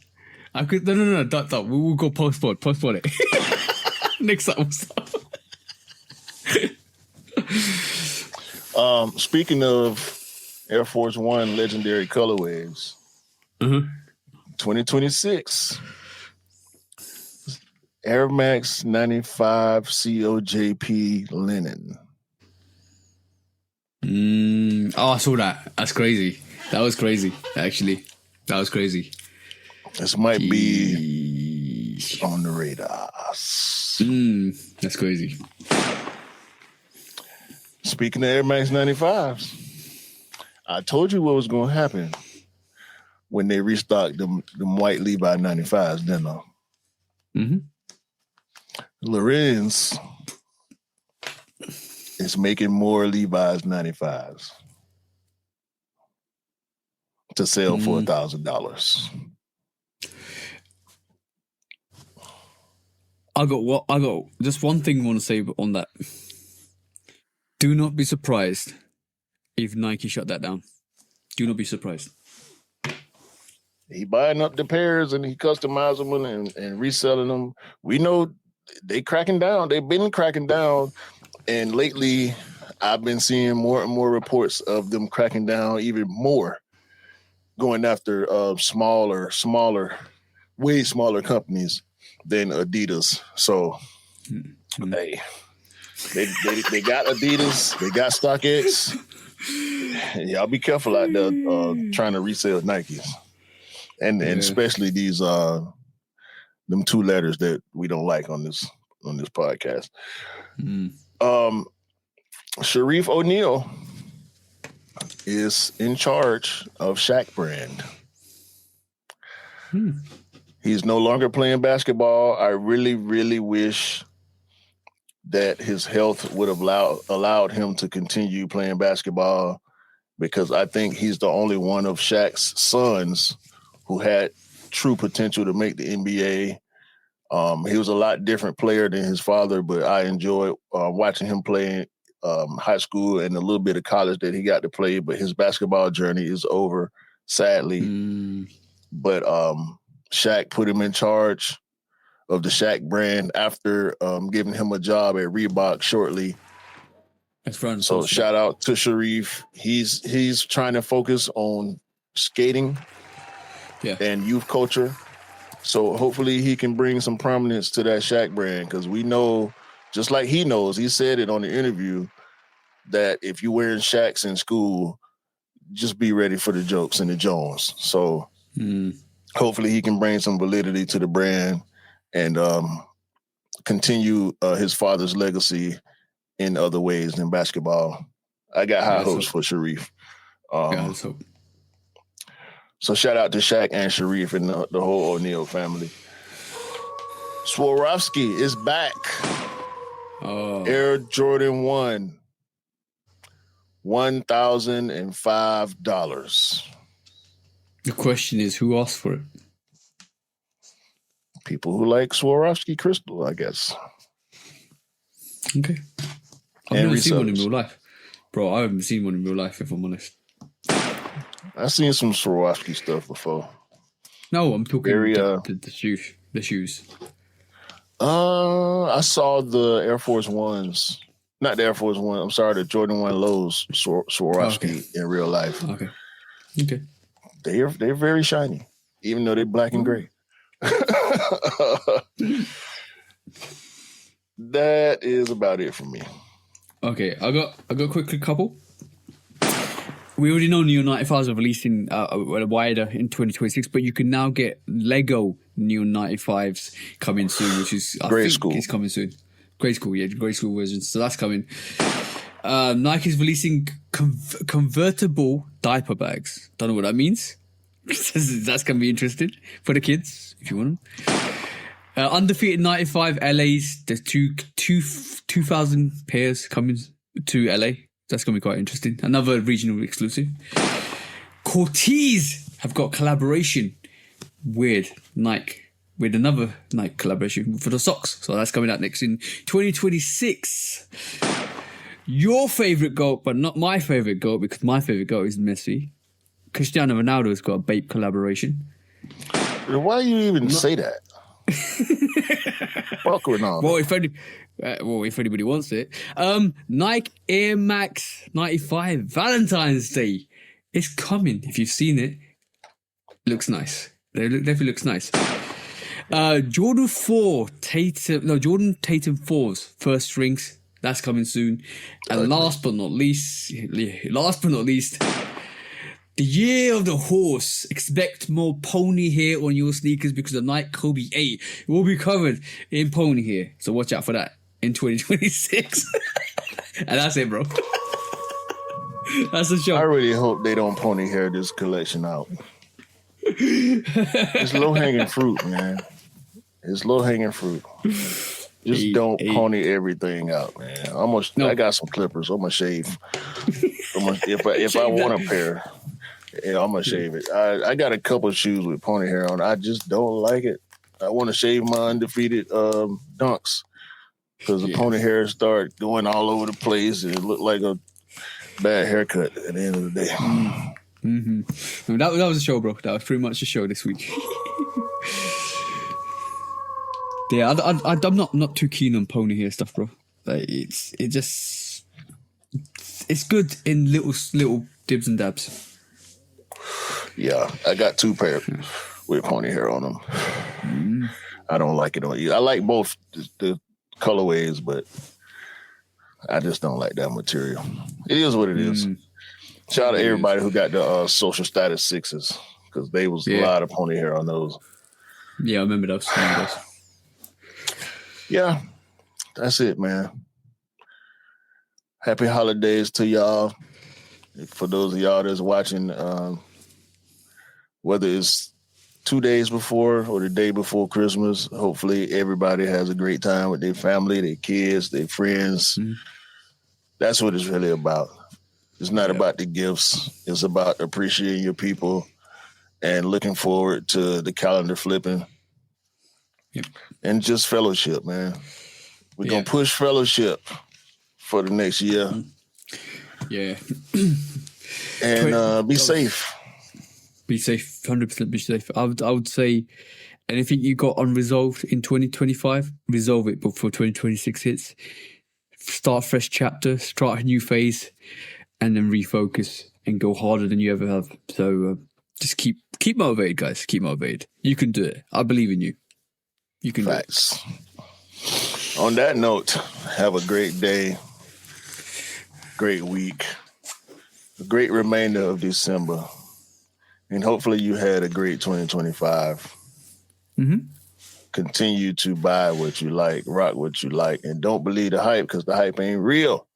Speaker 2: I could no. Don't. We'll go postpone it. Next up.
Speaker 1: Speaking of Air Force One legendary colorways, 2026. Air Max 95 COJP linen.
Speaker 2: Oh, I saw that. That's crazy. That was crazy, actually. That was crazy.
Speaker 1: This might be on the radar.
Speaker 2: That's crazy.
Speaker 1: Speaking of Air Max 95s, I told you what was going to happen when they restocked them white Levi 95s, didn't I?
Speaker 2: Mm-hmm.
Speaker 1: Lorenz is making more Levi's 95s to sell for $1,000.
Speaker 2: I got just one thing I want to say on that. Do not be surprised if Nike shut that down. Do not be surprised.
Speaker 1: He buying up the pairs and he customizing them and reselling them. We know they cracking down. They've been cracking down. And lately, I've been seeing more and more reports of them cracking down even more, going after way smaller companies than Adidas. So, hey, they got Adidas, they got StockX. Y'all be careful out there trying to resell Nikes, and especially these them two letters that we don't like on this podcast. Sharif O'Neal is in charge of Shaq brand. He's no longer playing basketball. I really, really wish that his health would have allowed him to continue playing basketball, because I think he's the only one of Shaq's sons who had true potential to make the NBA. He was a lot different player than his father, but I enjoyed watching him play high school and a little bit of college that he got to play. But his basketball journey is over, sadly. But Shaq put him in charge of the Shaq brand after giving him a job at Reebok shortly. So shout out to Sharif. He's trying to focus on skating and youth culture. So hopefully he can bring some prominence to that Shaq brand, because we know, just like he knows, he said it on the interview, that if you're wearing Shaqs in school, just be ready for the jokes and the Jones. So hopefully he can bring some validity to the brand and continue his father's legacy in other ways than basketball. I got high hopes for Sharif.
Speaker 2: Let's hope.
Speaker 1: So shout out to Shaq and Sharif and the whole O'Neal family. Swarovski is back. Air Jordan 1. $1,005.
Speaker 2: The question is, who asked for it?
Speaker 1: People who like Swarovski crystal, I guess.
Speaker 2: Okay. I've never seen one in real life. Bro, I haven't seen one in real life, if I'm honest.
Speaker 1: I've seen some Swarovski stuff before.
Speaker 2: No, I'm talking the shoes. The shoes.
Speaker 1: I saw the Air Force Ones. Not the Air Force One. I'm sorry, the Jordan 1 Lows Swarovski in real life.
Speaker 2: Okay.
Speaker 1: They're very shiny, even though they're black and gray. That is about it for me.
Speaker 2: Okay, I got a quick couple. We already know Neo 95s are releasing wider in 2026, but you can now get Lego Neo 95s coming soon, which is I think it's coming soon. Grade school version. So that's coming. Nike's releasing convertible diaper bags. Don't know what that means. That's gonna be interesting for the kids if you want them. Undefeated 95 LAs. There's 2,000 pairs coming to LA. That's going to be quite interesting. Another regional exclusive. Cortez have got collaboration with Nike. With another Nike collaboration for the socks. So that's coming out next in 2026. Your favourite GOAT, but not my favourite GOAT, because my favourite GOAT is Messi. Cristiano Ronaldo has got a Bape collaboration.
Speaker 1: Why do you even say that? Fuck Ronaldo.
Speaker 2: Well, if anybody wants it. Nike Air Max 95 Valentine's Day. It's coming. If you've seen it, looks nice. It definitely looks nice. Jordan Tatum 4's first strings. That's coming soon. And last but not least, the year of the horse. Expect more pony hair on your sneakers because the Nike Kobe 8 will be covered in pony hair. So watch out for that in 2026. And that's it, bro. That's the show.
Speaker 1: I really hope they don't pony hair this collection out. It's low hanging fruit, man. It's low hanging fruit. Just don't pony everything out, man. I got some clippers. I'm gonna shave. If I want a pair, I'm gonna shave it. I got a couple of shoes with pony hair on. I just don't like it. I want to shave my undefeated dunks because the pony hair start going all over the place and it looked like a bad haircut at the end of the day.
Speaker 2: Mm-hmm. That was a show, bro. That was pretty much a show this week. Yeah, I'm not too keen on pony hair stuff, bro. Like it's good in little dibs and dabs.
Speaker 1: Yeah, I got 2 pairs with pony hair on them. I don't like it on you. I like both the colorways, but I just don't like that material. It is what it is. Shout out to everybody who got the social status 6s because they was a lot of pony hair on those.
Speaker 2: Yeah, I remember those.
Speaker 1: Yeah, that's it, man. Happy holidays to y'all. For those of y'all that's watching, whether it's 2 days before or the day before Christmas, hopefully everybody has a great time with their family, their kids, their friends. That's what it's really about. It's not about the gifts. It's about appreciating your people and looking forward to the calendar flipping. And just fellowship, man. We're going to push fellowship for the next year.
Speaker 2: Yeah.
Speaker 1: And be safe.
Speaker 2: Be safe. 100% be safe. I would say anything you got unresolved in 2025, resolve it before 2026 hits. Start a fresh chapter, start a new phase, and then refocus and go harder than you ever have. So just keep motivated, guys. Keep motivated. You can do it. I believe in you. You can
Speaker 1: Facts. On that note, have a great day, great week, a great remainder of December, and hopefully you had a great 2025. Continue to buy what you like, rock what you like, and don't believe the hype because the hype ain't real.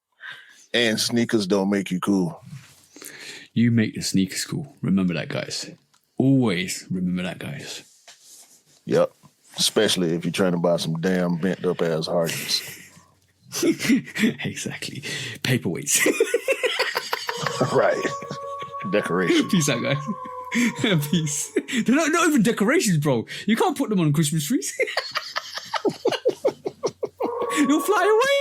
Speaker 1: And sneakers don't make you cool.
Speaker 2: You make the sneakers cool. Remember that, guys. Always remember that, guys.
Speaker 1: Yep. Especially if you're trying to buy some damn bent up ass Harkins.
Speaker 2: Exactly. Paperweights.
Speaker 1: Right. Decoration.
Speaker 2: Peace out, guys. Peace. They're not even decorations, bro. You can't put them on Christmas trees. You'll fly away.